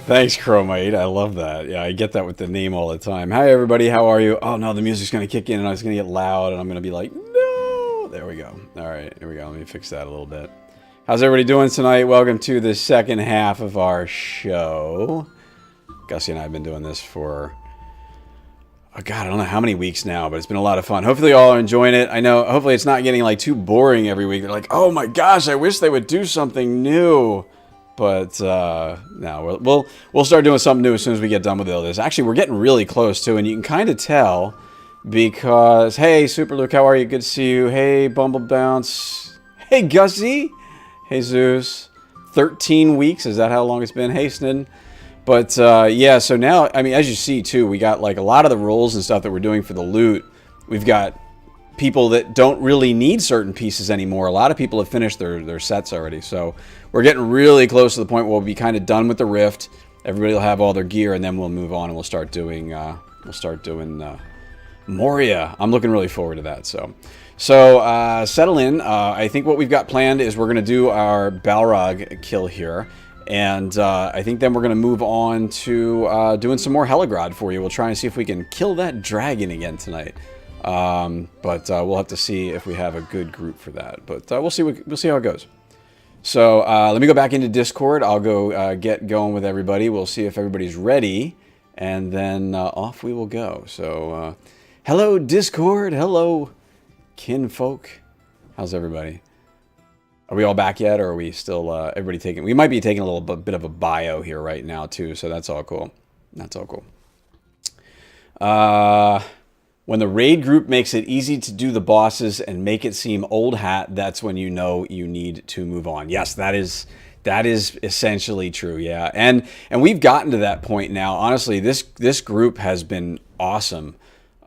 Thanks, Chromite. I love that. Yeah, I get that with the name all the time. Hi, everybody. How are you? Oh, no, the music's going to kick in and it's going to get loud and I'm going to be like, no. There we go. All right, here we go. Let me fix that a little bit. How's everybody doing tonight? Welcome to the second half of our show. Gussie and I have been doing this for, oh God, I don't know how many weeks now, but it's been a lot of fun. Hopefully you all are enjoying it. I know, hopefully it's not getting like too boring every week. They're like, oh my gosh, I wish they would do something new. But no, we'll start doing something new as soon as we get done with all this. Actually, we're getting really close too, and you can kind of tell because, hey, Super Luke, how are you? Good to see you. Hey, Bumble Bounce. Hey, Gussie. Hey, Zeus. 13 weeks, is that how long it's been? Hey, Snid. But yeah, so now, I mean, as you see too, we got like a lot of the roles and stuff that we're doing for the loot. We've got people that don't really need certain pieces anymore. A lot of people have finished their sets already. So we're getting really close to the point where we'll be kind of done with the Rift. Everybody will have all their gear, and then we'll move on and we'll start doing Moria. I'm looking really forward to that. So settle in. I think what we've got planned is we're going to do our Balrog kill here. And I think then we're going to move on to doing some more Helgrod for you. We'll try and see if we can kill that dragon again tonight. But we'll have to see if we have a good group for that. But we'll see how it goes. So let me go back into Discord. I'll go get going with everybody. We'll see if everybody's ready. And then off we will go. So hello, Discord. Hello, kinfolk. How's everybody? Are we all back yet, or are we still, everybody taking... We might be taking a little bit of a bio here right now, too, so that's all cool. That's all cool. When the raid group makes it easy to do the bosses and make it seem old hat, that's when you know you need to move on. Yes, that is essentially true, yeah. And we've gotten to that point now. Honestly, this group has been awesome.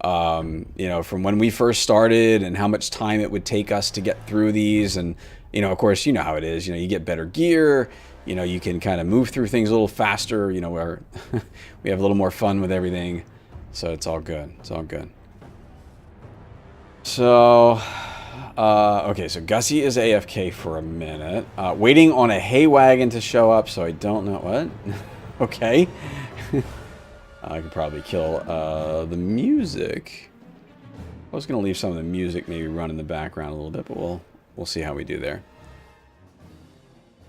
You know, from when we first started and how much time it would take us to get through these, and you know, of course, you know how it is. You know, you get better gear. You know, you can kind of move through things a little faster. You know, where we have a little more fun with everything. So it's all good. It's all good. So, okay. So Gussie is AFK for a minute, waiting on a hay wagon to show up. So I don't know what. Okay. I could probably kill the music. I was gonna leave some of the music maybe run in the background a little bit, but we'll see how we do there.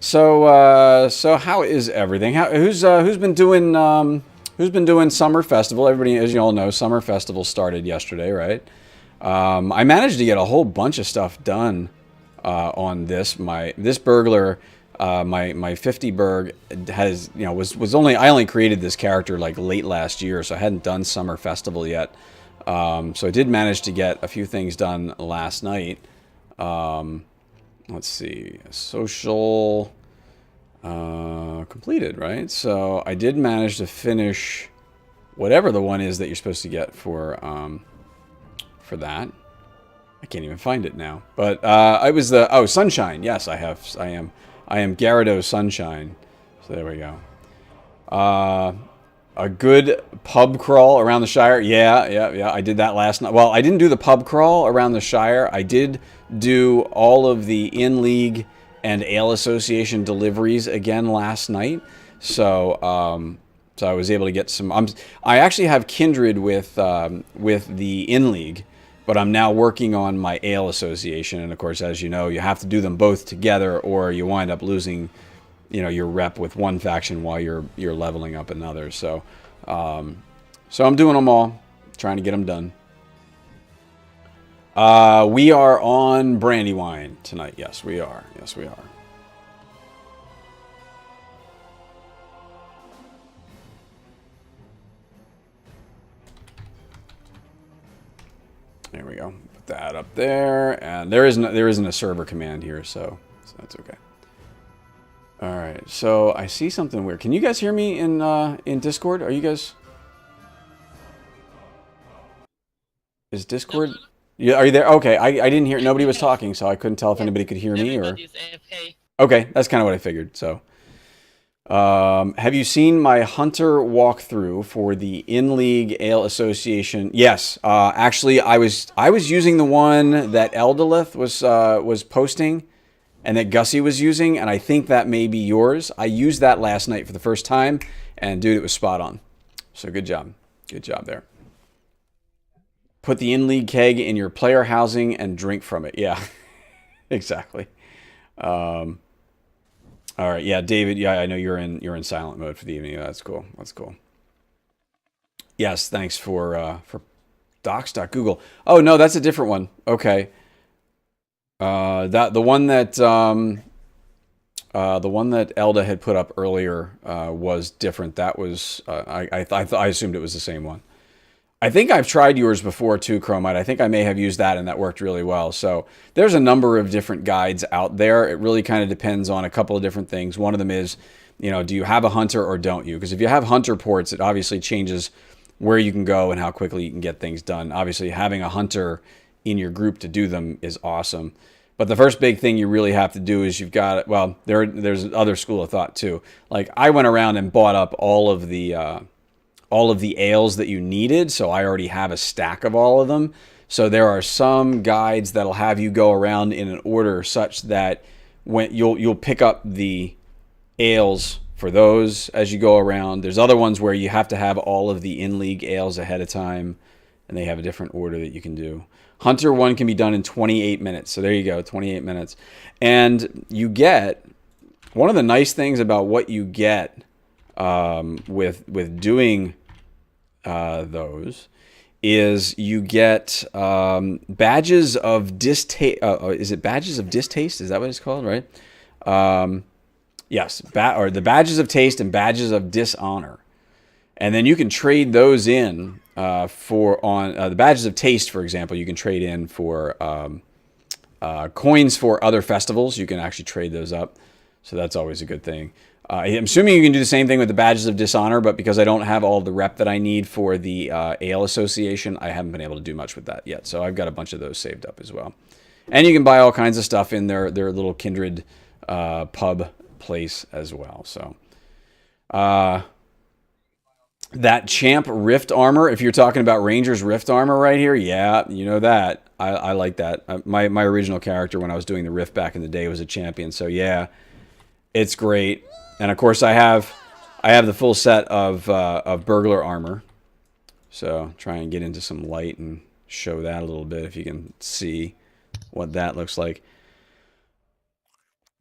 So so how is everything? Who's been doing Summer Festival? Everybody, as you all know, Summer Festival started yesterday, right? I managed to get a whole bunch of stuff done on this. This burglar, my 50 burg has, you know, was only, I only created this character like late last year, so I hadn't done Summer Festival yet. So I did manage to get a few things done last night. Let's see, social completed, right? So I did manage to finish whatever the one is that you're supposed to get for that. I can't even find it now, but I was the Sunshine. Yes, I am Gyarados Sunshine. So there we go. A good pub crawl around the Shire. Yeah. I did that last night. Well, I didn't do the pub crawl around the Shire. I did do all of the in-league and Ale Association deliveries again last night. So, so I was able to get some... I actually have Kindred with the in-league, but I'm now working on my Ale Association. And of course, as you know, you have to do them both together or you wind up losing, you know, your rep with one faction while you're leveling up another. So, so I'm doing them all, trying to get them done. We are on Brandywine tonight. Yes, we are. Yes, we are. There we go. Put that up there, and there isn't a server command here, so that's okay. All right. So I see something weird. Can you guys hear me in Discord? Are you guys? Is Discord? Yeah, are you there? Okay, I didn't hear. Nobody was talking, so I couldn't tell if anybody could hear me or. Okay, that's kind of what I figured. So, have you seen my Hunter walkthrough for the In-League Ale Association? Yes, actually, I was using the one that Eldolith was posting, and that Gussie was using, and I think that may be yours. I used that last night for the first time, And dude, it was spot on. So good job. Good job there. Put the in-league keg in your player housing and drink from it. Yeah, exactly. All right, yeah, David. Yeah, I know you're in silent mode for the evening. That's cool. That's cool. Yes, thanks for docs.google. Oh no, that's a different one. Okay. The one that Elda had put up earlier was different. That was I assumed it was the same one. I think I've tried yours before too, Chromite. I think I may have used that and that worked really well. So there's a number of different guides out there. It really kind of depends on a couple of different things. One of them is, do you have a hunter or don't you? Because if you have hunter ports, it obviously changes where you can go and how quickly you can get things done. Obviously, having a hunter in your group to do them is awesome. But the first big thing you really have to do is you've got, well, there's other school of thought too. Like I went around and bought up all of the ales that you needed, so I already have a stack of all of them. So there are some guides that'll have you go around in an order such that when you'll pick up the ales for those as you go around. There's other ones where you have to have all of the in-league ales ahead of time, and they have a different order that you can do. Hunter 1 can be done in 28 minutes. So there you go, 28 minutes. And you get, one of the nice things about what you get with doing those is you get badges of distaste. Is it badges of distaste? Is that what it's called, right? Yes, or the badges of taste and badges of dishonor. And then you can trade those in for the badges of taste, for example, you can trade in for coins for other festivals. You can actually trade those up. So that's always a good thing. I'm assuming you can do the same thing with the badges of dishonor, but because I don't have all the rep that I need for the Ale Association, I haven't been able to do much with that yet. So I've got a bunch of those saved up as well. And you can buy all kinds of stuff in their little Kindred pub place as well. So that Champ Rift armor, if you're talking about Ranger's Rift armor right here, yeah, you know that. I like that. My original character when I was doing the Rift back in the day was a champion. So yeah, it's great. And of course I have the full set of burglar armor. So try and get into some light and show that a little bit if you can see what that looks like.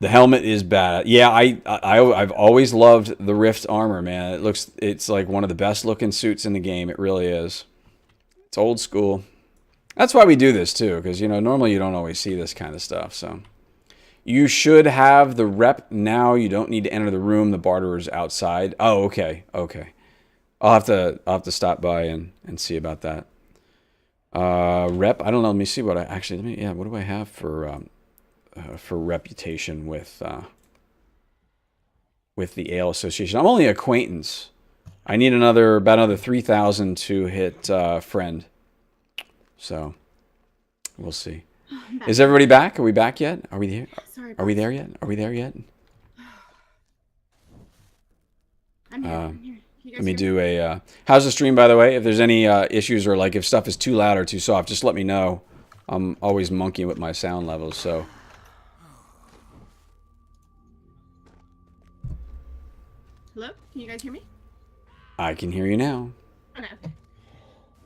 The helmet is bad. Yeah, I've always loved the Rift armor, man. It's like one of the best looking suits in the game. It really is. It's old school. That's why we do this too, because normally you don't always see this kind of stuff. So you should have the rep now. You don't need to enter the room. The barterer's outside. Oh, okay, okay. I'll have to stop by and see about that. Rep. I don't know. Let me see what what do I have for reputation with the Ale Association? I'm only acquaintance. I need about another 3,000 to hit friend. So we'll see. Is everybody back? Are we back yet? Are we there? Sorry. Are we there yet? Are we there yet? I'm here. I'm here. Let me do a. How's the stream, by the way? If there's any issues or like if stuff is too loud or too soft, just let me know. I'm always monkeying with my sound levels, so. Hello? Can you guys hear me? I can hear you now. Okay.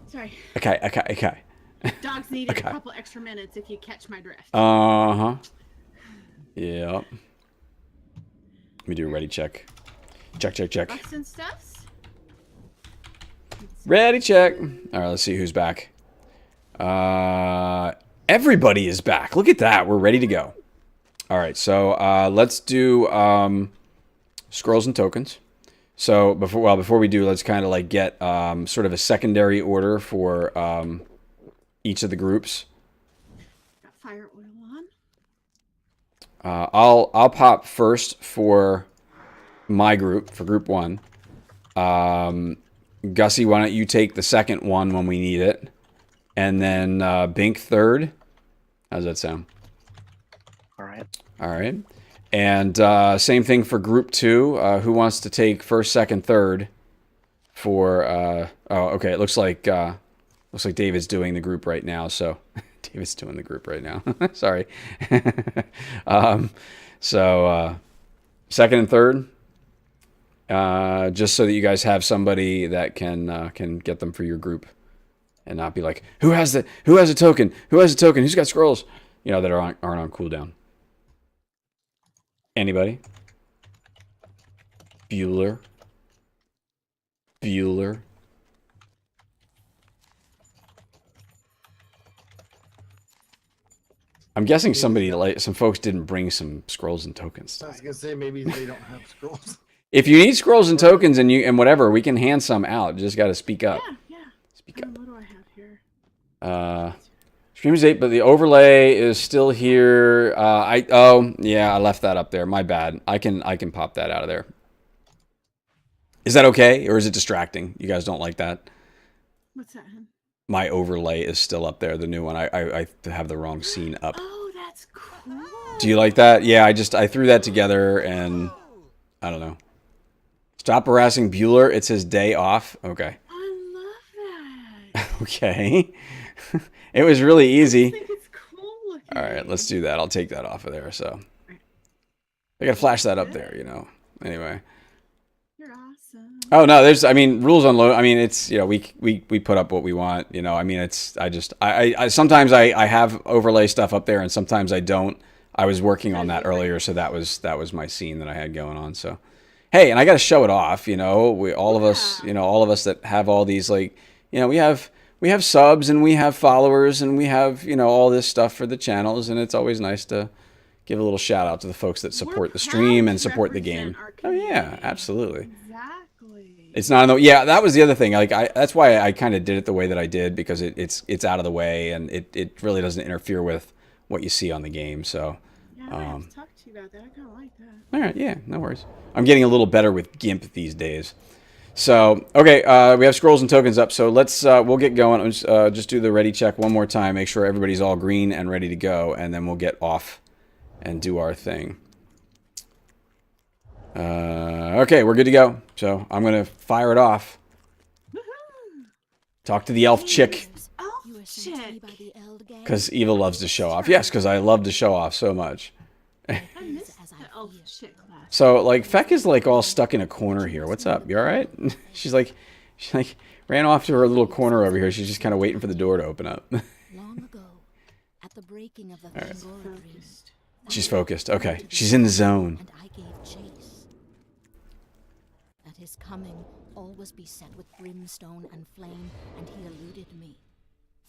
Sorry. Okay. Dogs needed a couple extra minutes if you catch my drift. Uh-huh. Yeah. Let me do a ready check. Check. Bucks and stuffs? Ready check. All right, let's see who's back. Everybody is back. Look at that. We're ready to go. All right, so let's do scrolls and tokens. So before we do, let's kind of like get sort of a secondary order for each of the groups. Got fire oil on. I'll pop first for my group, for group 1. Gussie, why don't you take the second one when we need it, and then Bink third. How's that sound? All right. And same thing for group 2. Who wants to take first, second, third? For oh, okay. It looks like David's doing the group right now. So David's doing the group right now. Sorry. So second and third. Just so that you guys have somebody that can get them for your group, and not be like, who has a token? Who has a token? Who's got scrolls? You know, that aren't on cooldown. Anybody? Bueller. I'm guessing some folks didn't bring some scrolls and tokens. I was gonna say maybe they don't have scrolls. If you need scrolls and tokens and whatever, we can hand some out. You just got to speak up. Yeah. Speak up. What do I have here? Stream is 8, but the overlay is still here. I left that up there. My bad. I can pop that out of there. Is that okay, or is it distracting? You guys don't like that? What's that, hun? My overlay is still up there, the new one. I have the wrong scene up. Oh, that's cool. Do you like that? Yeah, I threw that together, and I don't know. Stop harassing Bueller. It says day off. Okay. I love that. Okay. It was really easy. I think it's cool looking. All right, let's do that. I'll take that off of there. So I gotta flash that up there, you know. Anyway. You're awesome. Oh no, rules on load. I mean, it's, you know, we put up what we want, you know. I mean, it's I sometimes I have overlay stuff up there and sometimes I don't. I was working on that earlier, so that was my scene that I had going on. So hey, and I got to show it off, you know. All of us that have all these, like, you know, we have subs and we have followers and we have, you know, all this stuff for the channels, and it's always nice to give a little shout out to the folks that support the stream and support the game. Oh yeah, absolutely. Exactly. It's not that was the other thing. Like that's why I kind of did it the way that I did, because it's out of the way and it really doesn't interfere with what you see on the game. So yeah, I have to talk to you about that. I kind of like that. All right, yeah, no worries. I'm getting a little better with GIMP these days. So, okay, we have scrolls and tokens up, so let's, we'll get going. Just do the ready check one more time, make sure everybody's all green and ready to go, and then we'll get off and do our thing. Okay, we're good to go. So, I'm going to fire it off. Talk to the elf chick. Chick. Because Eva loves to show off. Yes, because I love to show off so much. I missed the elf chick last. So, like, Feck is, like, all stuck in a corner here. What's up? You all right? She ran off to her little corner over here. She's just kind of waiting for the door to open up. Long ago, at the breaking of the Focused. She's focused. Okay. She's in the zone. and I gave chase. At his coming, all was beset with brimstone and flame, and he eluded me.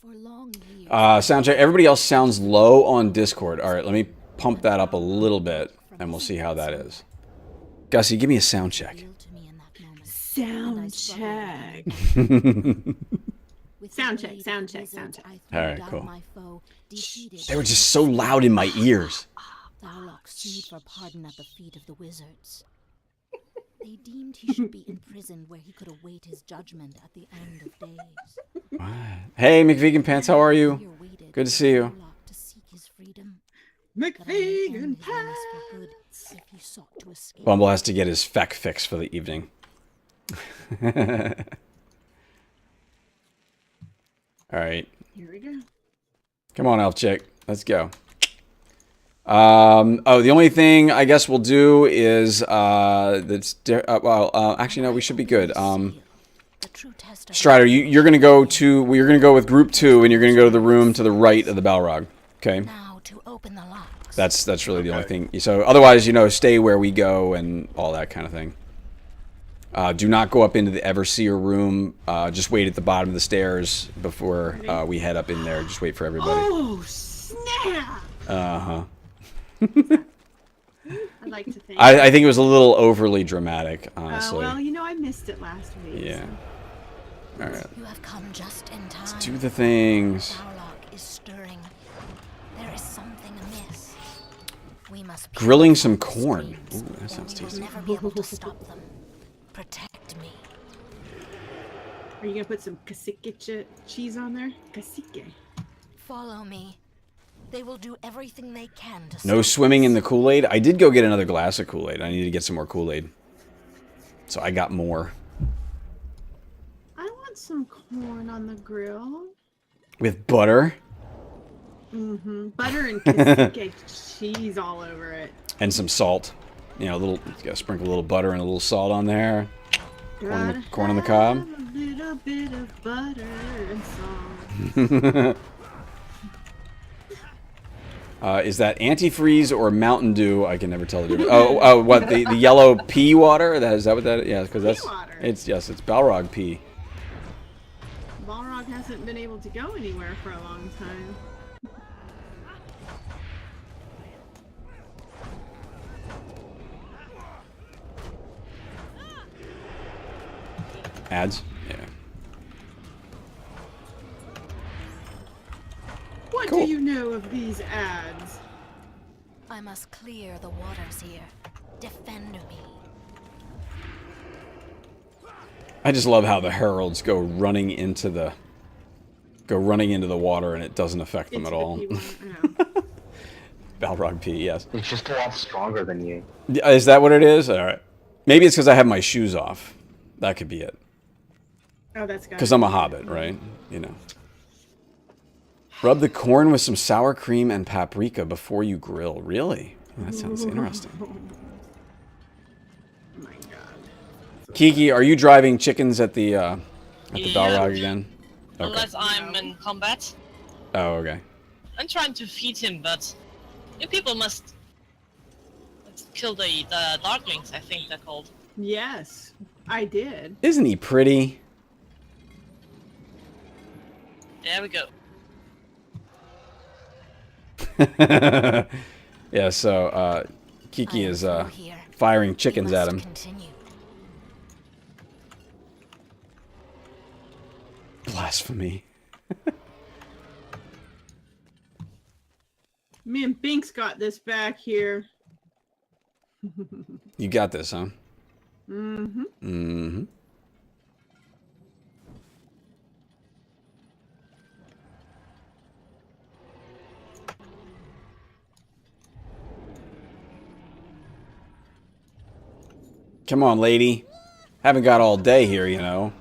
For long years... Sound check. Everybody else sounds low on Discord. All right, let me pump that up a little bit, and we'll see how that is. Gussie, give me a sound check. Sound check. Sound check, sound check, sound check. All right, cool. They were just so loud in my ears. Balrog sued for pardon at the feet of the wizards. They deemed he should be imprisoned where he could await his judgment at the end of days. Hey, McVegan Pants, how are you? Good to see you. To seek his freedom. McVegan Pants. Bumble has to get his feck fix for the evening. All right. Here we go. Come on, elf chick. Let's go. The only thing I guess we'll do is actually no, we should be good. Strider, you're gonna go with group 2, and you're gonna go to the room to the right of the Balrog. Okay. Now to open the locks. That's really the only thing. So otherwise, you know, stay where we go and all that kind of thing. Do not go up into the Everseer room. Just wait at the bottom of the stairs before we head up in there. Just wait for everybody. Oh, snap! Uh-huh. I'd like to think. I think it was a little overly dramatic, honestly. Well, you know, I missed it last week. Yeah. So. All right. You have come just in time. Let's do the things. Balrog is stirring. There is something amiss. We must Grilling some corn. Ooh, that sounds tasty. never be able to stop them. Protect me. Are you gonna put some cacique cheese on there? Cacique. Follow me. They will do everything they can to No stop swimming us. in the Kool-Aid. I did go get another glass of Kool-Aid. I need to get some more Kool-Aid. So I got more. I want some corn on the grill. With butter. Mm-hmm. Butter and cacique cheese all over it. And some salt. You know, gotta sprinkle a little butter and a little salt on there. Corn on the Gotta cob. have a little bit of butter and salt. Is that antifreeze or Mountain Dew? I can never tell the difference. Oh, what the yellow pea water? Is that what that is? Yeah, because that's water. it's Balrog pea. Balrog hasn't been able to go anywhere for a long time. Ads? Yeah. What Cool. do you know of these ads? I must clear the waters here. Defend me. I just love how the heralds go running into the water and it doesn't affect them at all. Balrog pea, yes. It's just a lot stronger than you. Is that what it is? All right. Maybe it's because I have my shoes off. That could be it. Oh, that's got Because I'm a hobbit, right? You know. Rub the corn with some sour cream and paprika before you grill. Really? That sounds interesting. Oh my god. Kiki, are you driving chickens at the Balrog again? Okay. Unless I'm in combat. Oh, okay. I'm trying to feed him, but you people must kill the darklings, I think they're called. Yes, I did. Isn't he pretty? There we go. Yeah, so Kiki I am is through here. firing We chickens at must him. Continue. Blasphemy. Me and Binks got this back here. You got this, huh? Mm-hmm. Mm-hmm. Come on, lady. Haven't got all day here, you know.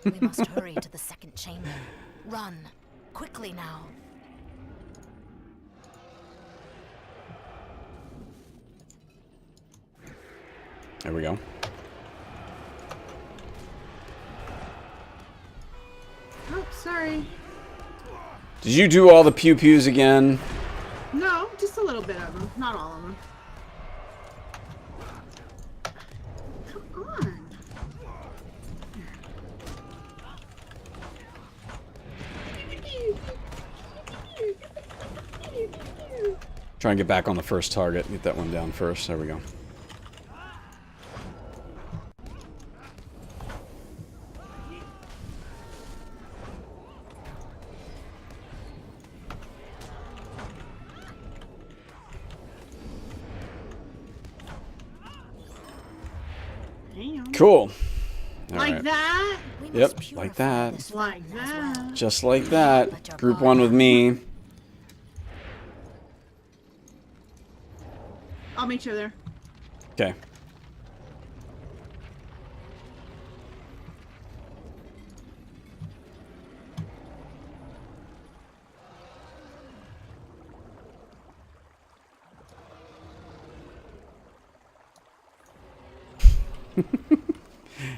We must hurry to the second chamber. Run. Quickly now. There we go. Oh, sorry. Did you do all the pew-pews again? No, just a little bit of them. Not all of them. Come on. Try and get back on the first target. Get that one down first. There we go. Damn. Cool. All Like right. that? We Yep, must like purify that. this Like fountain as well. that. Just like that. Group one with me. I'll meet you there. Okay.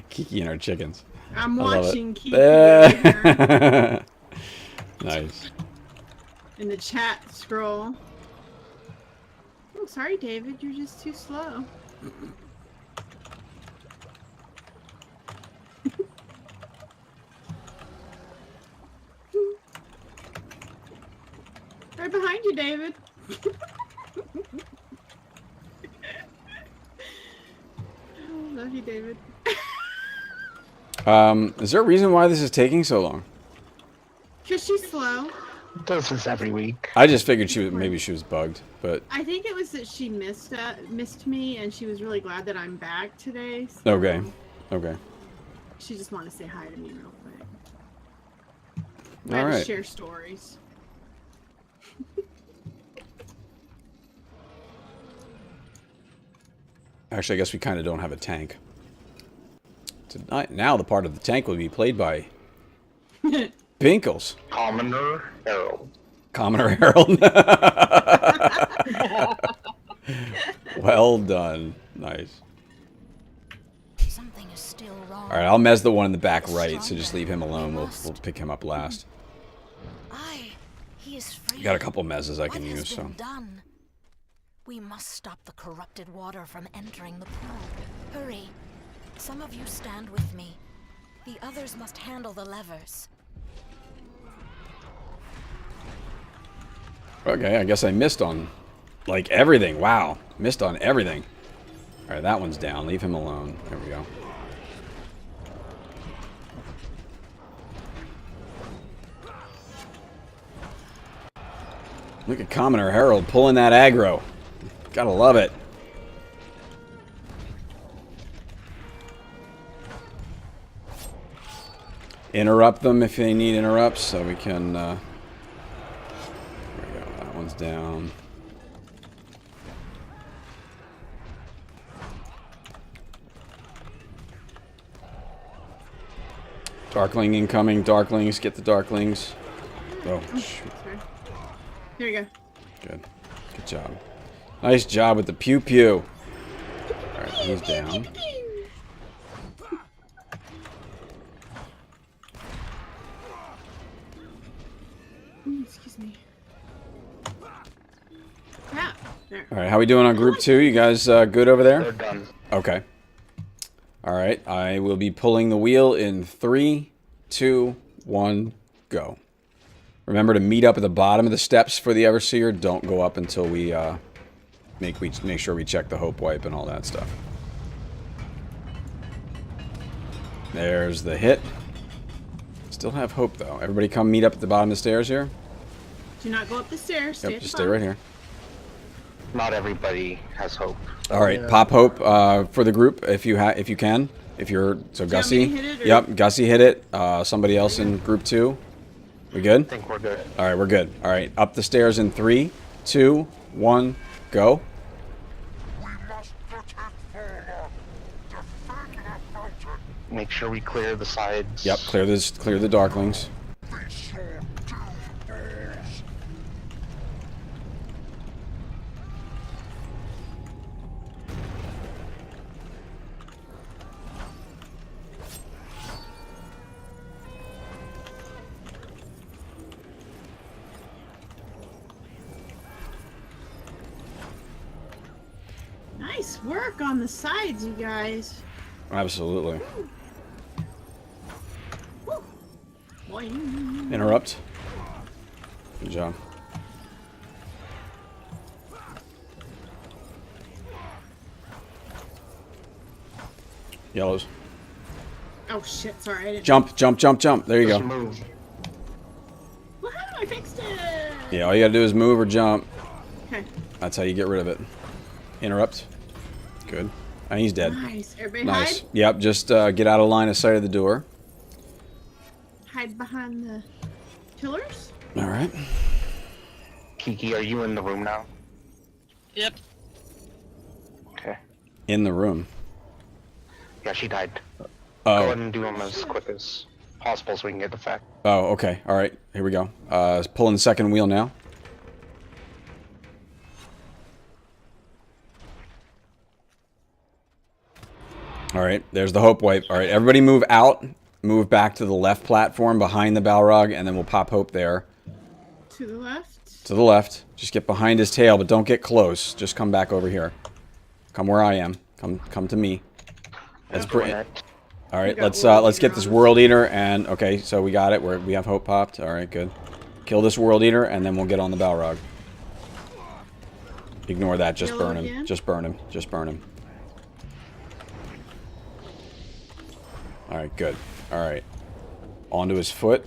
Kiki and our chickens. I'm I love it. watching Kiki over here Nice. in the chat scroll. Oh, sorry, David. You're just too slow. Right behind you, David. Oh, love you, David. Is there a reason why this is taking so long? Because she's slow. Does this every week. I just figured maybe she was bugged, but I think it was that she missed me, and she was really glad that I'm back today. So okay. Okay. She just wanted to say hi to me real quick. All I had to right. share stories. Actually, I guess we kind of don't have a tank. Tonight, now the part of the tank will be played by Binkles. Commoner Harold. Commoner Harold. Well done. Nice. Something is still wrong. All right, I'll mez the one in the back right, so just leave him alone. We'll pick him up last. He is free. Got a couple mezzes I can What has use, so. been done? We must stop the corrupted water from entering the pool. Hurry. Some of you stand with me. The others must handle the levers. Okay, I guess I missed on, like, everything. Wow. Missed on everything. All right, that one's down. Leave him alone. There we go. Look at Commoner Harold pulling that aggro. Gotta love it. Interrupt them if they need interrupts, so we can... there we go. That one's down. Darkling incoming. Darklings. Get the Darklings. Oh, shoot. Sorry. Here we go. Good. Good job. Nice job with the pew-pew. Alright, he's down. Excuse me. Crap. There. Alright, how we doing on group 2? You guys good over They're there? done. Okay. Alright, I will be pulling the wheel in 3, 2, 1, go. Remember to meet up at the bottom of the steps for the Everseer. Don't go up until we make sure we check the hope wipe and all that stuff. There's the hit. Still have hope though. Everybody come meet up at the bottom of the stairs here. Do not go up the stairs. Stay Yep, at just the stay bottom. right here. Not everybody has hope. All right, Yeah. pop hope for the group if you can. If you're so Do you Gussie. want me to hit it, or- Yep, Gussie hit it. Somebody else in group 2. We good? I think we're good. All right, we're good. All right, up the stairs in 3, 2, 1, go. Make sure we clear the sides. Yep, clear the Darklings. Nice work on the sides, you guys. Absolutely. Boing. Interrupt. Good job. Yellows. Oh shit! Sorry, I didn't. Jump, jump, jump, jump. There you Just go. move. Woohoo! I fixed it. Yeah, all you gotta do is move or jump. Okay. That's how you get rid of it. Interrupt. Good. And he's dead. Nice. Everybody Nice. Yep, just get out of line of sight of the door. hide behind the pillars. All right. Kiki, are you in the room now? Yep. Okay. In the room. Yeah, she died. Go ahead Oh. and do them as quick as possible so we can get the fact. Oh, okay. All right. Here we go. Pulling the second wheel now. All right. There's the hope wipe. All right. Everybody move out. Move back to the left platform behind the Balrog, and then we'll pop hope there. To the left. To the left. Just get behind his tail, but don't get close. Just come back over here. Come where I am. Come to me. That's Doing pretty. it. All right, We got World let's Eater get this on. World Eater, and okay, so we got it. We have hope popped. All right, good. Kill this World Eater, and then we'll get on the Balrog. Ignore that. Just Yellow burn him. again? Just burn him. Just burn him. All right, good. All right, onto his foot,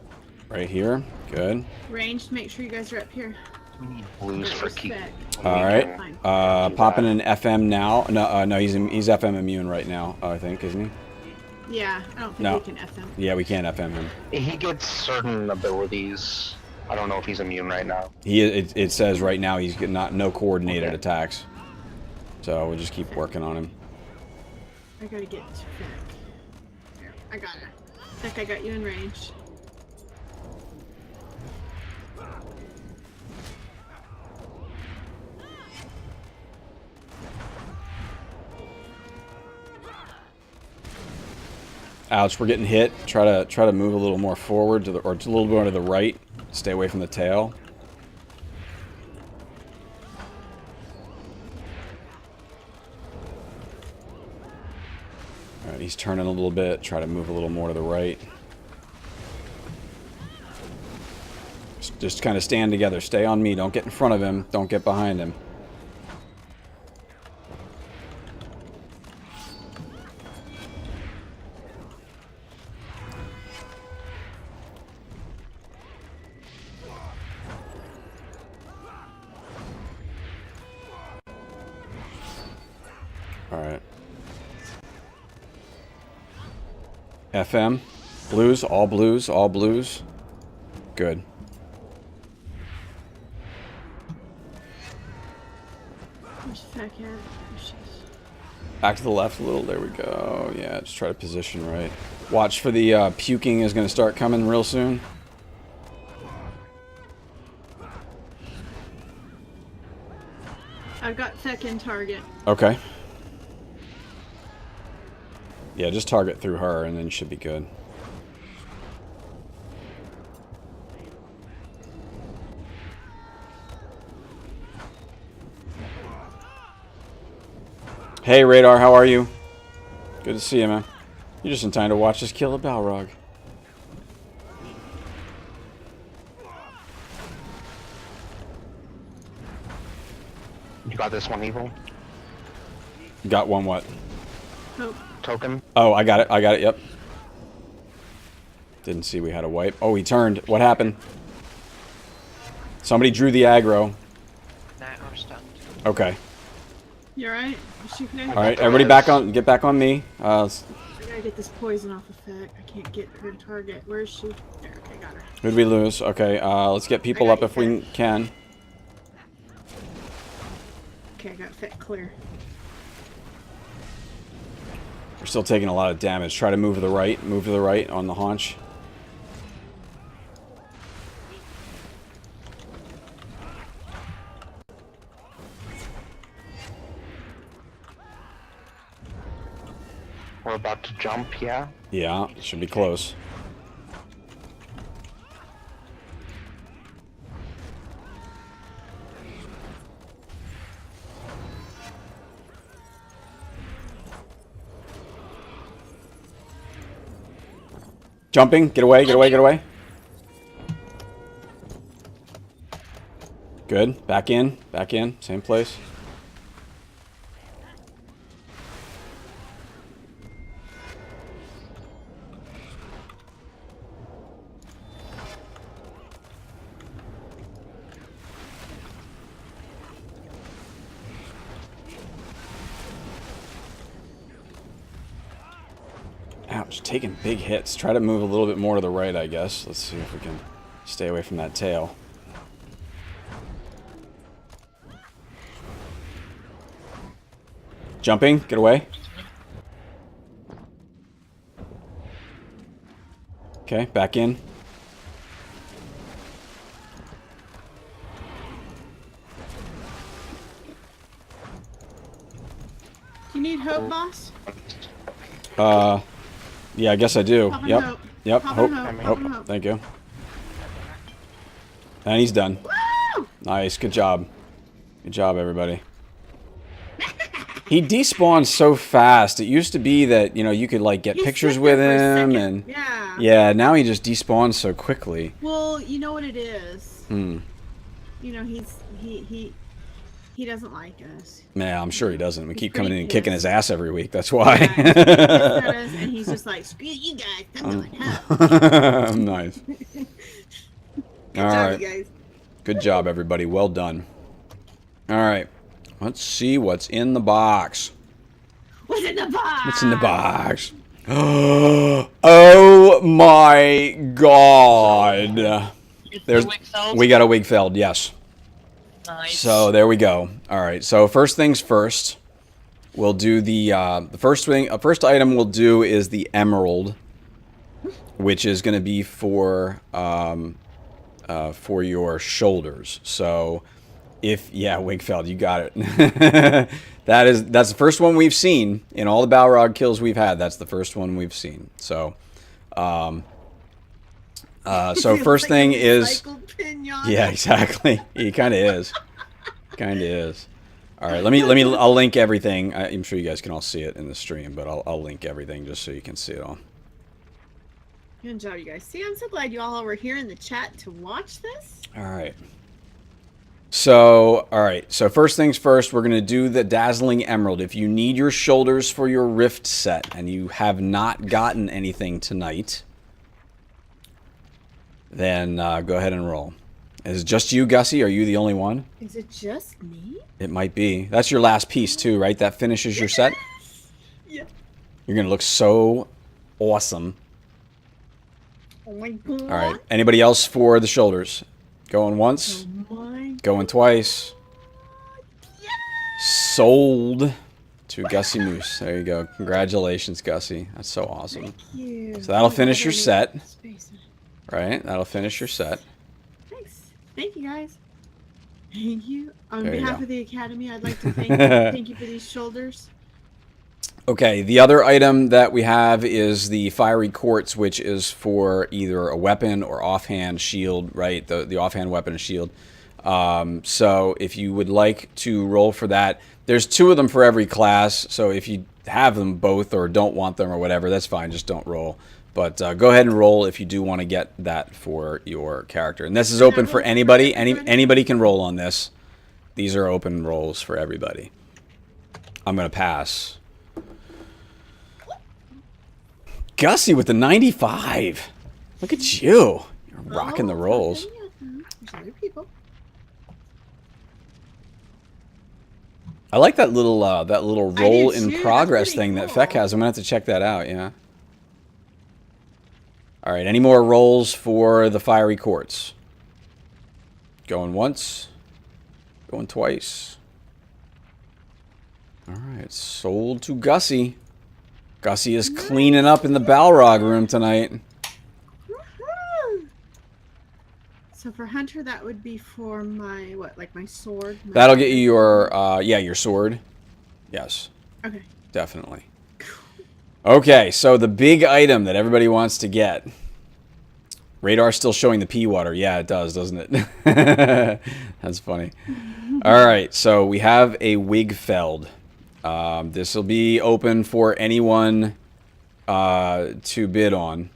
right here. Good. Ranged. Make sure you guys are up here. Blues for Kiki. Respect. All right. Fine. Popping an FM now. No, no, he's FM immune right now. I think, isn't he? Yeah, I don't think No. we can F him. Yeah, we can't FM him. He gets certain abilities. I don't know if he's immune right now. It says right now he's no coordinated Okay. attacks. So we'll just keep working on him. I gotta get to Feck. There, I got her. Feck, I got you in range. Ouch, we're getting hit. Try to move a little more forward to the, or a little more to the right. Stay away from the tail. Alright, he's turning a little bit. Try to move a little more to the right. Just kind of stand together. Stay on me. Don't get in front of him. Don't get behind him. Alright. FM. Blues. All blues. All blues. Good. Where's Feck at? There she is. Back to the left a little. There we go. Yeah, just try to position right. Watch for the puking is going to start coming real soon. I've got Feck in target. Okay. Yeah, just target through her and then you should be good. Hey Radar, how are you? Good to see you, man. You're just in time to watch us kill a Balrog. You got this one, Evil? Got one what? Oh, Token? Oh, I got it, yep. Didn't see we had a wipe. Oh, he turned. What happened? Somebody drew the aggro. Nah, I'm stunned. Okay. you alright? Alright, everybody back on, get back on me. I gotta get this poison off of Feck. I can't get her target. Where is she? There, okay, got her. Who did we lose? Okay, let's get people up if we can. Okay, I got Feck clear. We're still taking a lot of damage. Try to move to the right. Move to the right on the haunch. We're about to jump, yeah? Yeah, should be close. Jumping, get away, get away, get away. Good, back in, same place. Ouch, taking big hits. Try to move a little bit more to the right, I guess. Let's see if we can stay away from that tail. Jumping, get away. Okay, back in. Do you need hope, boss? Yeah, I guess I do. Pop and Yep. hope. Yep. Pop Hope. and hope. Pop Hope. and hope. Thank you. And he's done. Woo! Nice. Good job. Good job, everybody. He despawned so fast. It used to be that, you know, you could, like, get He pictures sit with there for a him, second. and... Yeah. Yeah, now he just despawns so quickly. Well, you know what it is. Hmm. You know, he doesn't like us. Yeah, I'm sure he doesn't. We He's keep coming in pretty and kicking pissed. his ass every week. That's why. Yeah, he's pissed at us, and he's just like, screw you guys, I'm going home. Nice. Good All job, right. you guys. Good job, everybody. Well done. All right. Let's see what's in the box. What's in the box? What's in the box? Oh my god. It's There's, the Wigfeld. we got a Wigfeld, yes. Nice. So there we go. All right. So first things first, we'll do the first item we'll do is the emerald, which is going to be for your shoulders. So Yeah, Wigfeld, you got it. That's the first one we've seen in all the Balrog kills we've had. That's the first one we've seen. So, so first Like thing a is, recycled pinata. yeah, exactly. He kind of is. Kind of is. All right, I'll link everything. I'm sure you guys can all see it in the stream, but I'll link everything just so you can see it all. Good job, you guys. See, I'm so glad you all were here in the chat to watch this. All right. So, all right. So first things first, we're going to do the Dazzling Emerald. If you need your shoulders for your Rift set and you have not gotten anything tonight, then go ahead and roll. Is it just you, Gussie? Are you the only one? Is it just me? It might be. That's your last piece too, right? That finishes your set? Yeah. You're going to look so awesome. Oh my god. All right. Anybody else for the shoulders? Going once. Oh my Going twice. Sold to Gussie Moose. There you go. Congratulations, Gussie. That's so awesome. Thank you. So that'll finish your set. Space. Right? That'll finish your set. Thanks. Thank you, guys. Thank you. On There you behalf go. of the Academy, I'd like to thank you for these shoulders. Okay, the other item that we have is the Fiery Quartz, which is for either a weapon or offhand shield, right? The offhand weapon and shield. So if you would like to roll for that, there's 2 of them for every class. So if you have them both or don't want them or whatever, that's fine. Just don't roll. But go ahead and roll if you do want to get that for your character. And this is open for anybody. Anybody can roll on this. These are open rolls for everybody. I'm going to pass. Gussie with the 95. Look at you. You're rocking the rolls. There's other people. I like that little roll in too. progress That's thing pretty that cool. Feck has. I'm gonna have to check that out. Yeah. All right. Any more rolls for the Fiery Quartz? Going once. Going twice. All right. Sold to Gussie. Gussie is cleaning up in the Balrog room tonight. Woohoo! So for Hunter, that would be for my, like my sword? That'll get you your, your sword. Yes, Okay. definitely. Okay, so the big item that everybody wants to get. Radar's still showing the pea water. Yeah, it does, doesn't it? That's funny. All right, so we have a Wigfeld. This will be open for anyone to bid on.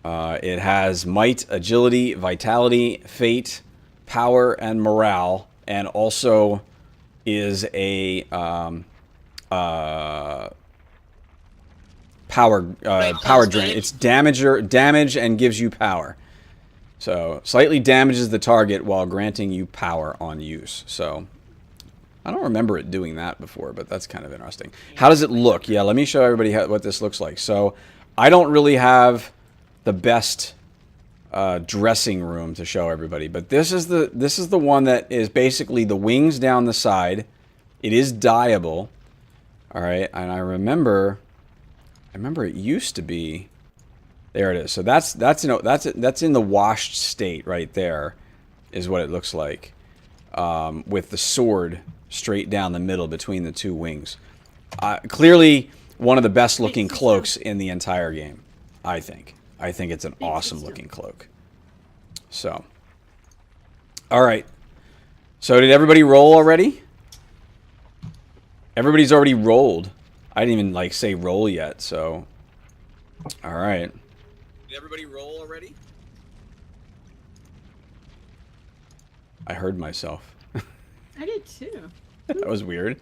It has might, agility, vitality, fate, power, and morale, and also is a power drain. It's damage and gives you power. So slightly damages the target while granting you power on use. So I don't remember it doing that before, but that's kind of interesting. How does it look? Yeah, let me show everybody what this looks like. So I don't really have the best dressing room to show everybody, but this is the one that is basically the wings down the side. It is dyeable. All right, and I remember it used to be. There it is. So that's in the washed state right there, is what it looks like, with the sword straight down the middle between the 2 wings. Clearly one of the best looking cloaks in the entire game, I think. I think it's an awesome looking cloak. So, all right. So did everybody roll already? Everybody's already rolled. I didn't even say roll yet. So, all right. Did everybody roll already? I heard myself. I did too. That was weird.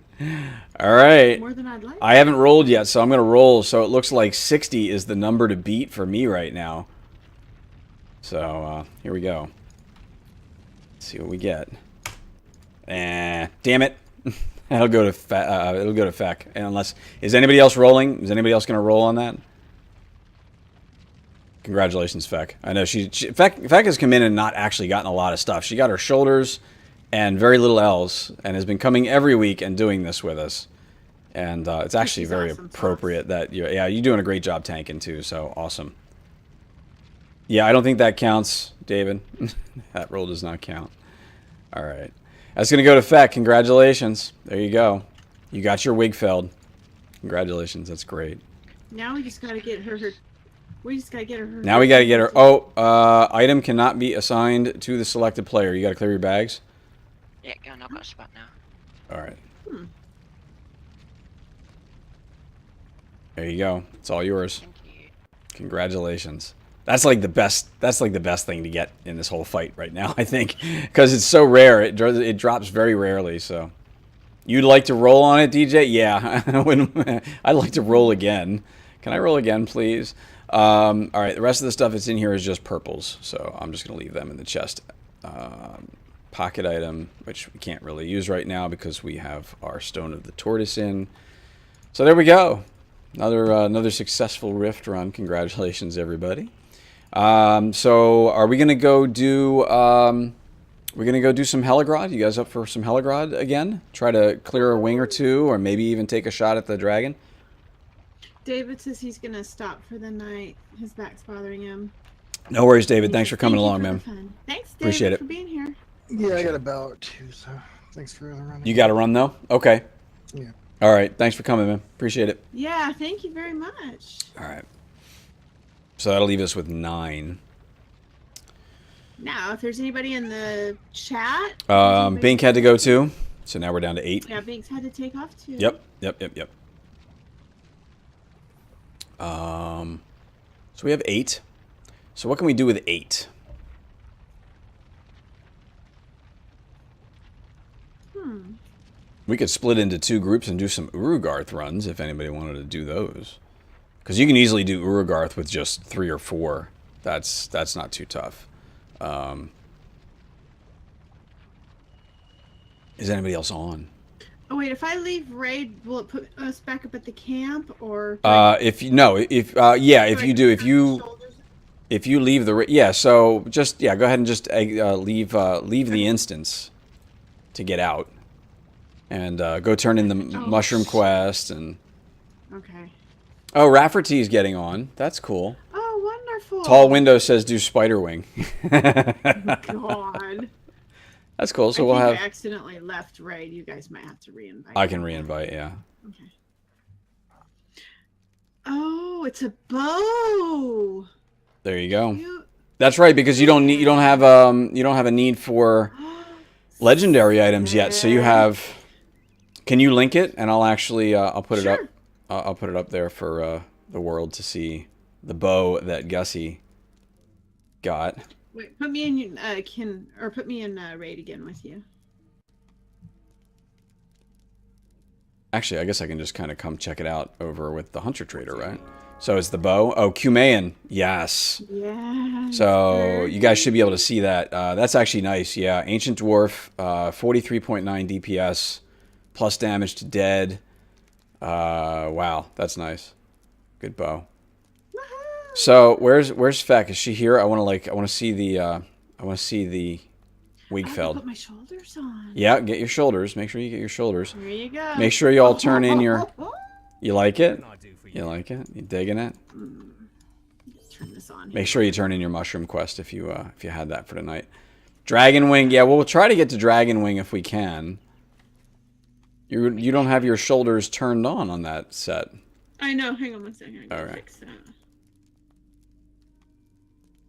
All right. More than I'd like. I haven't rolled yet, so I'm going to roll. So it looks like 60 is the number to beat for me right now. So here we go. Let's see what we get. Damn it. It'll go to Feck. Unless, is anybody else rolling? Is anybody else going to roll on that? Congratulations, Feck. I know Feck has come in and not actually gotten a lot of stuff. She got her shoulders and very little else, and has been coming every week and doing this with us. And it's actually very appropriate that you're doing a great job tanking too. So awesome. Yeah, I don't think that counts, David. That roll does not count. All right. That's going to go to Feck. Congratulations. There you go. You got your wig felled. Congratulations. That's great. Now we just gotta get her. We just gotta get her. Now we got to get her. Oh, item cannot be assigned to the selected player. You got to clear your bags. Yeah, go on, I've got a spot now. All right. There you go. It's all yours. Thank you. Congratulations. That's like the best. That's like the best thing to get in this whole fight right now, I think, because it's so rare. It drops very rarely. So, you'd like to roll on it, DJ? Yeah, I'd like to roll again. Can I roll again, please? All right. The rest of the stuff that's in here is just purples, so I'm just gonna leave them in the chest. Pocket item, which we can't really use right now because we have our Stone of the Tortoise in. So there we go. Another successful Rift run. Congratulations, everybody. So are we gonna go do? We're gonna go do some Helgrod. You guys up for some Helgrod again? Try to clear a wing or two, or maybe even take a shot at the dragon. David says he's gonna stop for the night. His back's bothering him. No worries, David. Thanks for coming Thank you along, for man. the fun. Thanks, David, Appreciate it. for being here. Yeah, I got about 2, so thanks for the running. You got to run though. Okay. Yeah. All right. Thanks for coming, man. Appreciate it. Yeah, thank you very much. All right. So that'll leave us with 9. Now, if there's anybody in the chat, Bink had to go too, so now we're down to 8. yeah, Bink's had to take off too. Yep. So we have 8. So what can we do with 8? We could split into 2 groups and do some Urugarth runs if anybody wanted to do those. Because you can easily do Urugarth with just 3 or 4. That's not too tough. Is anybody else on? Oh wait, if I leave raid, will it put us back up at the camp or? If you leave the so just go ahead and just leave the instance to get out, and go turn in the mushroom quest and. Okay. Oh, Rafferty's getting on. That's cool. Oh, wonderful. Tall Window says do Spider Wing. God. That's cool. So I we'll I accidentally left raid. You guys might have to reinvite. I can reinvite. Yeah. Okay. Oh, it's a bow. There you go. You... That's right, because you don't have a need for legendary items yet. So you have. Can you link it? And I'll actually I'll put it up. I'll put it up there for the world to see the bow that Gussie got. Wait, put me in put me in raid again with you. Actually, I guess I can just kind of come check it out over with the Hunter Trader, right? So it's the bow. Oh, Cumaean. Yes. Yeah. So you guys should be able to see that. That's actually nice. Yeah. Ancient Dwarf, 43.9 DPS, plus damage to dead. Wow, that's nice. Good bow. So where's Feck? Is she here? I want to see the Wigfeld. Put my shoulders on. Yeah, get your shoulders. Make sure you get your shoulders. There you go. Make sure you all turn in your. You like it? You like it? You digging it? Turn this on. Make sure you turn in your mushroom quest if you had that for tonight. Dragon Wing. Yeah, we'll try to get to Dragon Wing if we can. You don't have your shoulders turned on that set. I know. Hang on one second. All right. Fix that.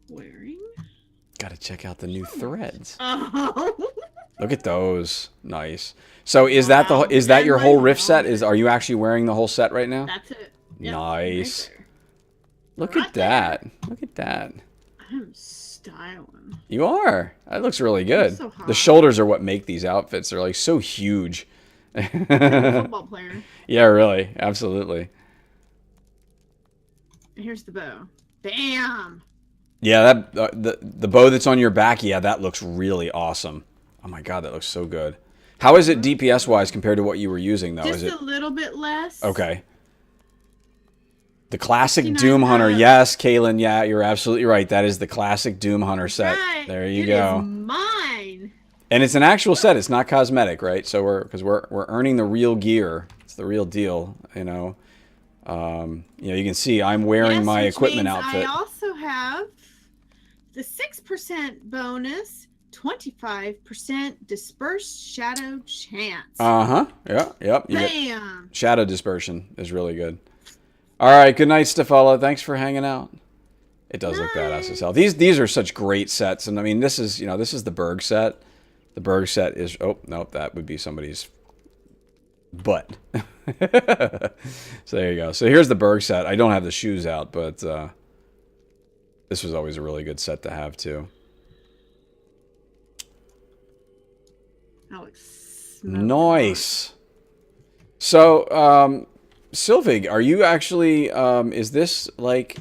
Wearing. Got to check out the new threads. Oh. Look at those. Nice. So is that your whole riff set? Are you actually wearing the whole set right now? That's it. Yep, Nice. right Look Right at that. Look at that. I'm styling. You are. That looks really good. So hot. The shoulders are what make these outfits. They're like so huge. Like a football player. Yeah, really. Absolutely. Here's the bow. Bam. Yeah, that the bow that's on your back, yeah, that looks really awesome. Oh my god, that looks so good. How is it DPS wise compared to what you were using though? Just is it a little bit less. okay? The classic 69 Doom Hunter. bucks. Yes, Kaylin, yeah, you're absolutely right. That is the classic Doom Hunter set. Right. There you It go. is mine. And it's an actual set. It's not cosmetic, right? So we're earning the real gear. It's the real deal, you know. You can see I'm wearing Yes, my which equipment means outfit. I also have the 6% bonus, 25% dispersed shadow chance. Uh-huh. Yeah, yep. You get Bam! shadow dispersion is really good. All right, good night, Stefella. Thanks for hanging out. It does look badass as hell. These are such great sets, and I mean, this is the Berg set. The Berg set is nope, that would be somebody's butt. So there you go. So here's the Berg set. I don't have the shoes out, but this was always a really good set to have too. Alex. Nice. So, Sylvig, are you actually? Is this like?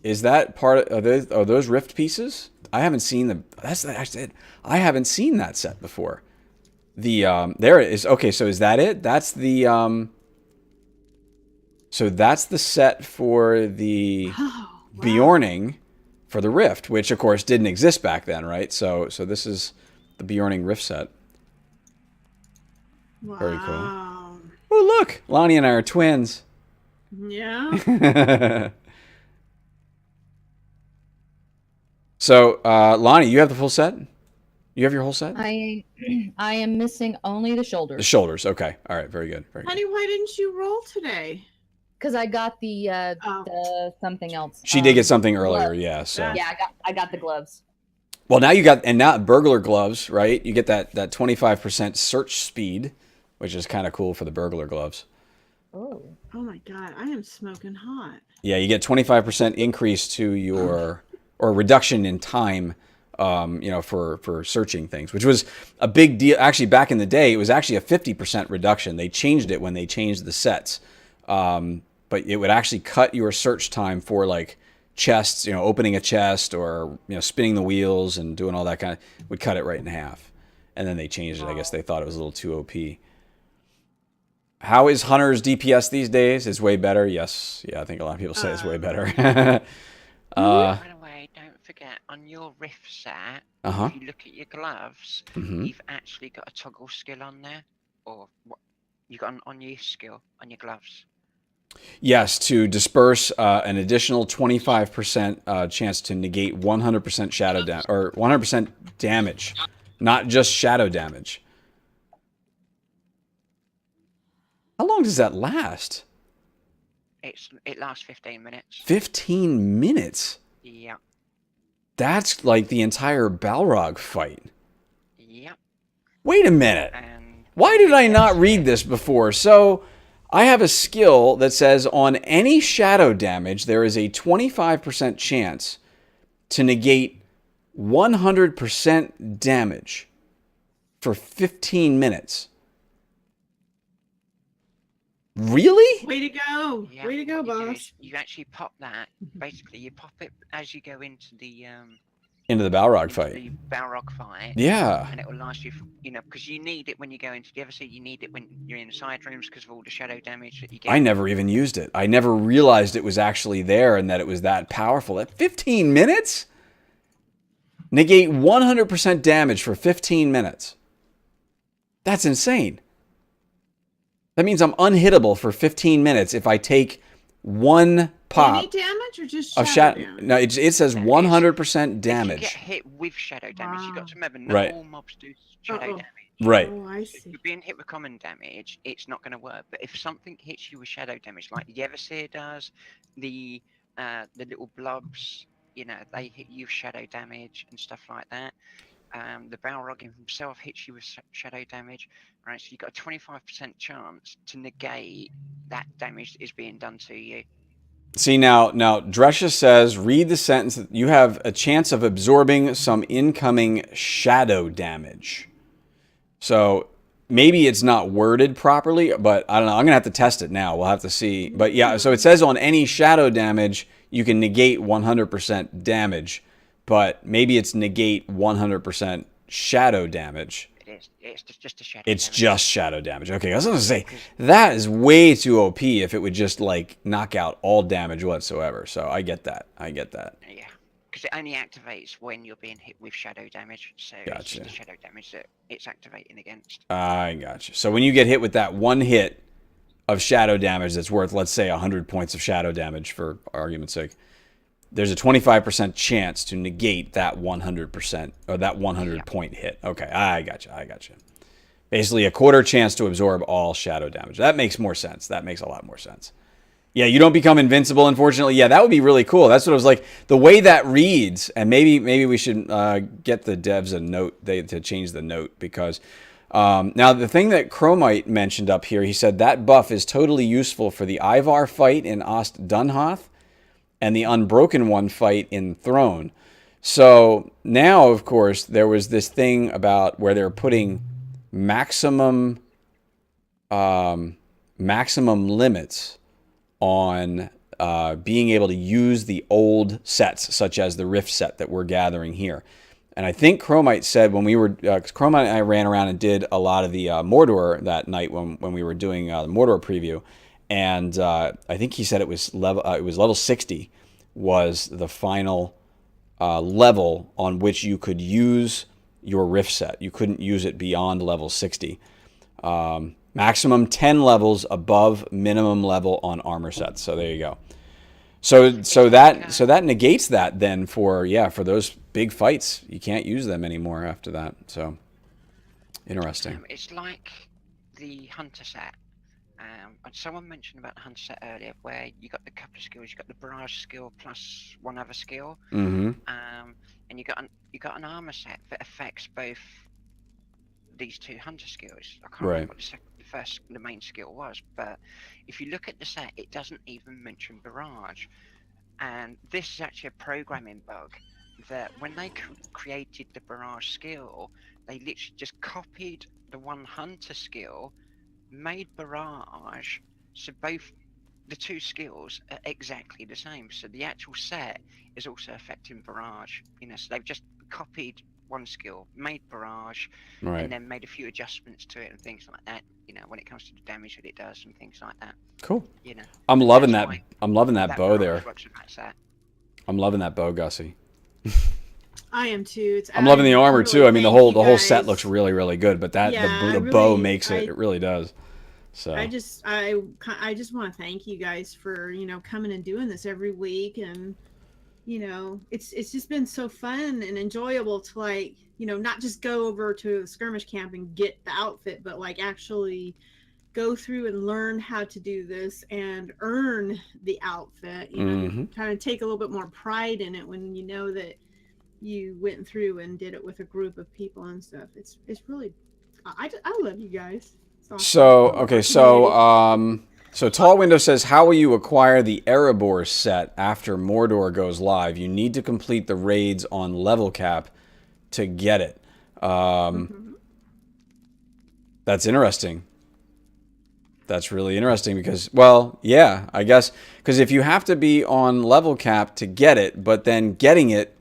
Is that part of are those rift pieces? I haven't seen them. That's actually it. I haven't seen that set before. The there it is. Okay, so is that it? That's the so that's the set for the Bjorning for the rift, which of course didn't exist back then, right? So this is the Bjorning rift set. Wow. Very cool. Oh look, Lonnie and I are twins. Yeah. So, Lonnie, you have the full set? You have your whole set? I am missing only the shoulders. The shoulders. Okay. All right. Very good. Very good. Honey, why didn't you roll today? Because I got the something else. She did get something earlier, gloves. yeah. So Yeah, I got the gloves. well, now you got now burglar gloves, right? You get that 25% search speed, which is kind of cool for the burglar gloves. Oh. Oh my god, I am smoking hot. Yeah, you get 25% increase to your or reduction in time, for searching things, which was a big deal. Actually, back in the day, it was actually a 50% reduction. They changed it when they changed the sets, but it would actually cut your search time for like chests, opening a chest or spinning the wheels and doing all that kind of would cut it right in half. And then they changed it. I guess they thought it was a little too OP. How is Hunter's DPS these days? It's way better. Yes, yeah, I think a lot of people say it's way better. By the way, don't forget on your rift set, Uh-huh. if you look at your gloves, Mhm. you've actually got a toggle skill on there, or what you got on your skill on your gloves. Yes, to disperse an additional 25% chance to negate 100% shadow damage, or 100% damage, not just shadow damage. How long does that last? It lasts 15 minutes. 15 minutes? Yeah. That's like the entire Balrog fight. Yep. Wait a minute. And Why did I not read this before? So, I have a skill that says on any shadow damage, there is a 25% chance to negate 100% damage for 15 minutes. Really? Way to go. yeah, Way to go, what you do boss. is you actually pop that. Basically, you pop it as you go into the Into the Balrog fight. the Balrog fight. Yeah. And it will last you, because you need it when you go into. Do you ever see you need it when you're in the side rooms because of all the shadow damage that you get? I never even used it. I never realized it was actually there and that it was that powerful. At 15 minutes? Negate 100% damage for 15 minutes. That's insane. That means I'm unhittable for 15 minutes if I take one pop Any damage or just of shadow shadow. damage? No, it says 100% If you damage. get hit with shadow damage, you've got to remember not Right. all mobs do shadow Uh-oh. damage. Right. Oh, I If see. you're being hit with common damage, it's not going to work. But if something hits you with shadow damage, like the Everseer does, the little blobs, they hit you with shadow damage and stuff like that. The Balrog himself hits you with shadow damage, right? So you've got a 25% chance to negate that damage that is being done to you. See, now Dresha says, read the sentence. You have a chance of absorbing some incoming shadow damage. So maybe it's not worded properly, but I don't know. I'm going to have to test it now. We'll have to see. But yeah, so it says on any shadow damage, you can negate 100% damage. But maybe it's negate 100% shadow damage. It is. It's just a shadow. It's damage. just shadow damage. Okay, I was going to say, that is way too OP if it would just, like, knock out all damage whatsoever. So I get that. Yeah, because it only activates when you're being hit with shadow damage. So it's Gotcha. just the shadow damage that it's activating against. I gotcha. So when you get hit with that one hit of shadow damage that's worth, let's say, 100 points of shadow damage, for argument's sake, there's a 25% chance to negate that 100% or that 100 point hit. Okay, I gotcha. Basically, a quarter chance to absorb all shadow damage. That makes more sense. That makes a lot more sense. Yeah, you don't become invincible, unfortunately. Yeah, that would be really cool. That's what I was like. The way that reads, and maybe we should get the devs a note to change the note, because now the thing that Chromite mentioned up here, he said that buff is totally useful for the Ivar fight in Ost Dunhath and the Unbroken One fight in Throne. So now, of course, there was this thing about where they're putting maximum limits on being able to use the old sets, such as the Rift set that we're gathering here. And I think Chromite said when we were, Chromite and I ran around and did a lot of the Mordor that night when we were doing the Mordor preview, and I think he said it was level 60 was the final level on which you could use your Rift set. You couldn't use it beyond level 60. Maximum 10 levels above minimum level on armor sets. So there you go. So that negates that then for those big fights. You can't use them anymore after that. So interesting. It's like the hunter set. And someone mentioned about the hunter set earlier, where you got the couple of skills. You got the barrage skill plus one other skill. Mm-hmm. And you got an armor set that affects both these two hunter skills. I can't remember what the main skill was, but if you look at the set, it doesn't even mention barrage. And this is actually a programming bug that when they created the barrage skill, they literally just copied the one hunter skill, made barrage, so both the two skills are exactly the same. So the actual set is also affecting barrage. So they've just copied one skill, made barrage, and then made a few adjustments to it and things like that. When it comes to the damage that it does and things like that. Cool. I'm loving that. I'm loving that bow there. That. I'm loving that bow, Gussie. I am too. I'm loving the armor too. I mean, the whole set looks really, really good, but the bow makes it. It really does. So I just want to thank you guys for coming and doing this every week, and it's just been so fun and enjoyable to not just go over to the skirmish camp and get the outfit, but actually go through and learn how to do this and earn the outfit. Kind of take a little bit more pride in it when you know that you went through and did it with a group of people and stuff. It's really, I love you guys. So Tall Window says, how will you acquire the Erebor set after Mordor goes live? You need to complete the raids on level cap to get it. That's interesting. That's really interesting because, I guess, because if you have to be on level cap to get it, but then getting it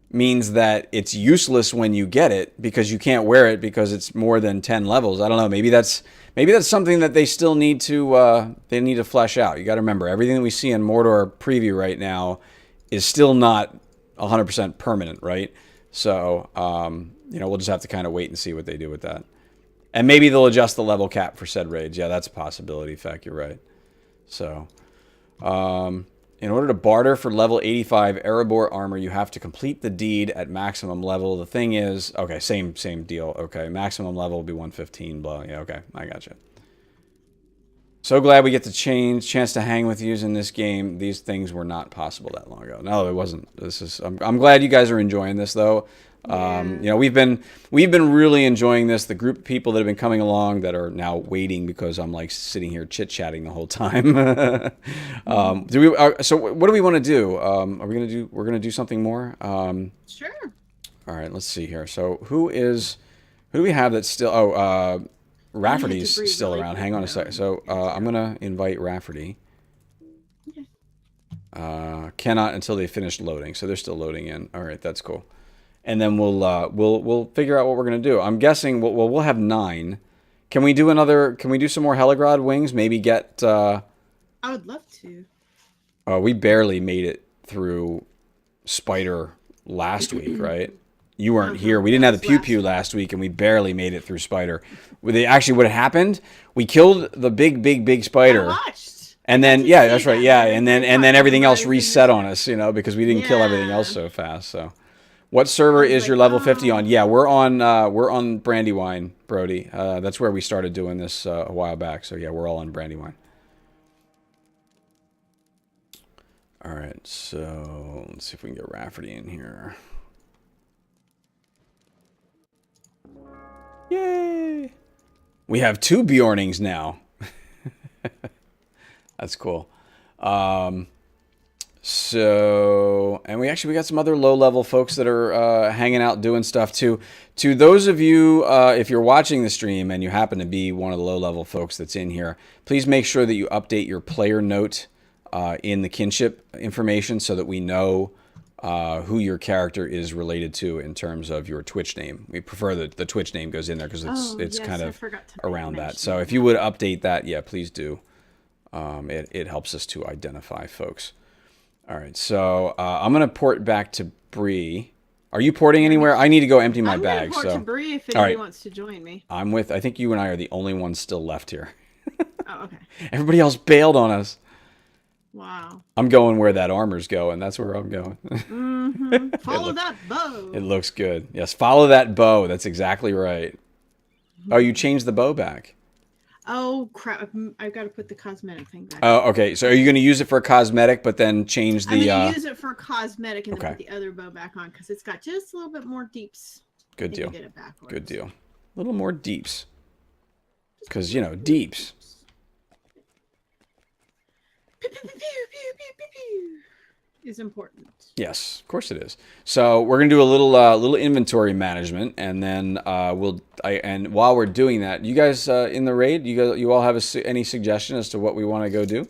means that it's useless when you get it because you can't wear it because it's more than 10 levels. I don't know. Maybe that's something that they still need to flesh out. You got to remember, everything that we see in Mordor preview right now is still not 100% permanent, right? So, we'll just have to kind of wait and see what they do with that. And maybe they'll adjust the level cap for said raids. Yeah, that's a possibility. In fact, you're right. So, in order to barter for level 85 Erebor armor, you have to complete the deed at maximum level. The thing is, okay, same deal. Okay, maximum level will be 115. Blah. Yeah, okay, I gotcha. So glad we get the chance to hang with yous in this game. These things were not possible that long ago. No, it wasn't. I'm glad you guys are enjoying this though. We've been really enjoying this. The group of people that have been coming along that are now waiting because I'm sitting here chit-chatting the whole time. So what do we want to do? We're gonna do something more? Sure. All right, let's see here. So who do we have that's still, Rafferty's still around. Hang on a second. So I'm gonna invite Rafferty. Okay. Cannot until they finish loading. So they're still loading in. All right, that's cool. And then we'll figure out what we're gonna do. I'm guessing we'll have 9. Can we do some more Helgrod wings? Maybe get. I would love to. We barely made it through Spider last week, right? You weren't here. We didn't have the pew pew last week, and we barely made it through Spider. What happened? We killed the big spider. I watched. And then, to yeah, see that's right. that. Yeah, Very, and very then everything else popular. reset on us, because we didn't kill everything else Yeah. so fast. So, what server I was is your like, level 50 on? oh. Yeah, we're on Brandywine, Brody. That's where we started doing this a while back. So yeah, we're all on Brandywine. All right, so let's see if we can get Rafferty in here. Yay! We have 2 Bjornings now. That's cool. So, and we got some other low-level folks that are hanging out doing stuff too. To those of you, if you're watching the stream and you happen to be one of the low-level folks that's in here, please make sure that you update your player note in the kinship information so that we know who your character is related to in terms of your Twitch name. We prefer that the Twitch name goes in there because it's yes, kind I of forgot to around that. mention So if you would update that, yeah, please do. It helps us to identify folks. All right, so I'm gonna port back to Bree. Are you porting anywhere? I need to go empty my I'm bag. gonna port So to Bree if all anybody right, wants to join me. I think you and I are the only ones still left here. Oh, okay. Everybody else bailed on us. Wow. I'm going where that armor's going. That's where I'm going. Mm-hmm. Follow that bow. It looks good. Yes, follow that bow. That's exactly right. Oh, you changed the bow back. Oh crap! I've got to put the cosmetic thing back. Oh, okay. So are you going to use it for cosmetic, but then change the? I'm going to use it for cosmetic and okay. then put the other bow back on because it's got just a little bit more deeps. Good deal. Get it backwards. Good deal. A little more deeps. Because, deeps. Is important. Yes, of course it is. So we're gonna do a little inventory management, and then and while we're doing that, you guys in the raid, you all have any suggestion as to what we want to go do?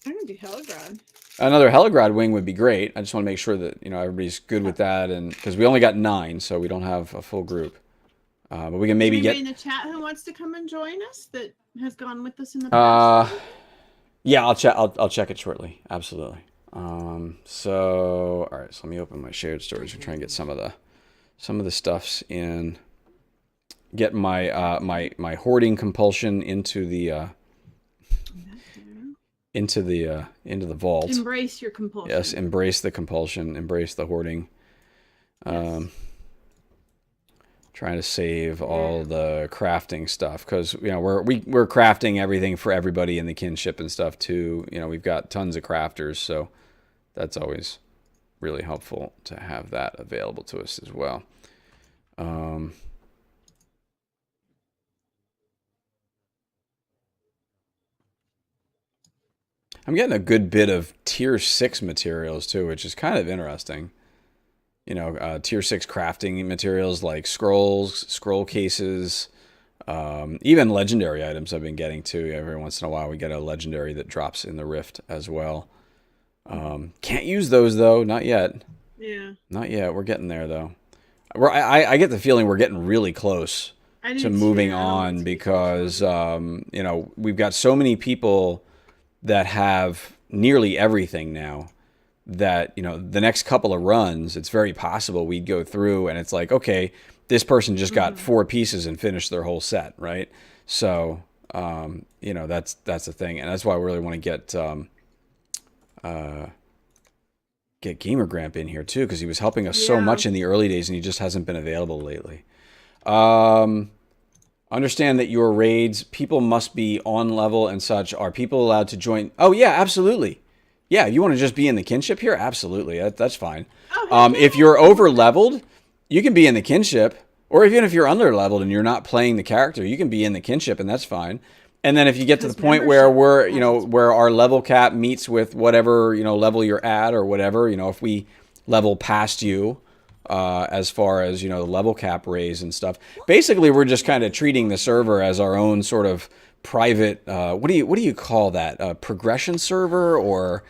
I'm gonna do Helgrod. Another Helgrod wing would be great. I just want to make sure that everybody's good with that, and because we only got 9, so we don't have a full group. But we can maybe get in the chat who wants to come and join us that has gone with us in the past. Yeah, I'll check it shortly. Absolutely. So all right, so let me open my shared storage and try and get some of the stuffs in. Get my my hoarding compulsion into the vault. Embrace your compulsion. Yes, embrace the compulsion, embrace the hoarding. Yes. Trying to save all the crafting stuff because we're crafting everything for everybody in the kinship and stuff too. We've got tons of crafters, so that's always really helpful to have that available to us as well. I'm getting a good bit of tier 6 materials too, which is kind of interesting. Tier 6 crafting materials like scrolls, scroll cases, even legendary items I've been getting too. Every once in a while we get a legendary that drops in the rift as well. Can't use those though, not yet. Yeah. Not yet. We're getting there though. I get the feeling we're getting really close to moving on because we've got so many people that have nearly everything now that the next couple of runs it's very possible we'd go through and it's like, okay, this person just got 4 pieces and finished their whole set, right? So that's the thing, and that's why I really want to get Gamer Gramp in here too, because he was helping us so much in the early days and he just hasn't been available lately. Understand that your raids, people must be on level and such. Are people allowed to join? Oh yeah, absolutely. Yeah, you want to just be in the kinship here? Absolutely, that's fine. If you're over leveled, you can be in the kinship, or even if you're under leveled and you're not playing the character, you can be in the kinship, and that's fine. And then if you get to the point where we're, where our level cap meets with whatever level you're at or whatever, if we level past you, as far as the level cap raise and stuff, basically we're just kind of treating the server as our own sort of private, what do you call that? Progression server, or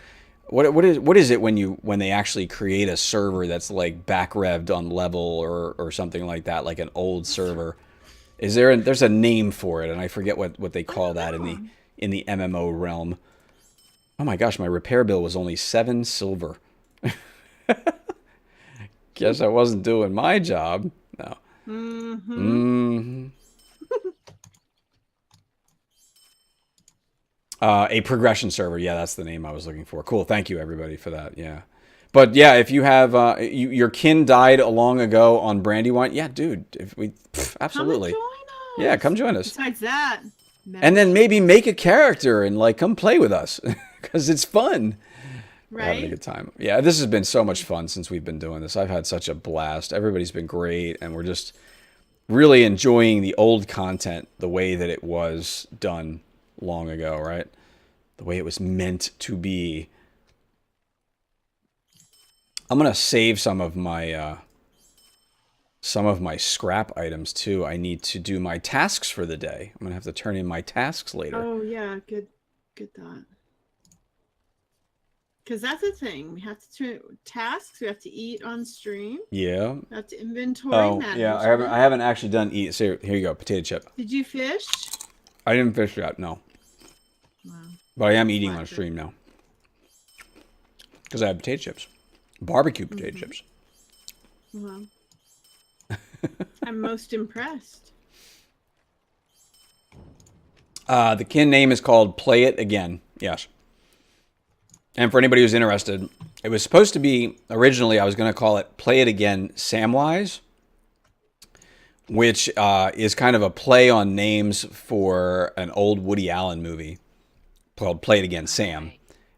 what is it when they actually create a server that's like back revved on level or something like that, like an old server? There's a name for it, and I forget what they call that in the MMO realm. Oh my gosh, my repair bill was only 7 silver. Guess I wasn't doing my job. No. A progression server. Yeah, that's the name I was looking for. Cool. Thank you, everybody, for that. Yeah. But yeah, if you have your kin died long ago on Brandywine, yeah, dude, if we absolutely, Come and join us. yeah, come join us. Besides that, And then maybe make a character and like come play with us because it's fun. We're having a right? good time. Yeah, this has been so much fun since we've been doing this. I've had such a blast. Everybody's been great, and we're just really enjoying the old content the way that it was done long ago, right? The way it was meant to be. I'm gonna save some of my scrap items too. I need to do my tasks for the day. I'm gonna have to turn in my tasks later. Oh yeah, good thought. Because that's the thing. We have to tasks. We have to eat on stream. Yeah. We have to inventory. Oh manage yeah. I haven't actually done eat. So here you go, potato chip. Did you fish? I didn't fish yet, no. Wow. But I am eating Glad on to- stream now because I have potato chips, barbecue potato chips. Well, I'm most impressed. The kin name is called Play It Again. Yes. And for anybody who's interested, it was supposed to be, originally, I was going to call it Play It Again Samwise, which is kind of a play on names for an old Woody Allen movie called Play It Again Sam.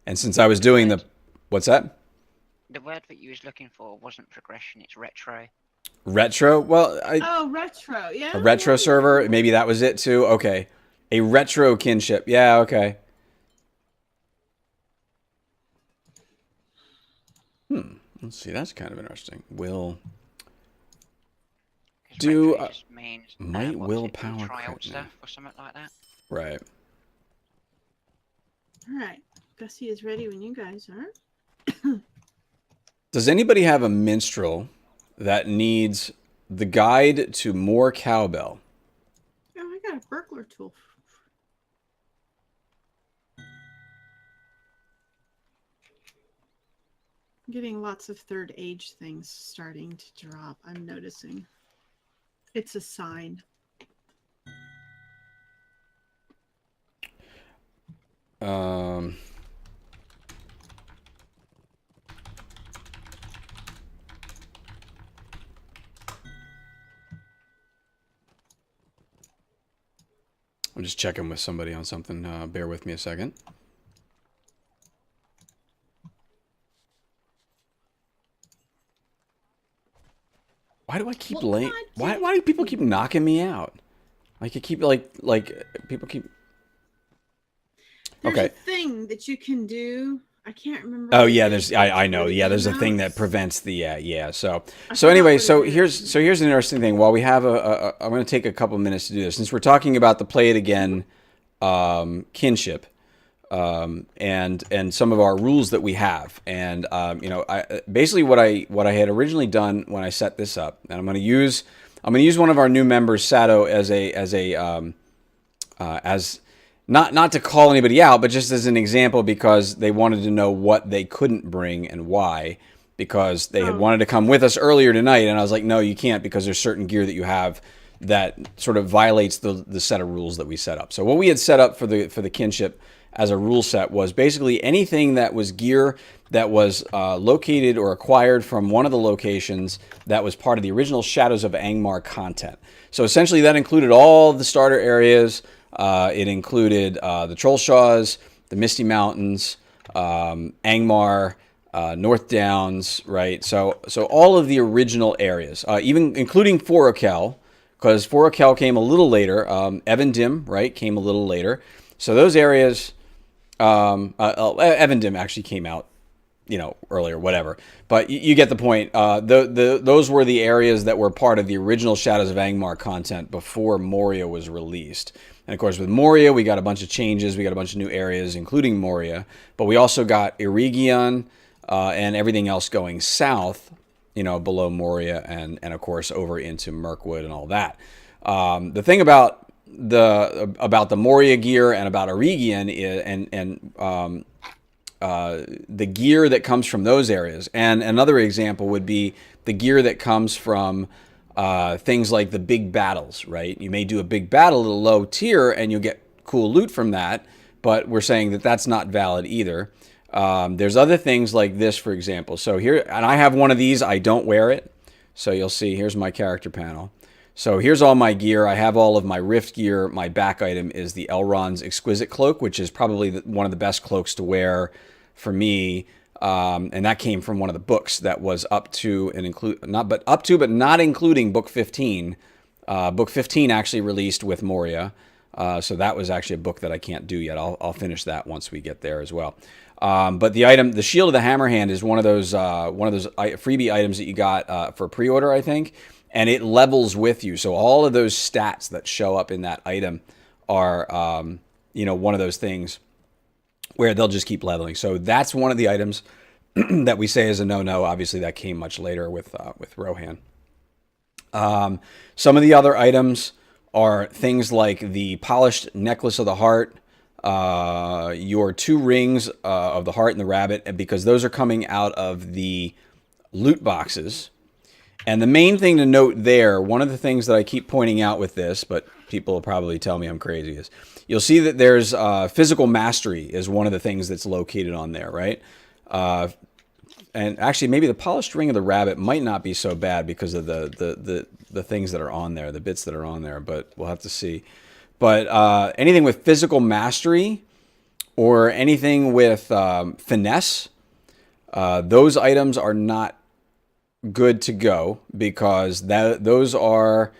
And since I was doing the... What's that? The word that you was looking for wasn't progression, it's retro. Retro? Well, Oh, retro. Yeah. a retro yeah. server? Maybe that was it too? Okay. A retro kinship. Yeah, okay. Let's see. That's kind of interesting. Will 'Cause do retro just means, might what's will it, do power try old crit stuff or something like that. right. All right. Gussie is ready when you guys are. Does anybody have a minstrel that needs the guide to more cowbell? Oh, I got a burglar tool. I'm getting lots of third age things starting to drop. I'm noticing. It's a sign. I'm just checking with somebody on something. Bear with me a second. Why do I keep Well, laying? Why do people keep knocking me out? Like you keep like people keep. There's Okay. a thing that you can do. I can't remember. Oh what it yeah, is, there's but I it's know. really Yeah, there's a good thing that amounts. prevents the yeah. So I so forgot anyway, what so it here's is. an interesting thing. While we have I'm going to take a couple minutes to do this since we're talking about the Play It Again kinship. And some of our rules that we have, and you know, basically what I had originally done when I set this up, and I'm going to use one of our new members, Sato, as not to call anybody out, but just as an example because they wanted to know what they couldn't bring and why, because they had wanted to come with us earlier tonight, and I was like, no, you can't because there's certain gear that you have that sort of violates the set of rules that we set up. So what we had set up for the kinship as a rule set was basically anything that was gear that was located or acquired from one of the locations that was part of the original Shadows of Angmar content. So essentially that included all the starter areas. It included the Trollshaws, the Misty Mountains, Angmar, North Downs, right? So all of the original areas, even including Forokel, because Forokel came a little later. Evendim, right, came a little later. So those areas, Evendim actually came out, you know, earlier, whatever. But you get the point. Those were the areas that were part of the original Shadows of Angmar content before Moria was released. And of course, with Moria, we got a bunch of changes. We got a bunch of new areas, including Moria. But we also got Irigion and everything else going south, you know, below Moria and of course over into Mirkwood and all that. The thing about the Moria gear and about Irigion and the gear that comes from those areas. And another example would be the gear that comes from things like the big battles, right? You may do a big battle at a low tier and you'll get cool loot from that. but we're saying that that's not valid either. There's other things like this, for example. So here, and I have one of these. I don't wear it. So you'll see, here's my character panel. So here's all my gear. I have all of my Rift gear. My back item is the Elrond's Exquisite Cloak, which is probably one of the best cloaks to wear for me. And that came from one of the books that was up to and but not including book 15. Book 15 actually released with Moria. So that was actually a book that I can't do yet. I'll finish that once we get there as well. But the Shield of the Hammerhand is one of those freebie items that you got for pre-order, I think, and it levels with you. So all of those stats that show up in that item are, one of those things where they'll just keep leveling. So that's one of the items that we say is a no-no. Obviously, that came much later with Rohan. Some of the other items are things like the Polished Necklace of the Heart, your 2 rings of the heart and the rabbit, because those are coming out of the loot boxes. And the main thing to note there, one of the things that I keep pointing out with this, but people will probably tell me I'm crazy, is you'll see that there's physical mastery is one of the things that's located on there, right? And actually, maybe the Polished Ring of the Rabbit might not be so bad because of the things that are on there, the bits that are on there, but we'll have to see. But anything with physical mastery or anything with finesse, those items are not good to go, because those are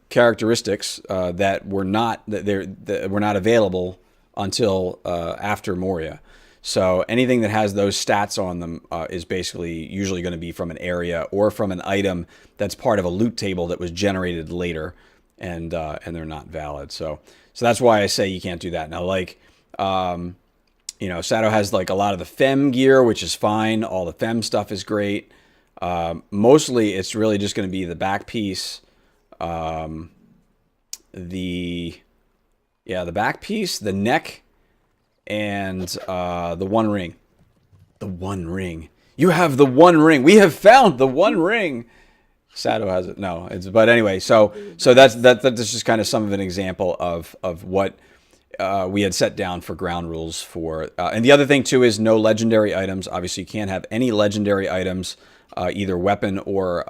characteristics that were not available until after Moria. So anything that has those stats on them is basically usually going to be from an area or from an item that's part of a loot table that was generated later, and they're not valid. So that's why I say you can't do that. Now, like, Sato has like a lot of the Fem gear, which is fine. All the Fem stuff is great. Mostly it's really just going to be the back piece, the back piece, the neck, and the one ring. The one ring. You have the one ring. We have found the one ring. Sato has it. No, but anyway. So that's just kind of some of an example of what we had set down for ground rules for. And the other thing too is no legendary items. Obviously, you can't have any legendary items, either weapon or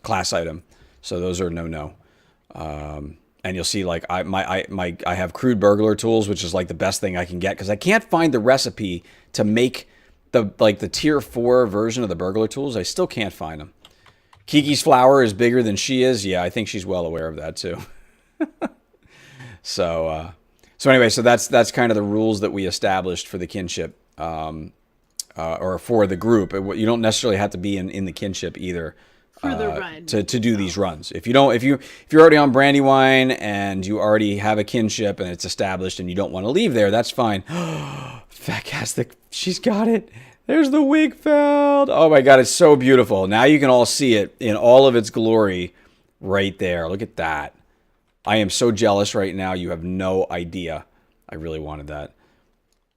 class item. So those are no. And you'll see, like, I have crude burglar tools, which is like the best thing I can get, because I can't find the recipe to make the tier 4 version of the burglar tools. I still can't find them. Kiki's flower is bigger than she is. Yeah, I think she's well aware of that too. So anyway, so that's kind of the rules that we established for the kinship, or for the group. You don't necessarily have to be in the kinship either. For the run. To do these runs. If you're already on Brandywine and you already have a kinship and it's established and you don't want to leave there, that's fine. Fantastic. She's got it. There's the Wigfeld. Oh my God, it's so beautiful. Now you can all see it in all of its glory right there. Look at that. I am so jealous right now. You have no idea. I really wanted that.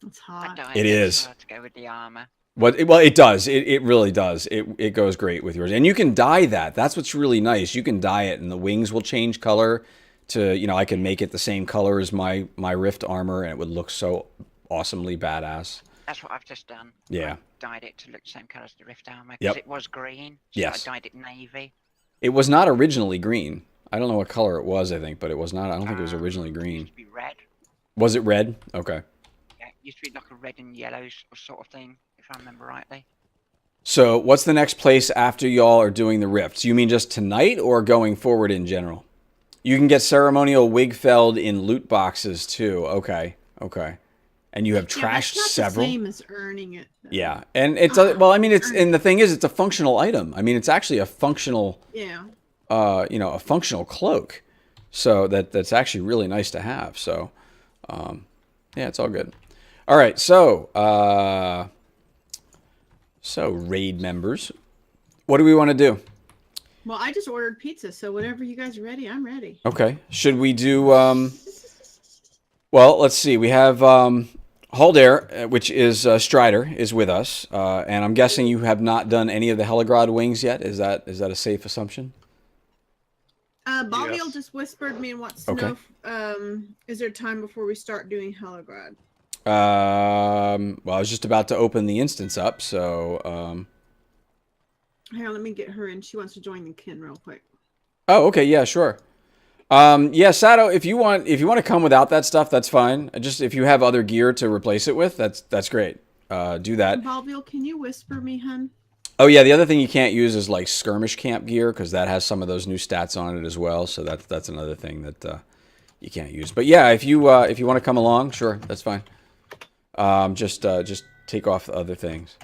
It's hot. It is. To go with the armor. Well, it does. It really does. It goes great with yours. And you can dye that. That's what's really nice. You can dye it, and the wings will change color to, I can make it the same color as my Rift armor, and it would look so awesomely badass. That's what I've just done. Yeah. I dyed it to look the same color as the Rift armor, because it was green. So yes. I dyed it navy. It was not originally green. I don't know what color it was, I think, but it was not. I don't think it was originally green. It used to be red. Was it red? Okay. Yeah, it used to be like a red and yellow sort of thing, if I remember rightly. So, what's the next place after y'all are doing the rifts? You mean just tonight or going forward in general? You can get ceremonial Wigfeld in loot boxes too. Okay. And you have trashed several. The same as earning it. Though. Yeah, and it's and the thing is, it's a functional item. I mean, it's actually a functional. Yeah. A functional cloak. So that's actually really nice to have. So, yeah, it's all good. All right, so raid members, what do we want to do? Well, I just ordered pizza, so whenever you guys are ready, I'm ready. Okay. Should we do? Well, let's see. We have Halder, which is Strider, is with us, and I'm guessing you have not done any of the Helgrod wings yet. Is that a safe assumption? Bobby Yes. just whispered me and wants to Okay. know is there time before we start doing Helgrod? Well, I was just about to open the instance up, so Hang on, let me get her in. She wants to join the kin real quick. oh, okay, yeah, sure. Yeah, Sato, if you want to come without that stuff, that's fine. Just if you have other gear to replace it with, that's great. Do that. Bobby, can you whisper me, hun? Oh yeah, the other thing you can't use is like skirmish camp gear because that has some of those new stats on it as well. So that's another thing that you can't use. But yeah, if you want to come along, sure, that's fine. Just take off the other things.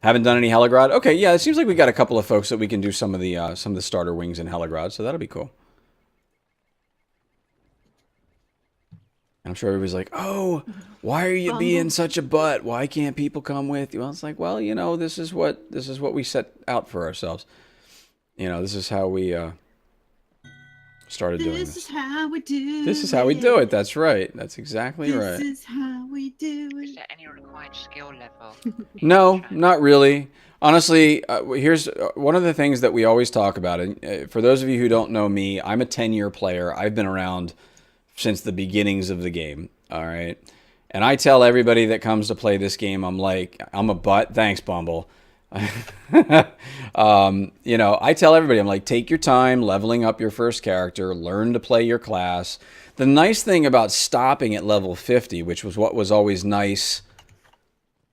Haven't done any Helgrod? Okay, yeah, it seems like we got a couple of folks that we can do some of the starter wings in Helgrod, so that'll be cool. I'm sure everybody's like, "Oh, why are you being such a butt? Why can't people come with you?" Well, it's like, well, you know, this is what we set out for ourselves. You know, this is how we started doing this. This is how we do. This is how we do it. That's right. That's exactly right. This is how we do Is it. there any required skill level? No, not really. Honestly, here's one of the things that we always talk about. And for those of you who don't know me, I'm a 10-year player. I've been around since the beginnings of the game. All right. And I tell everybody that comes to play this game, I'm like, I'm a butt. Thanks, Bumble. You know, I tell everybody, I'm like, take your time leveling up your first character, learn to play your class. The nice thing about stopping at level 50, which was what was always nice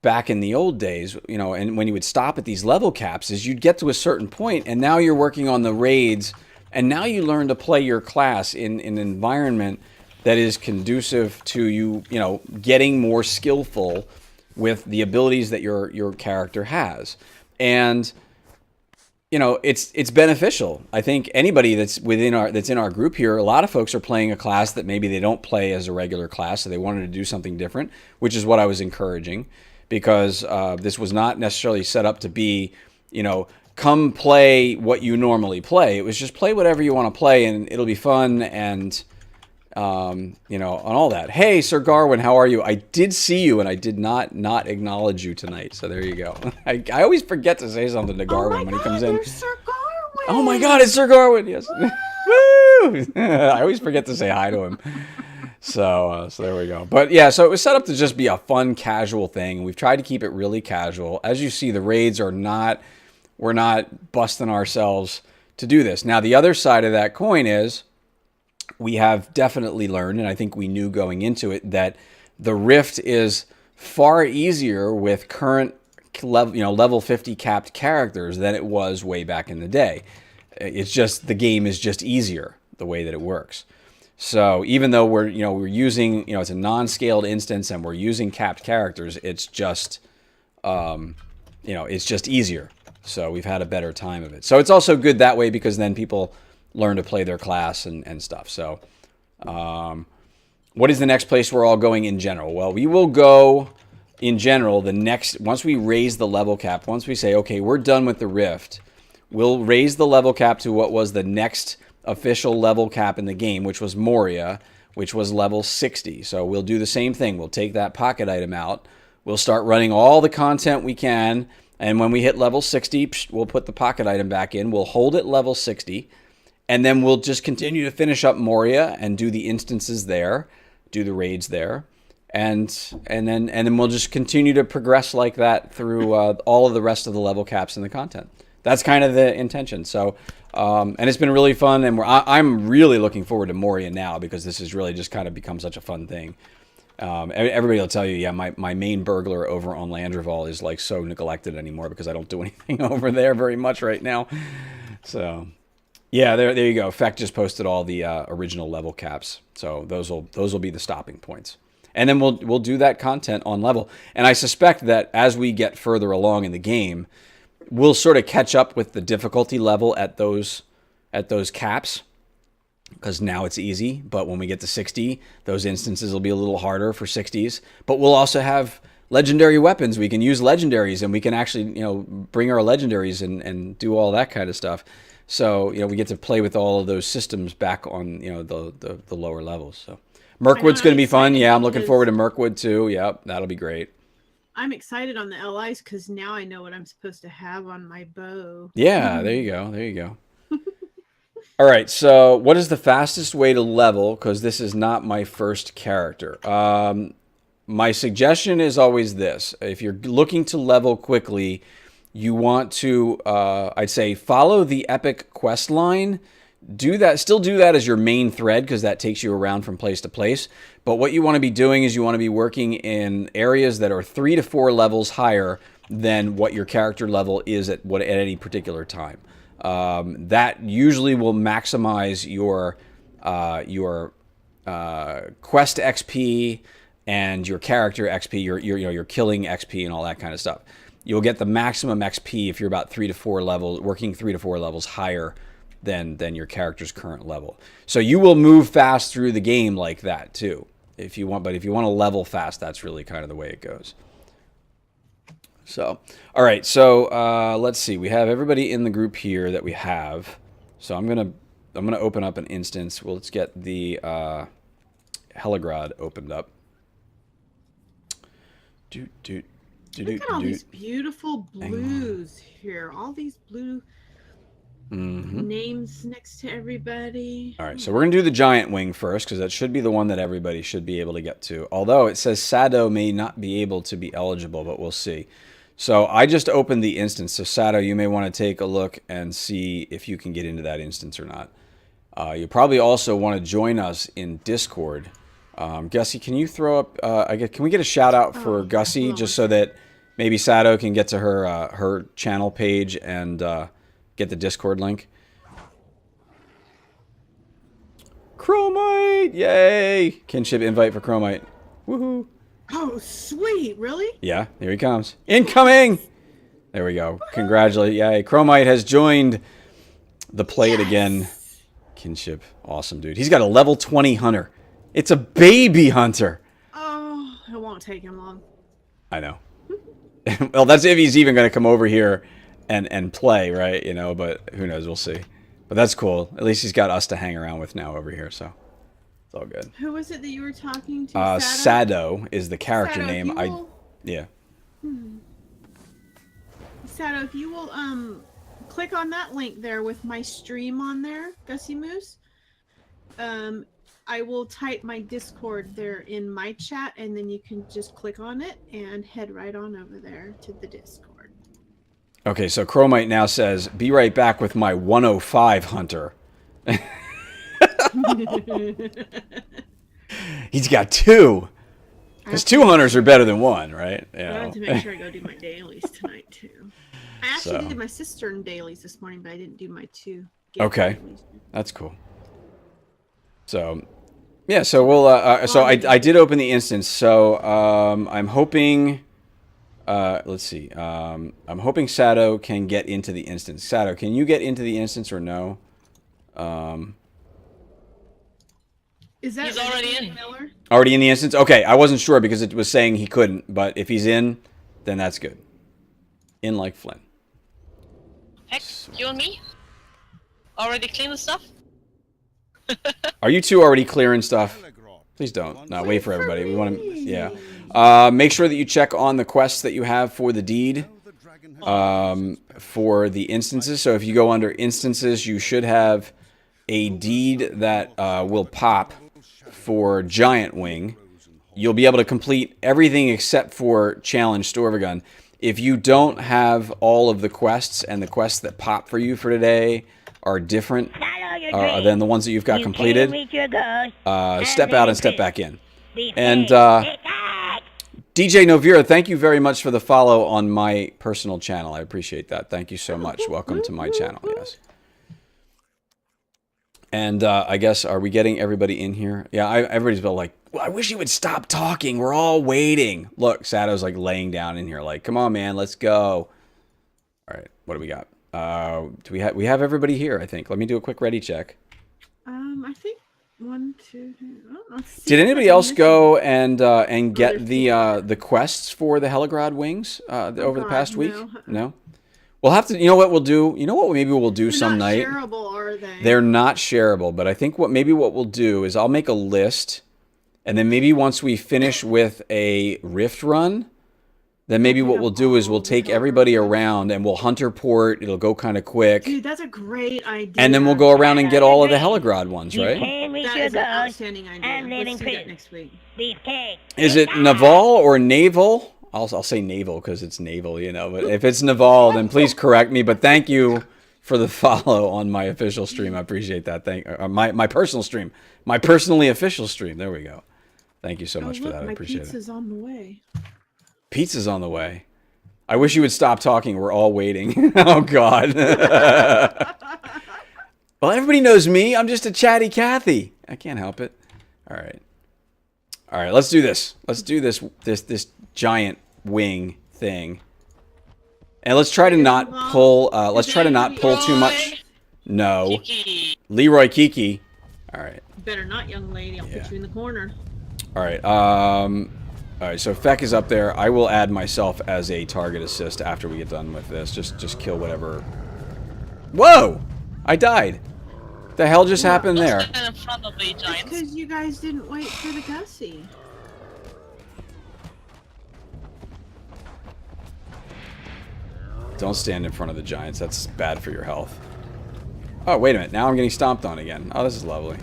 back in the old days, you know, and when you would stop at these level caps, is you'd get to a certain point and now you're working on the raids and now you learn to play your class in an environment that is conducive to you, you know, getting more skillful with the abilities that your character has. And you know, it's beneficial. I think anybody that's in our group here, a lot of folks are playing a class that maybe they don't play as a regular class, so they wanted to do something different, which is what I was encouraging, because this was not necessarily set up to be, you know, come play what you normally play. It was just play whatever you want to play, and it'll be fun, and you know, on all that. Hey, Sir Garwin, how are you? I did see you, and I did not acknowledge you tonight. So there you go. I always forget to say something to Garwin when he comes in. There's Sir Garwin. Oh my God, it's Sir Garwin. Yes. Woo! I always forget to say hi to him. So there we go. But yeah, so it was set up to just be a fun, casual thing. We've tried to keep it really casual. As you see, the raids are not. We're not busting ourselves to do this. Now, the other side of that coin is, we have definitely learned, and I think we knew going into it, that the Rift is far easier with current level, you know, level 50 capped characters than it was way back in the day. It's just, the game is just easier the way that it works. So even though we're using, you know, it's a non-scaled instance and we're using capped characters, it's just, you know, it's just easier. So we've had a better time of it. So it's also good that way because then people learn to play their class and stuff. So what is the next place we're all going in general? Well, we will go in general once we raise the level cap, once we say, okay, we're done with the Rift, we'll raise the level cap to what was the next official level cap in the game, which was Moria, which was level 60. So we'll do the same thing. We'll take that pocket item out. We'll start running all the content we can. And when we hit level 60, we'll put the pocket item back in. We'll hold it level 60. And then we'll just continue to finish up Moria and do the instances there, do the raids there, and then we'll just continue to progress like that through all of the rest of the level caps and the content. That's kind of the intention. So, and it's been really fun, and I'm really looking forward to Moria now because this has really just kind of become such a fun thing. Everybody will tell you, yeah, my main burglar over on Landreval is like so neglected anymore because I don't do anything over there very much right now. So. Yeah, there you go. Feck just posted all the original level caps, so those will be the stopping points, and then we'll do that content on level. And I suspect that as we get further along in the game, we'll sort of catch up with the difficulty level at those caps, because now it's easy. But when we get to 60, those instances will be a little harder for 60s. But we'll also have legendary weapons. We can use legendaries, and we can actually, you know, bring our legendaries and do all that kind of stuff. So, you know, we get to play with all of those systems back on, you know, the lower levels. So Mirkwood's going to be fun. Yeah, I'm looking forward to Mirkwood too. Yep, that'll be great. I'm excited on the LIs because now I know what I'm supposed to have on my bow. Yeah, there you go. There you go. All right, so what is the fastest way to level? Because this is not my first character. My suggestion is always this. If you're looking to level quickly, you want to, I'd say, follow the epic quest line. Still do that as your main thread, because that takes you around from place to place. But what you want to be doing is you want to be working in areas that are 3 to 4 levels higher than what your character level is at any particular time. That usually will maximize your quest XP and your character XP, your killing XP and all that kind of stuff. You'll get the maximum XP if you're about 3 to 4 levels, working 3 to 4 levels higher than your character's current level. So you will move fast through the game like that too, if you want. But if you want to level fast, that's really kind of the way it goes. So, all right. So let's see. We have everybody in the group here that we have. So I'm gonna open up an instance. Well, let's get the Helgrod opened up. Look at all these beautiful blues here. All these blue names next to everybody. All right, so we're going to do the giant wing first, because that should be the one that everybody should be able to get to. Although it says Sado may not be able to be eligible, but we'll see. So I just opened the instance. So Sado, you may want to take a look and see if you can get into that instance or not. You probably also want to join us in Discord. Gussie, can you throw up, can we get a shout out for Gussie, just so that maybe Sado can get to her channel page and get the Discord link? Chromite! Yay! Kinship invite for Chromite. Woohoo! Oh, sweet! Really? Yeah, here he comes. Incoming! There we go. Congratulate. Yay. Chromite has joined the play it again. Kinship. Awesome, dude. He's got a level 20 hunter. It's a baby hunter. Oh, it won't take him long. I know. Well, that's if he's even going to come over here and play, right? You know, but who knows? We'll see. But that's cool. At least he's got us to hang around with now over here, so it's all good. Who was it that you were talking to? Sado is the character Sado, name. Yeah. Sado, if you will click on that link there with my stream on there, Gussie Moose. I will type my Discord there in my chat, and then you can just click on it and head right on over there to the Discord. Okay, so Chromite now says, "Be right back with my 105 hunter." He's got 2. Because 2 hunters are better than 1, right? I have to make sure I go do my dailies tonight too. I actually did my cistern dailies this morning, but I didn't do my 2. Okay, that's cool. So, yeah. So we'll. So I did open the instance. So I'm hoping. Let's see. I'm hoping Sado can get into the instance. Sado, can you get into the instance or no? Is that He's already in. Miller? Already in the instance? Okay, I wasn't sure because it was saying he couldn't, but if he's in, then that's good. In like Flynn. Heck, you and me? Already clean the stuff? Are you two already clearing stuff? Please don't. No, wait for everybody. We want to, yeah. Make sure that you check on the quests that you have for the deed, for the instances. So if you go under instances, you should have a deed that will pop for Giant Wing. You'll be able to complete everything except for Challenge Storvagun. If you don't have all of the quests, and the quests that pop for you for today are different than the ones that you've got completed, step out and step back in. And DJ Novira, thank you very much for the follow on my personal channel. I appreciate that. Thank you so much. Welcome to my channel. Yes. And I guess, are we getting everybody in here? Yeah, everybody's been like, well, I wish you would stop talking. We're all waiting. Look, Sado's like laying down in here like, come on, man, let's go. All right, what do we got? Do we have everybody here, I think. Let me do a quick ready check. I think 1, 2, 3. Oh, did anybody else go and get the quests for the Helgrod wings over the past week? No? We'll have to, you know what we'll do? You know what maybe we'll do some night? They're not shareable, are they? They're not shareable, but I think what we'll do is I'll make a list, and then maybe once we finish with a Rift run, then maybe what we'll do is we'll take everybody around and we'll hunter port. It'll go kind of quick. Dude, that's a great idea. And then we'll go around and get all of the Helgrod ones, right? That is an outstanding idea. Let's do that next week. Is it Naval or Naval? I'll say Naval because it's naval, you know. But if it's Naval, then please correct me. But thank you for the follow on my official stream. I appreciate that. My personal stream. My personally official stream. There we go. Thank you so much for that. I appreciate it. My pizza's on the way. Pizza's on the way. I wish you would stop talking. We're all waiting. Oh, God. Well, everybody knows me. I'm just a chatty Cathy. I can't help it. All right. All right, let's do this. Let's do this giant wing thing. And let's try to not pull, let's try to not pull too much. No. Kiki. Leroy Kiki. All right. Better not, young lady. I'll put you in the corner. All right. All right, so Feck is up there. I will add myself as a target assist after we get done with this. Just kill whatever. Whoa! I died. The hell just happened there? Stand in front of the giants. Because you guys didn't wait for the Gussie. Don't stand in front of the giants. That's bad for your health. Oh, wait a minute. Now I'm getting stomped on again. Oh, this is lovely.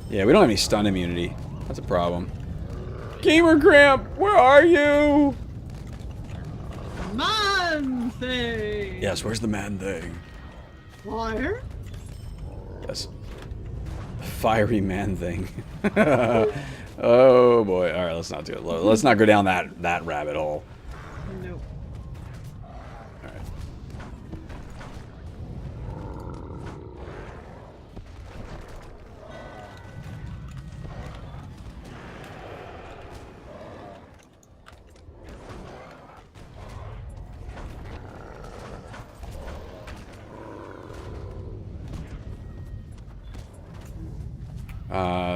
Yeah, we don't have any stun immunity. That's a problem. Gamer Cramp, where are you? Man thing! Yes, where's the man thing? Fire? Yes. Fiery man thing. Oh boy. Alright, let's not do it. Let's not go down that rabbit hole. Nope. Alright.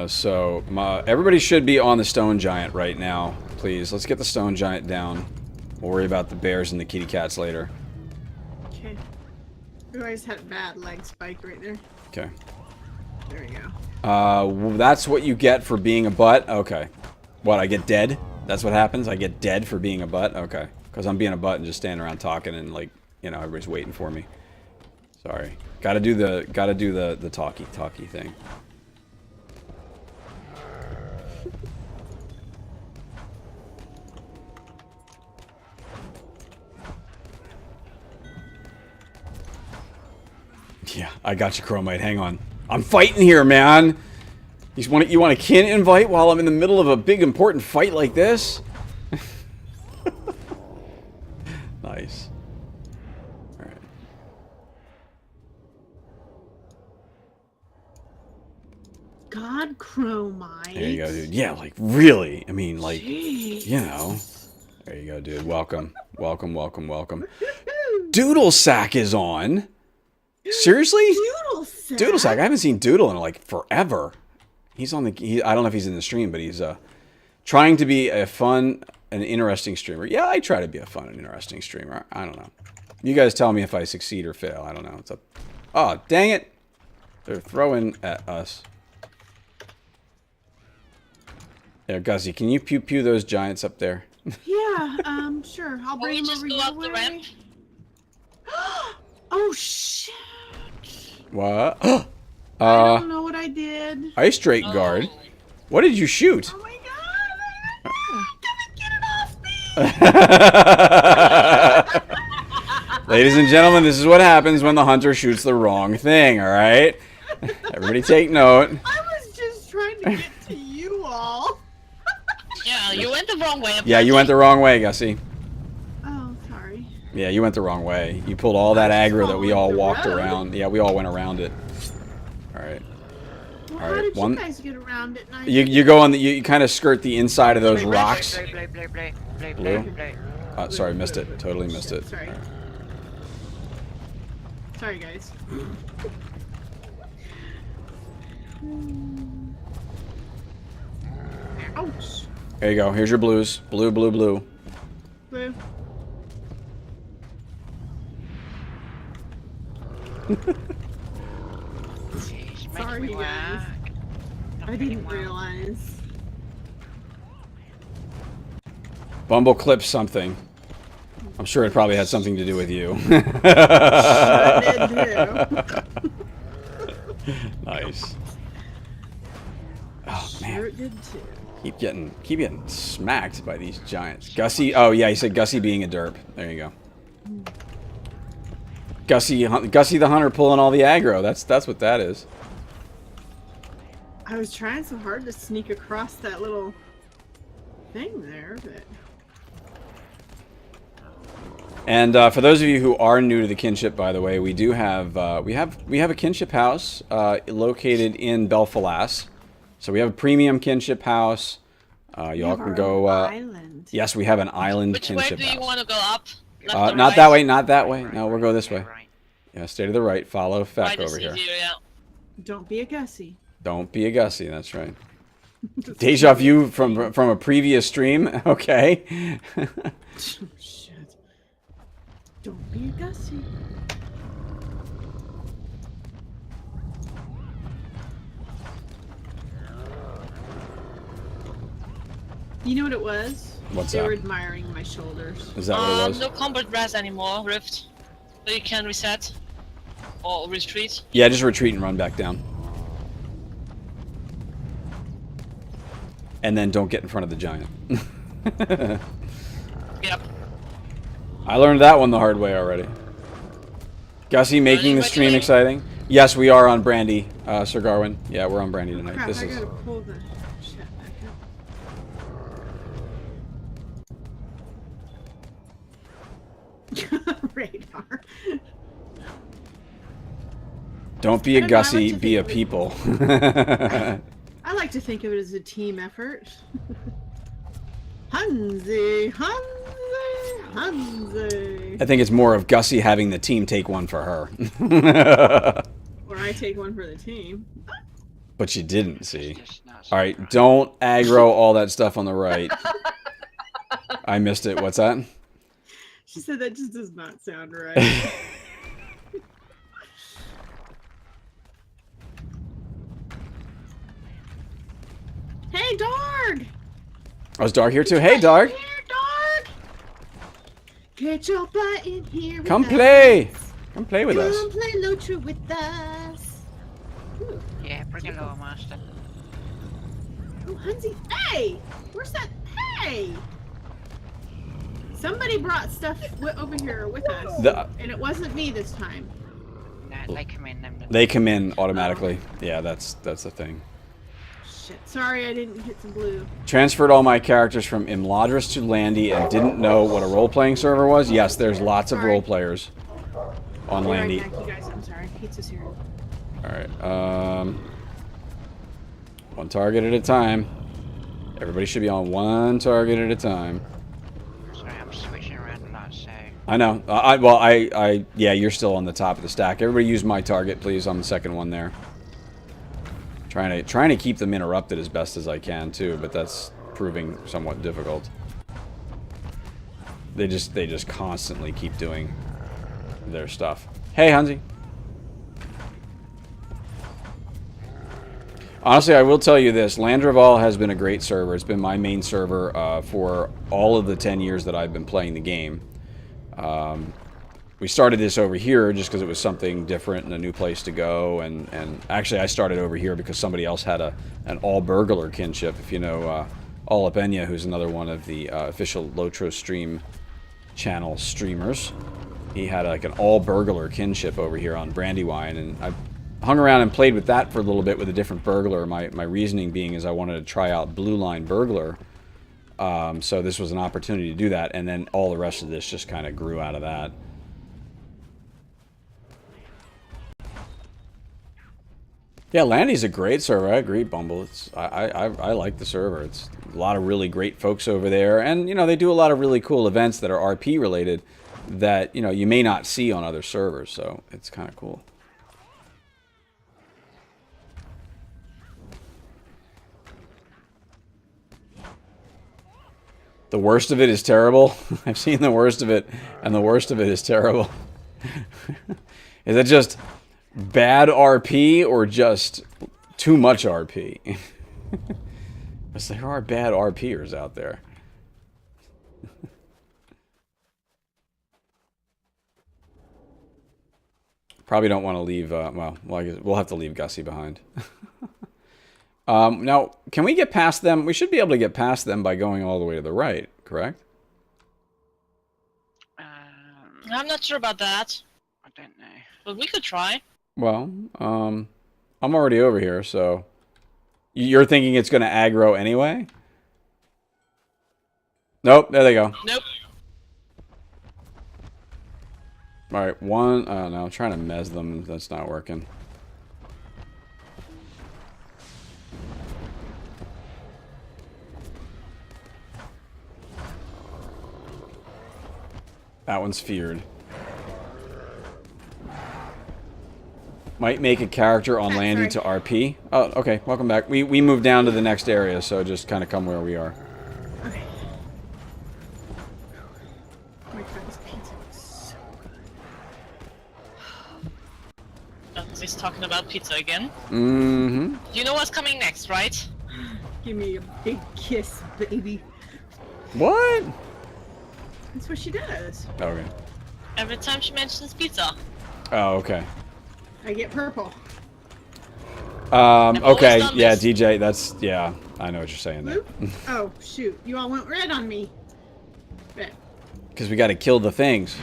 So everybody should be on the stone giant right now. Please, let's get the stone giant down. We'll worry about the bears and the kitty cats later. Okay. You guys had a bad leg spike right there. Okay. There we go. That's what you get for being a butt? Okay. What, I get dead? That's what happens? I get dead for being a butt? Okay. Because I'm being a butt and just standing around talking and, like, you know, everybody's waiting for me. Sorry. Gotta do the talky thing. Yeah, I got you, Chromite. Hang on. I'm fighting here, man. You want a kin invite while I'm in the middle of a big important fight like this? Nice. All right. God, Chromite. There you go, dude. Yeah, like, really. I mean, like, Jeez. you know. There you go, dude. Welcome. Welcome, welcome, welcome. Doodle Sack is on. Seriously? Doodle Sack? Doodle Sack. I haven't seen Doodle in, like, forever. He's on the... I don't know if he's in the stream, but he's trying to be a fun and interesting streamer. Yeah, I try to be a fun and interesting streamer. I don't know. You guys tell me if I succeed or fail. I don't know. It's up. Oh, dang it. They're throwing at us. There, Gussie, can you pew those giants up there? Yeah, sure. I'll bring them just over go your up the way. ramp? Oh, shit. What? I don't know what I did. Ice Drake Guard. What did you shoot? Oh my god! Come and get it off me! Ladies and gentlemen, this is what happens when the hunter shoots the wrong thing, alright? Everybody take note. I was just trying to get to you all. Yeah, you went the wrong way. Yeah, you went the wrong way, Gussie. Oh, sorry. Yeah, you went the wrong way. You pulled all that aggro that we all the walked road. around. Yeah, we all went around it. Alright. Well, All how right, did one- you guys get around it? And I You go on the... You kind of skirt the inside of those rocks. Blue. Sorry, missed it. Totally missed it. Sorry. Alright. Sorry, guys. Ouch. There you go. Here's your blues. Blue, blue, blue. Blue. Sorry, you guys. I didn't realize. Bumble clipped something. I'm sure it probably had something to do with you. Sure did too. Nice. Oh man, Sure did too. keep getting smacked by these giants. Gussie. Oh yeah, he said Gussie being a derp. There you go. Gussie the hunter pulling all the aggro. That's what that is. I was trying so hard to sneak across that little thing there, but And for those of you who are new to the Kinship, by the way, we do have we have a Kinship house located in Belfalas. So we have a premium Kinship house. Y'all can go. island. Yes, we have an island Which way Kinship do you house. want to go up? Left or Not right? that way, not that way. No, we'll go this way. Right. Yeah, stay to the right. Follow Feck Right is over here. easier, yeah. Don't be a Gussie. Don't be a Gussie. That's right. Deja vu from a previous stream. Okay. Shit. Don't be a Gussie. You know what it was? What's they that? were admiring my shoulders. Is that what it was? No combat rest anymore, Rift. So you can reset. Or retreat. Yeah, just retreat and run back down. And then don't get in front of the giant. Yep. I learned that one the hard way already. Gussie making the stream exciting. Yes, we are on Brandy, Sir Garwin. Yeah, we're on Brandy tonight. Crap, This I is. gotta pull the shit back up. Radar. Don't be I a don't know, I like Gussie, to be a think of it- people. I like to think of it as a team effort. Hansi, Hansi, Hansi. I think it's more of Gussie having the team take one for her. Or I take one for the team. But you didn't, see. Just nuts. All right, don't aggro all that stuff on the right. I missed it. What's that? She said that just does not sound right. Hey, Darg! I was Dark here too. Hey, Dark. Here, Darg! Get your butt in here. Come with play. us. Come play with us. Come play LOTRO with us. Ooh. Yeah, bring a lower master. Oh, Hansi. Hey! Where's that? Hey! Somebody brought stuff over here with us. And it wasn't me this time. No, they come in. They come in automatically. Yeah, that's the thing. Shit. Sorry I didn't hit some blue. Transferred all my characters from Imladris to Landy and didn't know what a role-playing server was. Yes, there's lots of Sorry. role players on Be right Landy. back, you guys. I'm sorry. Pizza's here. All right. One target at a time. Everybody should be on one target at a time. Sorry, I'm switching around a lot, so. I know. Yeah, you're still on the top of the stack. Everybody use my target, please. I'm the second one there. Trying to keep them interrupted as best as I can too, but that's proving somewhat difficult. They just constantly keep doing their stuff. Hey, Hansi. Honestly, I will tell you this. Landreval has been a great server. It's been my main server for all of the 10 years that I've been playing the game. We started this over here just because it was something different and a new place to go. And actually, I started over here because somebody else had an all-burglar kinship. If you know Olapenya, who's another one of the official LOTRO stream channel streamers. He had like an all-burglar kinship over here on Brandywine. And I hung around and played with that for a little bit with a different burglar. My reasoning being is I wanted to try out Blue Line Burglar. So this was an opportunity to do that. And then all the rest of this just kind of grew out of that. Yeah, Landy's a great server. I agree, Bumble. I like the server. It's a lot of really great folks over there, and you know they do a lot of really cool events that are RP related that you know you may not see on other servers. So it's kind of cool. The worst of it is terrible. I've seen the worst of it, and the worst of it is terrible. Is it just bad RP or just too much RP? Because there are bad RPers out there. Probably don't want to leave, well, I guess we'll have to leave Gussie behind. Now, can we get past them? We should be able to get past them by going all the way to the right, correct? I'm not sure about that, I don't know. but we could try. Well, I'm already over here, so... You're thinking it's going to aggro anyway? Nope, there they go. Nope. Alright, one... Oh, no, I'm trying to mez them. That's not working. That one's feared. Might make a character on landing to RP. Oh, okay. Welcome back. We moved down to the next area, so just kind of come where we are. Okay. Oh my God, this pizza is so good. He's talking about pizza again. Mm-hmm. You know what's coming next, right? Give me a big kiss, baby. What? That's what she does. Okay. Every time she mentions pizza. Oh, okay. I get purple. always Okay. done Yeah, this. DJ, that's... Yeah, I know what you're saying there. Blue? Oh, shoot. You all went red on me. Red. Because we got to kill the things.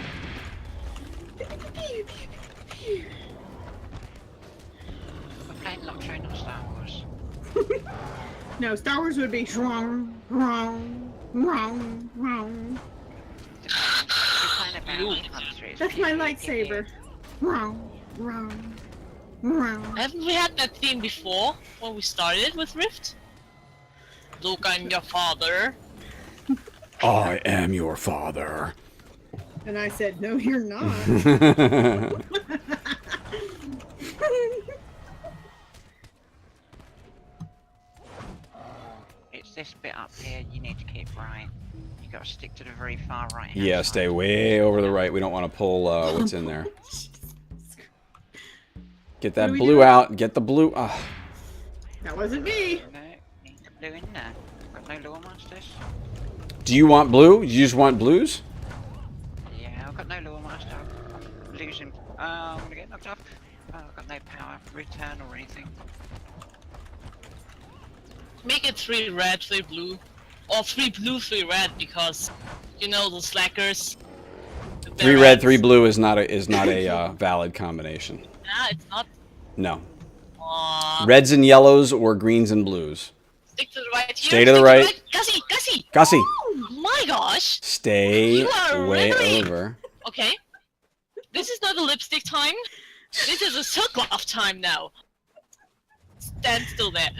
We're playing LOTRO, not Star Wars. No, Star Wars would be wrong, wrong, wrong, wrong. We're playing about Blue. countries. That's my lightsaber. Wrong, wrong, wrong. Haven't we had that theme before when we started with Rift? Luke, I'm your father. I am your father. And I said, no, you're not. It's this bit up here you need to keep right. You gotta stick to the very far right. Yeah, stay way over the right. We don't want to pull what's in there. Get that What are we blue doing? out. Get the blue. Ah. That wasn't me. No, need the blue in there. Got no law monsters. Do you want blue? You just want blues? Yeah, I've got no law master. I'm losing. I'm gonna get knocked off. Oh, I've got no power return or anything. Make it 3 red, 3 blue. Or 3 blue, 3 red, because, you know, the slackers. 3 red, 3 blue is not a valid combination. Nah, it's not. No. Aw. Reds and yellows or greens and blues. Stick to the right here. Stay to the stick right. Gussie, Gussie! Gussie, Oh my gosh! stay You are way really- over. Okay. This is not a lipstick time. This is a silk glove time now. Stand still there.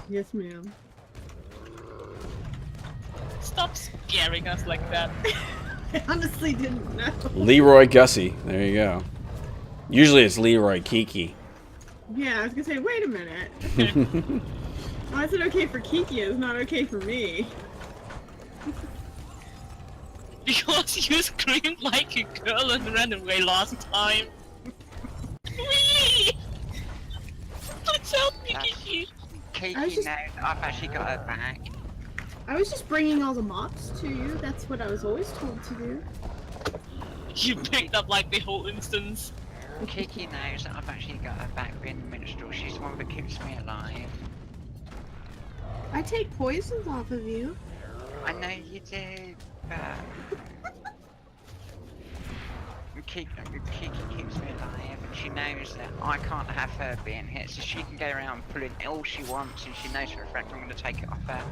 Yes, ma'am. Stop scaring us like that. I honestly didn't know. Leroy Gussie. There you go. Usually it's Leroy Kiki. Yeah, I was gonna say, wait a minute. Why is it okay for Kiki? It's not okay for me. Because you screamed like a girl and ran away last time. Whee! Please help me, Kiki. I was Kiki just- knows I've actually got her back. I was just bringing all the mops to you. That's what I was always told to do. You picked up like the whole instance. Kiki knows that I've actually got her back being the minstrel. She's the one that keeps me alive. I take poisons off of you. I know you do, but Kiki keeps me alive, and she knows that I can't have her being hit, so she can go around pulling all she wants, and she knows for a fact I'm going to take it off her.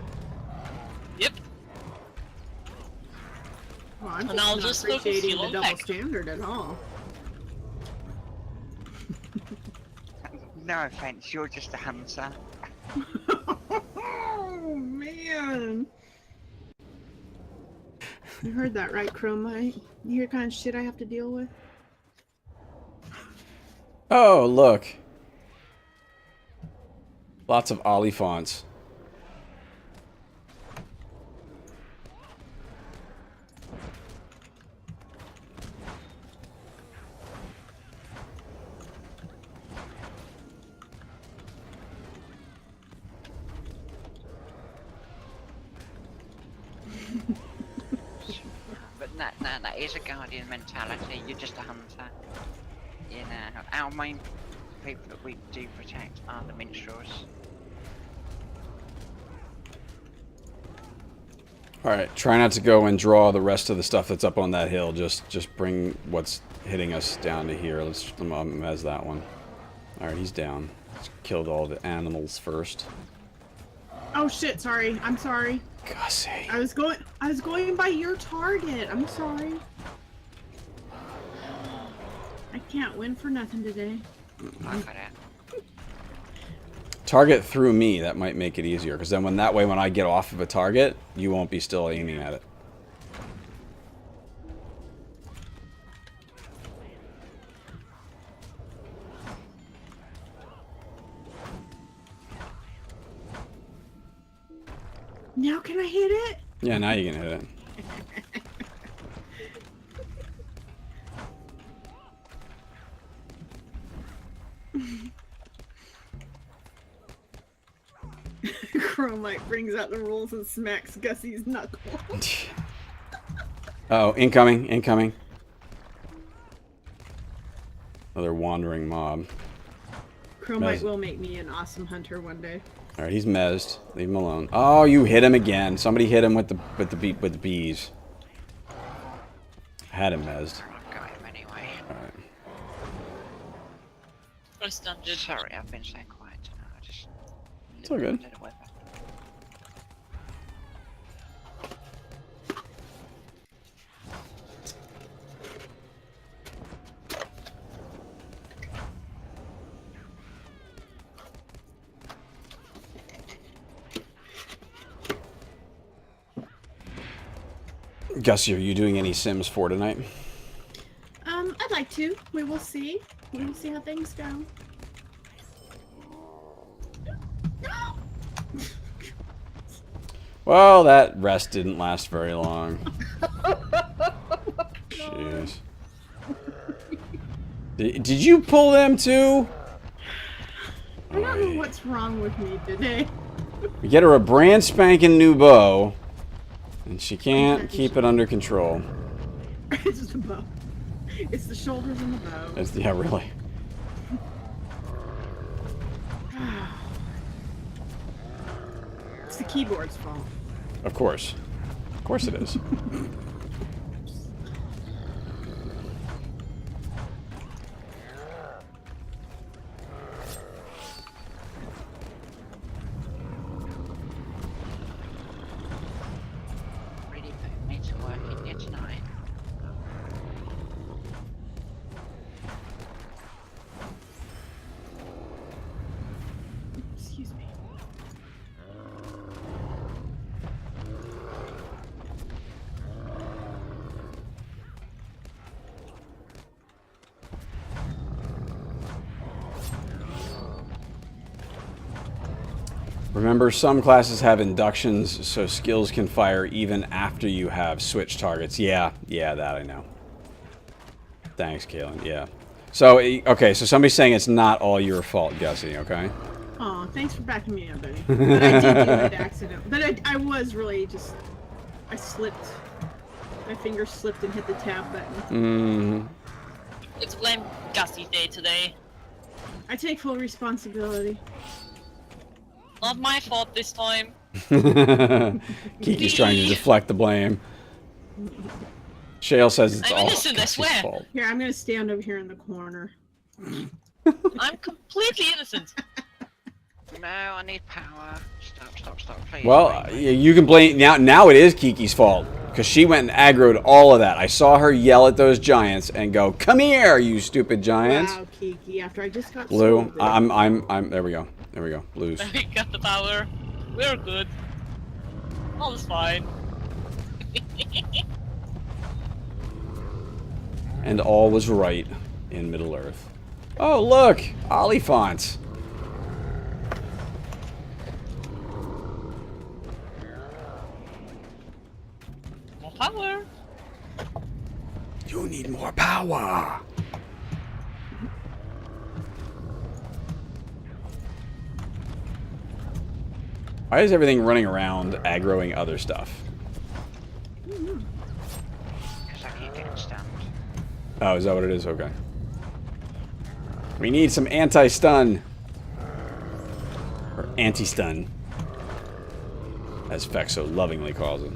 Yep. Well, I'm And I'll not just look and appreciating feel the on double back. standard at all. No offense, you're just a hunter. Oh man! You heard that right, Chromite? You hear the kind of shit I have to deal with? Oh, look. Lots of Oliphants. That is a guardian mentality. You're just a hunter. You know, our main people that we do protect are the minstrels. Alright, try not to go and draw the rest of the stuff that's up on that hill. Just bring what's hitting us down to here. Let's mez that one. Alright, he's down. Let's killed all the animals first. Oh shit, sorry. I'm sorry. Gussie. I was going by your target. I'm sorry. I can't win for nothing today. I got it. Target through me, that might make it easier, because then when I get off of a target, you won't be still aiming at it. Now can I hit it? Yeah, now you can hit it. Chromite brings out the rules and smacks Gussie's knuckle. Oh, incoming, incoming. Another wandering mob. Chromite will make me an awesome hunter one day. Alright, he's mezzed. Leave him alone. Oh, you hit him again. Somebody hit him with the bees. I had him mezzed. I've got him anyway. Alright. I stunned it. Sorry, I've been so quiet tonight. I just. It's all good. Did a weapon. Gussie, are you doing any Sims 4 tonight? I'd like to. We will see. We will see how things go. Well, that rest didn't last very long. Jeez. Did you pull them too? I don't know what's wrong with me today. We get her a brand spanking new bow, and she can't keep it under control. It's just a bow. It's the shoulders and the bow. Yeah, really. It's the keyboard's fault. Of course. Of course it is. Really put me to work in here tonight. Excuse me. Remember, some classes have inductions, so skills can fire even after you have switch targets. Yeah, that I know. Thanks, Kaylin. Yeah. So, okay, so somebody's saying it's not all your fault, Gussie, okay? Oh, thanks for backing me up, buddy. But I did do it accident. But I was really just... I slipped. My finger slipped and hit the tab button. It's blame Gussie Day today. I take full responsibility. Not my fault this time. Kiki's trying to deflect the blame. Shale says it's I'm all innocent, I Gussie's swear. fault. Here, I'm gonna stand over here in the corner. I'm completely innocent. No, I need power. Stop, please. Well, you can blame... Now it is Kiki's fault. Because she went and aggroed all of that. I saw her yell at those giants and go, "Come here, you stupid giants!" Wow, Kiki, after I just got Blue, sold, I'm... There we go. There we go. Blues. We got the power. We're good. All is fine. And all was right in Middle-earth. Oh, look! Oliphants! More power. You need more power! Why is everything running around aggroing other stuff? get stunned. Oh, is that what it is? Okay. We need some anti-stun. Or anti-stun. As Fex so lovingly calls it.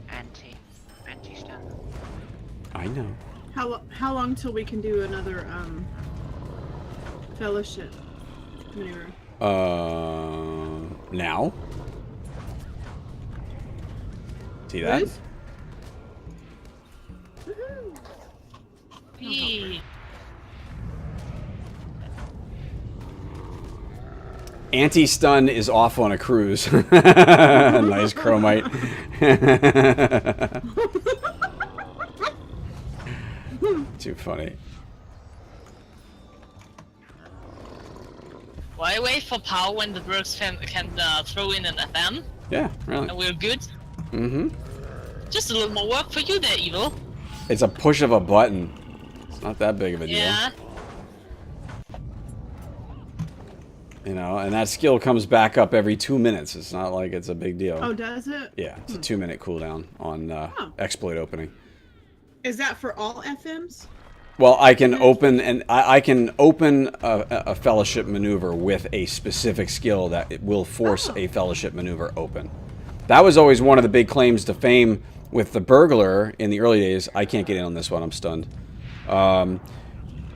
Anti-stun. I know. How long till we can do another fellowship maneuver? Now. See that? Liz? Yee. Anti-stun is off on a cruise. Nice chromite. Too funny. Why wait for power when the Bergs can throw in an FM Yeah, really. and we're good? Mm-hmm. Just a little more work for you there, Evil. It's a push of a button. It's not that big of a deal. Yeah. You know, and that skill comes back up every 2 minutes. It's not like it's a big deal. Oh, does it? Yeah, it's a 2-minute cooldown on exploit opening. Is that for all FMs? Well, I can open I can open a fellowship maneuver with a specific skill that it will force a fellowship maneuver open. That was always one of the big claims to fame with the burglar in the early days. I can't get in on this one. I'm stunned.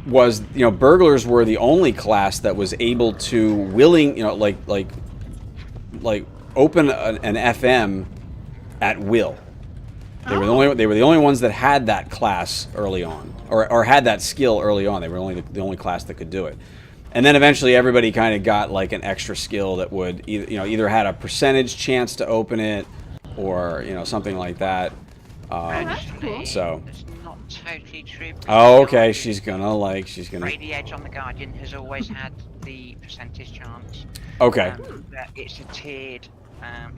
Was, you know, burglars were the only class that was able to like open an FM at will. They were the only ones that had that class early on, or had that skill early on. They were only the only class that could do it. And then eventually everybody kind of got like an extra skill that would either had a percentage chance to open it, or something like that. Actually, So. it's not totally true. Oh, okay. She's gonna. Radiate Edge on the Guardian has always had the percentage chance. Okay. It's a tiered.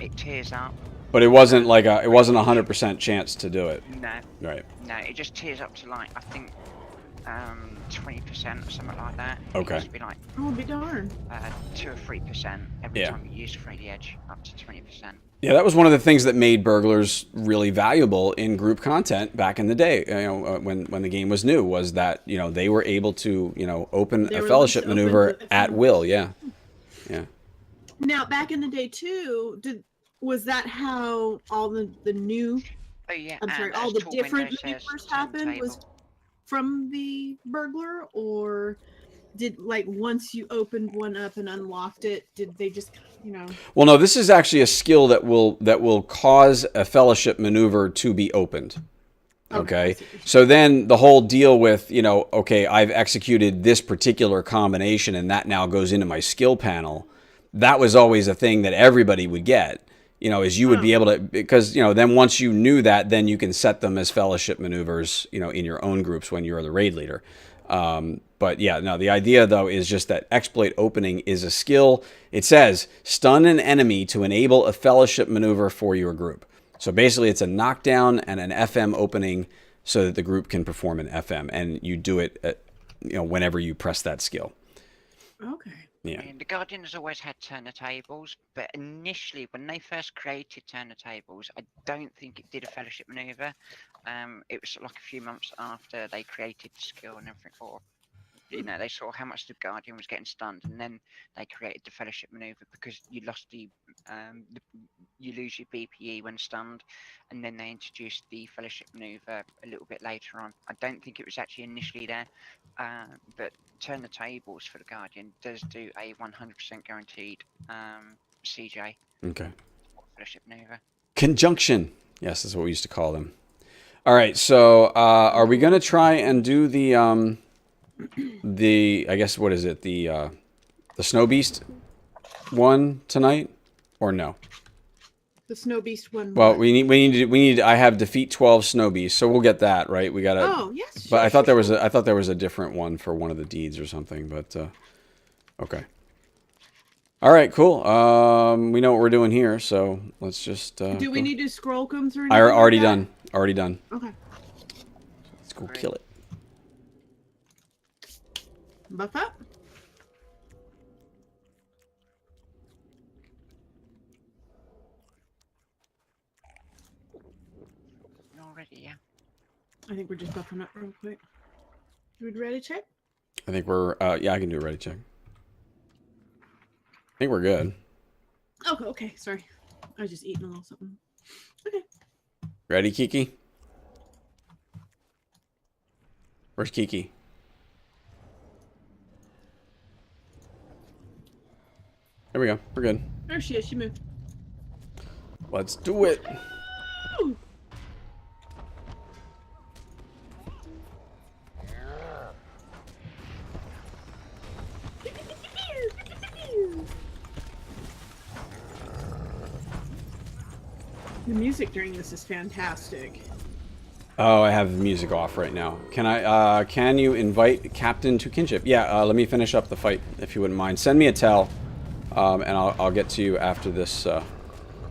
It tiers up. But it wasn't like it wasn't 100% chance to do it. No. Right. No, it just tiers up to like I think 20% or something like that. Okay. It used to be like Oh, be darn. 2 or 3% every Yeah. time you use Radiate Edge, up to 20%. Yeah, that was one of the things that made burglars really valuable in group content back in the day. When the game was new, was that they were able to open a fellowship maneuver at will. Yeah. Yeah. Now, back in the day too, was that how all the new? Oh yeah. I'm sorry, all the different maneuvers happened was from the burglar, or did once you opened one up and unlocked it, did they just Well, no, this is actually a skill that will cause a fellowship maneuver to be opened. Okay. So then the whole deal with, okay, I've executed this particular combination and that now goes into my skill panel. That was always a thing that everybody would get, is you would be able to, because, then once you knew that, then you can set them as fellowship maneuvers, in your own groups when you're the raid leader. But yeah, no, the idea though is just that exploit opening is a skill. It says stun an enemy to enable a fellowship maneuver for your group. So basically it's a knockdown and an FM opening so that the group can perform an FM, and you do it whenever you press that skill. Okay. Yeah. And the Guardian has always had turner tables, but initially when they first created turner tables, I don't think it did a fellowship maneuver. It was like a few months after they created the skill and everything, or they saw how much the Guardian was getting stunned, and then they created the fellowship maneuver because you lost you lose your BPE when stunned, and then they introduced the fellowship maneuver a little bit later on. I don't think it was actually initially there, but turn the tables for the Guardian does do a 100% guaranteed CJ. Okay. Fellowship maneuver. Conjunction. Yes, that's what we used to call them. All right. So are we going to try and do the I guess, what is it? The Snow Beast one tonight, or no? The Snow Beast one. Well, we need. I have defeat 12 Snow Beasts, so we'll get that right. We gotta. Oh yes. But I thought there was a different one for one of the deeds or something. But okay. All right, cool. We know what we're doing here, so let's just. Do we need to scroll come through? Already done. Already done. Okay. Let's go kill it. Buff up. already, yeah. I think we're just buffing up real quick. We ready to check? I think we're, yeah, I can do a ready check. I think we're good. Oh, okay. Sorry. I was just eating a little something. Okay. Ready, Kiki? Where's Kiki? There we go. We're good. There she is. She moved. Let's do it. Woo! The music during this is fantastic. Oh, I have the music off right now. Can you invite Captain to Kinship? Yeah, let me finish up the fight, if you wouldn't mind. Send me a tell, and I'll get to you after this,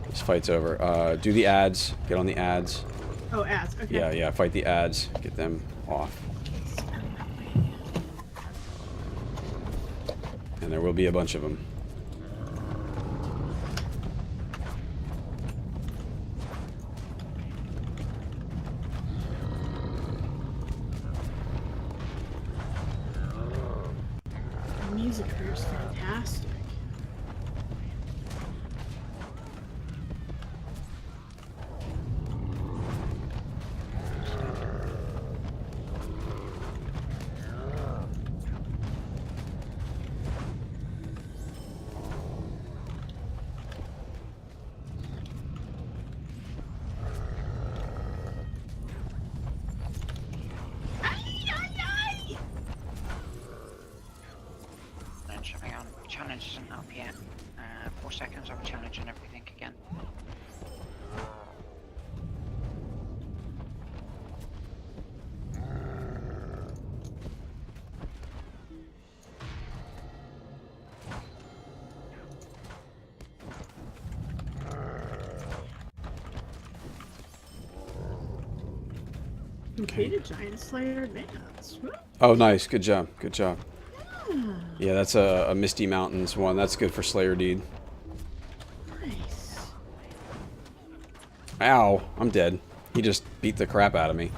this fight's over. Do the ads. Get on the ads. Oh, ads. Okay. Yeah, yeah, fight the ads. Get them off. And there will be a bunch of them. The music here is fantastic. Hang on, challenge isn't up yet. 4 seconds, I'll challenge and everything again. Completed Giant Slayer Advance. Woo. Oh, nice. Good job. Good job. Yeah, that's a Misty Mountains one. That's good for Slayer Deed. Nice. Ow, I'm dead. He just beat the crap out of me.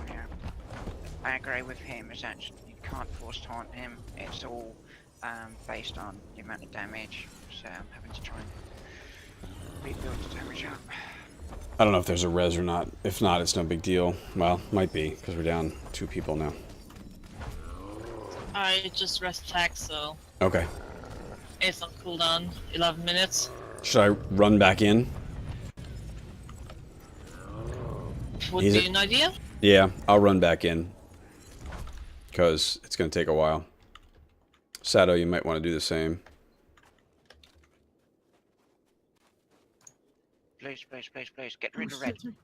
Yeah. I agree with him, is that you can't force taunt him. It's all based on the amount of damage, so I'm having to try and rebuild the damage up. I don't know if there's a res or not. If not, it's no big deal. Well, might be, because we're down 2 people now. I just rest attack, so Okay. it's on cooldown. 11 minutes. Should I run back in? Would Is be it- an idea. Yeah, I'll run back in. Because it's going to take a while. Sato, you might want to do the same. Please, please, please, please, get rid of Oh, red. shit, sorry.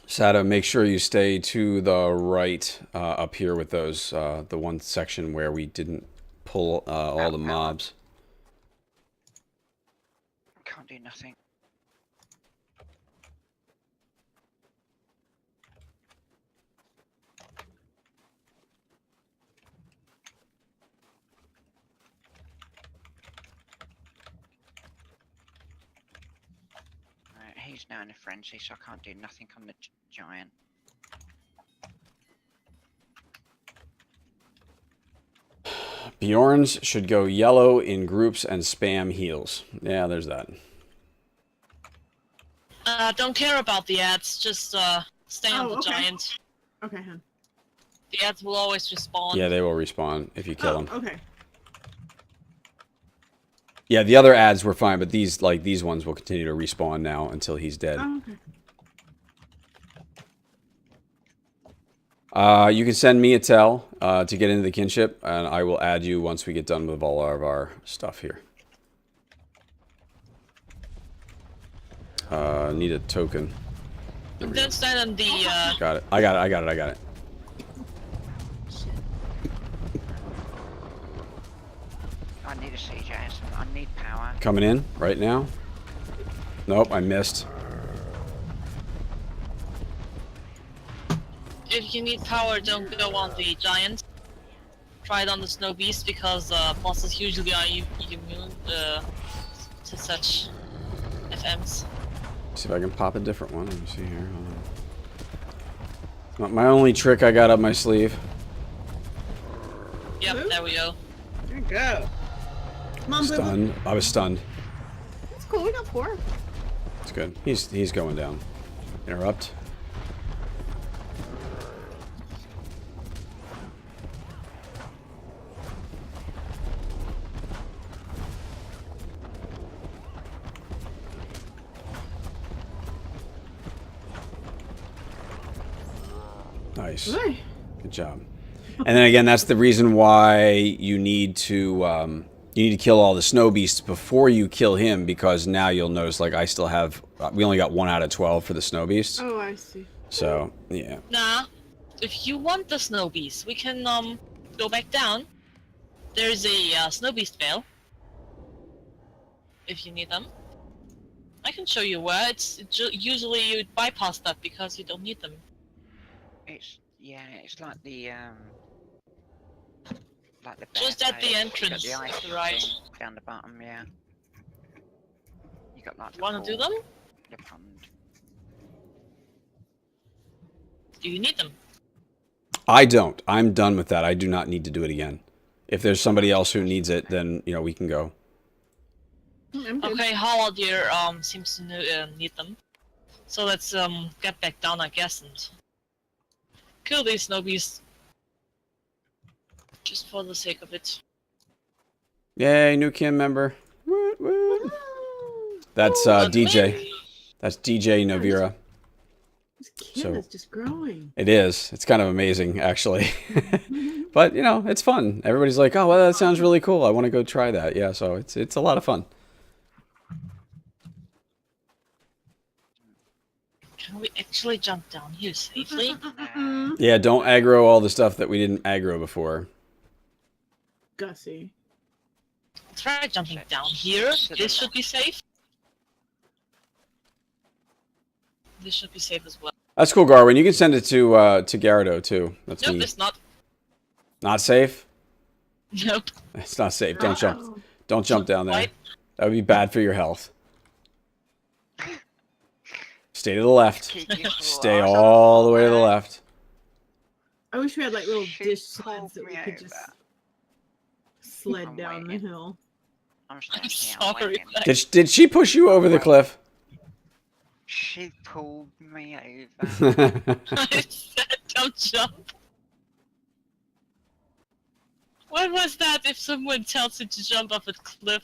Sato, make sure you stay to the right up here with those, the one section where we didn't pull all the mobs. Can't do nothing. Right, he's now in a frenzy, so I can't do nothing on the giant. Bjorn's should go yellow in groups and spam heals. Yeah, there's that. Don't care about the ads. Just stay on the okay. giant. Okay, hun. The ads will always respawn. Yeah, they will respawn if you kill them. Okay. Yeah, the other ads were fine, but these ones will continue to respawn now until he's dead. Oh, okay. You can send me a tell to get into the kinship, and I will add you once we get done with all of our stuff here. Need a token. Don't stand on the. Got it. I got it. I got it. I got it. I need a CJS. I need power. Coming in right now. Nope, I missed. If you need power, don't go on the giant. Try it on the snow beast because bosses usually are immune to such FMs. See if I can pop a different one. Let me see here. Hold on. My only trick I got up my sleeve. Yep, Ooh. there we go. There you go. Come on, Blue. Stunned. I was stunned. That's cool. We got 4. It's good. He's going down. Interrupt. Nice. Ooh. Good job. And then again, that's the reason why you need to kill all the snow beasts before you kill him, because now you'll notice, like, I still have, we only got 1 out of 12 for the snow beasts. Oh, I see. So, yeah. Nah, if you want the snow beast, we can go back down. There's a snow beast veil. If you need them, I can show you where. Usually you bypass that because you don't need them. It's like the Just at the bear entrance, tail. You got the ice to the right. thing down the bottom, yeah. You got like the Wanna do pool, them? the pond. Do you need them? I don't. I'm done with that. I do not need to do it again. If there's somebody else who needs it, then, you know, we can go. I'm good. Okay, Howard here seems to need them. So let's get back down, I guess, and kill these snow beasts. Just for the sake of it. Yay, new Kim member. Woo, woo. That's DJ. That's DJ Novira. This kid So- is just growing. It is. It's kind of amazing, actually. But, you know, it's fun. Everybody's like, oh, well, that sounds really cool. I want to go try that. Yeah, so it's a lot of fun. Can we actually jump down here safely? Yeah, don't aggro all the stuff that we didn't aggro before. Gussie. Try jumping down here. To the This should left. be safe. This should be safe as well. That's cool, Garwin. You can send it to Gyarados, too. That's Nope, me. it's not. Not safe? Nope. It's not safe. Don't jump. Oh. Don't jump down there. Right. That would be bad for your health. Stay to the left. Keep your Stay claws all the way to the on. left. I wish we had like little She dish sleds pulled that we me could just over. sled I'm down the waiting. hill. I'm I'm standing here, sorry. waiting. Did she push you over the cliff? She pulled me over. I said don't jump. What was that if someone tells you to jump off a cliff?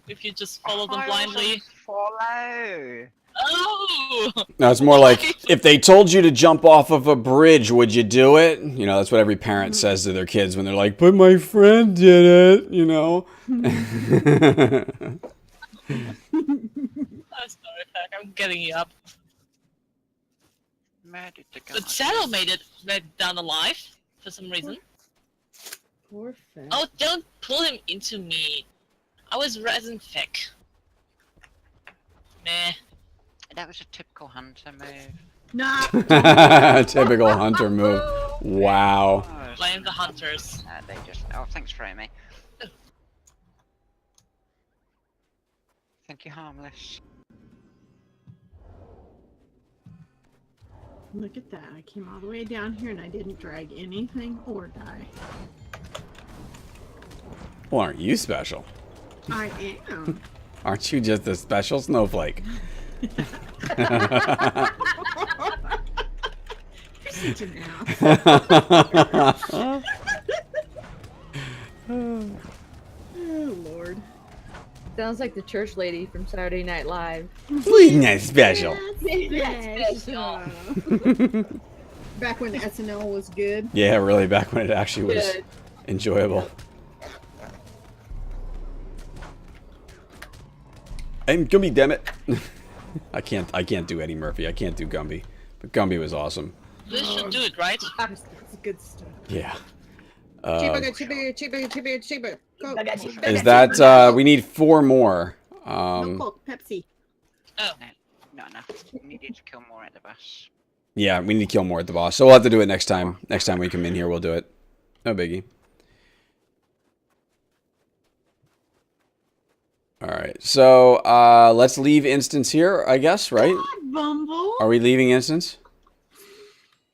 If you just follow them I blindly? wasn't follow. Oh! No, it's more like, if they told you to jump off of a bridge, would you do it? You know, that's what every parent says to their kids when they're like, but my friend did it, you know? I'm sorry, I'm getting you up. Murdered the guy. But Saddle made it down alive for some reason. Poor fat. Oh, don't pull him into me. I was resin thick. Meh. That was a typical hunter move. Nah. Typical hunter move. Wow. Oh, Blame the hunters. they just. Oh, thanks for me. Think you're harmless. Look at that. I came all the way down here and I didn't drag anything or die. Well, aren't you special? I am. Aren't you just a special snowflake? You're such an ass. Oh, Lord. Sounds like the church lady from Saturday Night Live. Please not special. Special. Back when the SNL was good. Yeah, really, back when it actually was Good. enjoyable. I'm Gumby, damn it. I can't do Eddie Murphy. I can't do Gumby. But Gumby was awesome. This should do it, right? That's good stuff. Yeah. Cheaper. Go. Is that we need 4 more. No Coke, Pepsi. Oh. No, we needed to kill more at the bus. Yeah, we need to kill more at the boss. So we'll have to do it next time. Next time we come in here, we'll do it. No biggie. Alright, so let's leave instance here, I guess, right? God, Bumble. Are we leaving instance?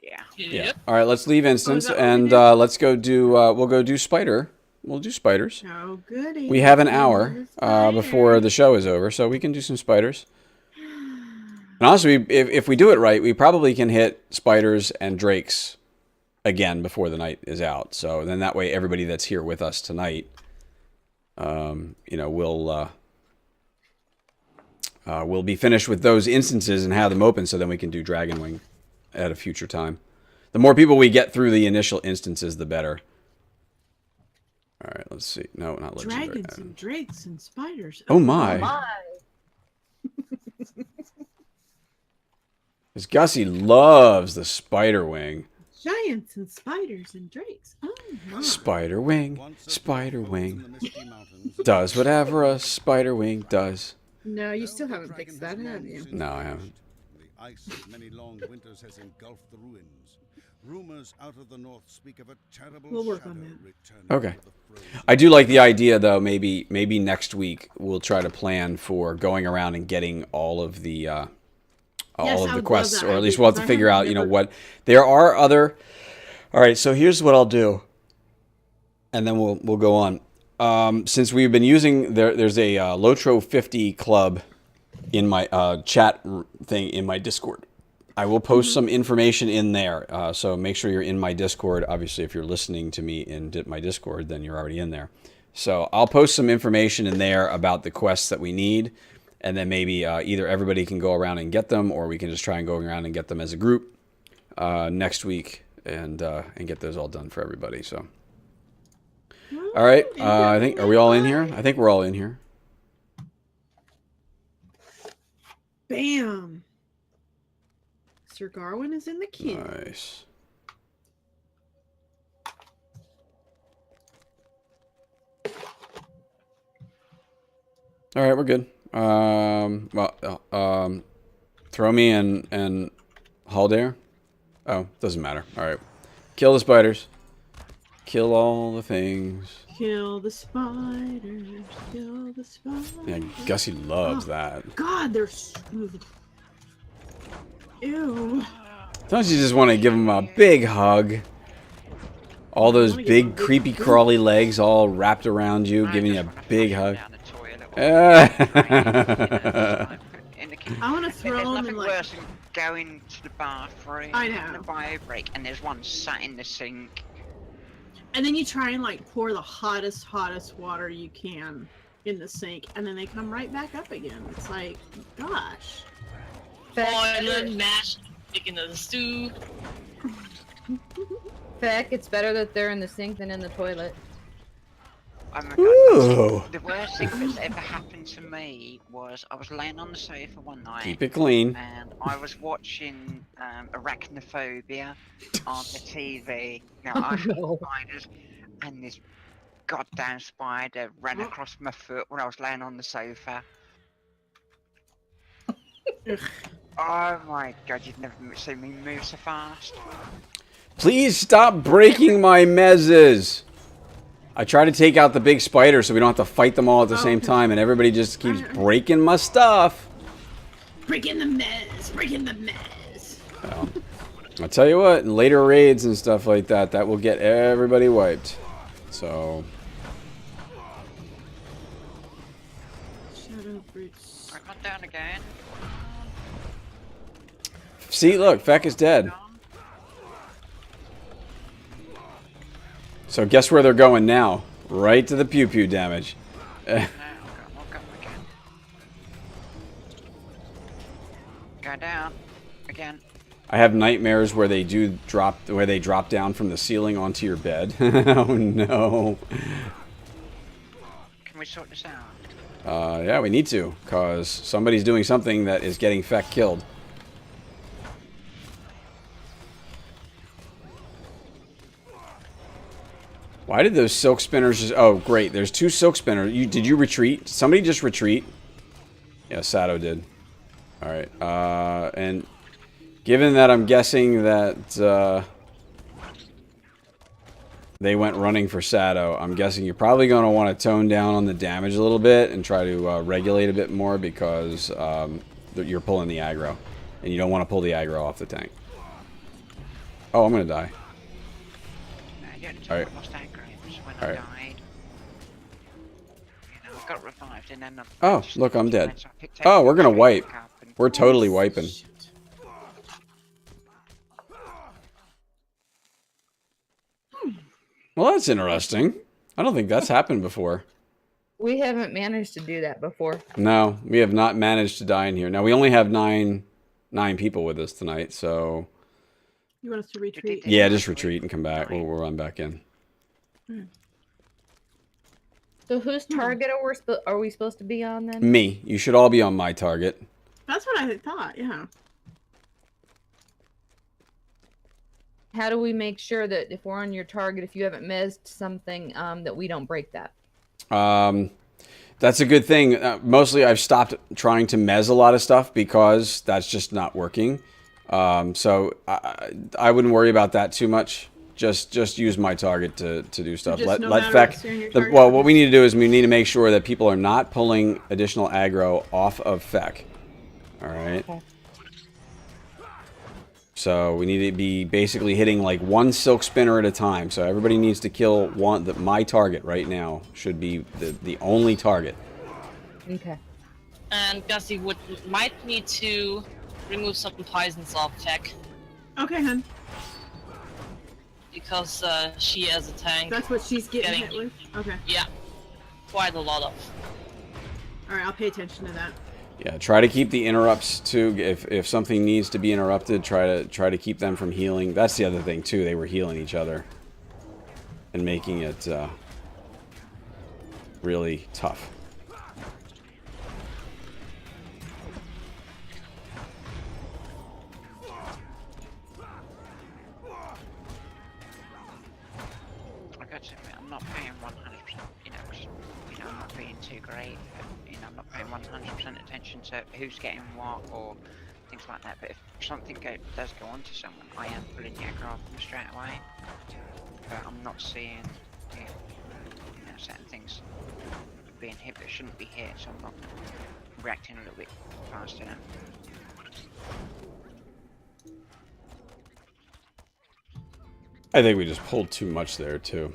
Yeah. Yep. Alright, let's leave instance that what we and do? let's go do, we'll go do spider. We'll do spiders. Oh, goody. We have an hour before the show is over, so we can do some spiders. And honestly, if we do it right, we probably can hit spiders and drakes again before the night is out. So then that way, everybody that's here with us tonight, you know, we'll be finished with those instances and have them open, so then we can do Dragonwing at a future time. The more people we get through the initial instances, the better. All right, let's see. No, not legendary. Dragons and drakes and spiders. Oh my! Because Gussie loves the spider wing. Giants and spiders and drakes. Oh my. Spider wing, does whatever a spider wing does. No, you still haven't fixed that, have you? No, I haven't. The ice of many long winters has engulfed the ruins. Rumors out of the north speak of a terrible We'll work shadow on that. returning Okay. to the frozen I do like the idea, though. Maybe next week we'll try to plan for going around and getting all of the Yes, all I of would the love quests, that or at least idea, we'll have to because I figure out, haven't you know, never- what there are other. All right, so here's what I'll do, and then we'll go on. Since we've been using there's a LOTRO 50 club in my chat thing in my Discord. I will post some information in there, so make sure you're in my Discord. Obviously, if you're listening to me in my Discord, then you're already in there. So I'll post some information in there about the quests that we need, and then maybe either everybody can go around and get them, or we can just try and go around and get them as a group next week, and get those all done for everybody. So, all right, I think, are we all in here? I think we're all in here. Bam. Sir Garwin is in the queue. Nice. All right, we're good. Throw me and Haldare. Oh, doesn't matter. All right, kill the spiders. Kill all the things. Kill the spiders. Kill the spiders. Yeah, Gussie loves that. God, they're ew. Sometimes you just want to give them a big hug. All those wanna give 'em a big, big creepy, hug. crawly legs all wrapped around you, giving you a big hug. I want to There's throw them nothing in like. worse than going to the bathroom, I know. having a bio break, and there's one sat in the sink. And then you try and like pour the hottest water you can in the sink, and then they come right back up again. It's like, gosh. Boiling, mashed, chicken in the stew. Feck, it's better that they're in the sink than in the toilet. Oh my Ooh. god. The worst thing that's ever happened to me was I was laying on the sofa one night. Keep it clean. And I was watching Arachnophobia on the TV. Now, I hate spiders, and this goddamn spider ran across my foot when I was laying on the sofa. Oh my god, you've never seen me move so fast. Please stop breaking my mezzes. I try to take out the big spider so we don't have to fight them all at the same time, and everybody just keeps breaking my stuff. Breaking the mess. Breaking the mess. Well, I'll tell you what, in later raids and stuff like that, that will get everybody wiped. So, Shadow Brutes. I've gone down again. see, look, Feck is dead. So guess where they're going now? Right to the pew-pew damage. No, I'll go again. Go down again. I have nightmares where they drop down from the ceiling onto your bed. Oh no. Can we sort this out? Yeah, we need to, cause somebody's doing something that is getting Feck killed. Why did those silk spinners just... Oh, great. There's 2 silk spinners. Did you retreat? Somebody just retreat? Yeah, Sato did. Alright. And given that I'm guessing that they went running for Sato, I'm guessing you're probably going to want to tone down on the damage a little bit and try to regulate a bit more because you're pulling the aggro. And you don't want to pull the aggro off the tank. Oh, I'm going to die. Alright. Alright. Got revived and then oh, look, I'm dead. Oh, we're gonna wipe. We're totally wiping. Well, that's interesting. I don't think that's happened before. We haven't managed to do that before. No, we have not managed to die in here. Now, we only have nine people with us tonight, so... You want us to retreat? Yeah, just retreat and come back. We'll run back in. So whose target are we supposed to be on then? Me. You should all be on my target. That's what I thought, yeah. How do we make sure that if we're on your target, if you haven't missed something, that we don't break that? That's a good thing. Mostly I've stopped trying to mez a lot of stuff because that's just not working. So I wouldn't worry about that too much. Just use my target to do stuff. Just no let matter Feck. Well, what we need to do is we need to make sure that people are not pulling additional aggro off of Feck. All right. Okay. So we need to be basically hitting like 1 silk spinner at a time. So everybody needs to kill one. My target right now should be the only target. Okay. And Gussie might need to remove some poisons off Feck. Okay, hun. Because she as a tank. That's what she's getting hit with? Okay. Yeah. Quite a lot of. Alright, I'll pay attention to that. Yeah, try to keep the interrupts too. If something needs to be interrupted, try to keep them from healing. That's the other thing too. They were healing each other and making it really tough. I'm not paying 100%, I'm not being too great, I'm not paying 100% attention to who's getting what or things like that, but if something does go on to someone, I am pulling the aggro off them straight away, but I'm not seeing certain things being hit that shouldn't be hit, so I'm not reacting a little bit faster now. I think we just pulled too much there too.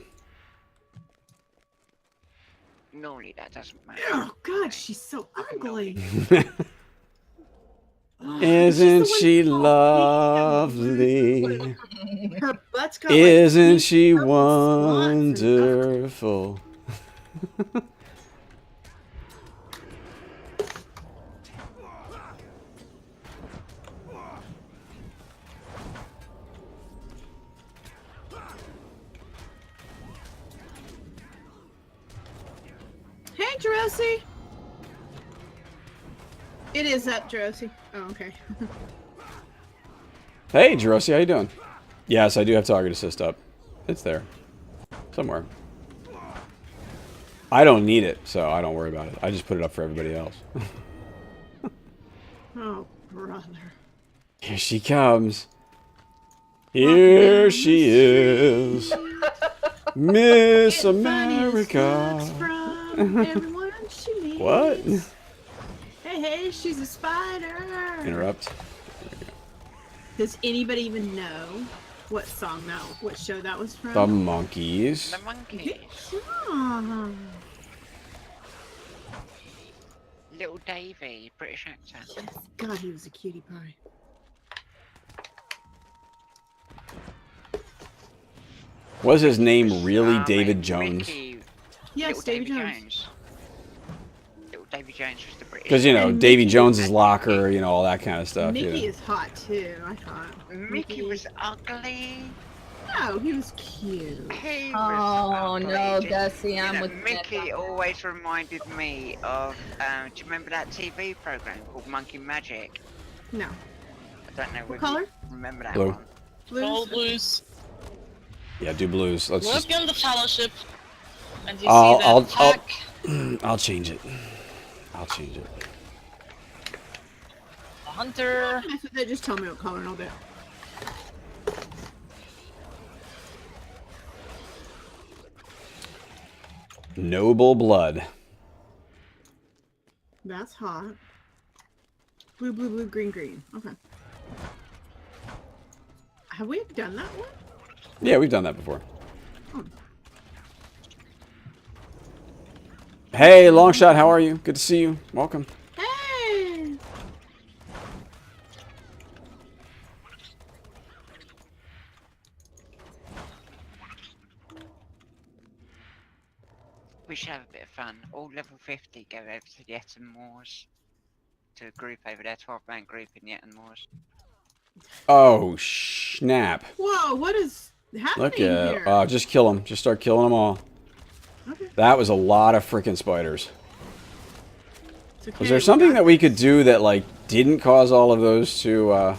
Normally that doesn't matter. Oh god, she's so ugly. Isn't she lovely? Her butt's got Isn't she wonderful? Hey, Drosy! It is up, Drosy. Oh, okay. Hey, Jerosi, how you doing? Yes, I do have target assist up. It's there. Somewhere. I don't need it, so I don't worry about it. I just put it up for everybody else. Oh, brother. Here she comes. Here she is. Miss America. From everyone she meets. What? Hey, she's a spider. Interrupt. Does anybody even know what song that, what show that was from? The Monkeys. The Monkeys. Oh. Little Davy, British actor. Yes. God, he was a cutie pie. Was his name really David Jones? Mickey, Yes, Davy Jones. Little Davy Jones was the British. Because, you know, And Davy Mickey Jones's locker, you know, all that kind of stuff. Mickey Yeah. is hot too, I thought. Mickey was ugly. No, he was cute. He Oh was ugly. no, Did- Gussie, I'm you know, with Mickey always reminded me of. Do you remember that TV program called Monkey Magic? No. I don't know. What whether you color? Remember that Blue. one? Blues? All blues. Yeah, do blues. Let's Work just. on the fellowship. And you I'll- see that I'll- attack. I'll change it. I'll change it. The hunter. They just tell me what color and I'll do it. Noble blood. That's hot. Blue, blue, blue, green, green. Okay. Have we done that one? Yeah, we've done that before. Oh. Hey, Longshot, how are you? Good to see you. Welcome. Hey! We should have a bit of fun. All level 50 go over to the Eton Moors. To a group over there, 12-man group in the Eton Moors. Oh, snap. Whoa, what is happening Look here? at just kill them. Just start killing them all. Okay. That was a lot of freaking spiders. It's okay, Was there we something got that we this. could do that, like, didn't cause all of those to,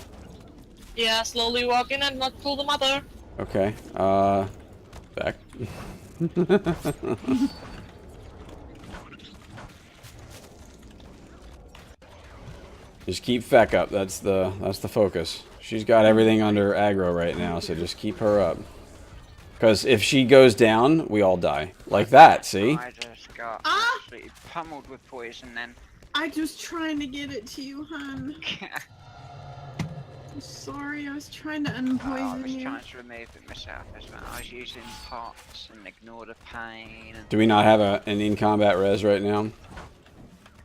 Yeah, slowly walk in and not pull the mother. Okay, back. Just keep Feck up. That's the focus. She's got everything under aggro right now, so just keep her up. Because if she goes down, we all die. Like that, see? I just got Ah! absolutely pummeled with poison then. I was trying to get it to you, hun. I'm sorry, I was trying to I unpoison was you. trying to remove it myself as well. I was using pots and ignore the pain. And Do we not have an in-combat res right now?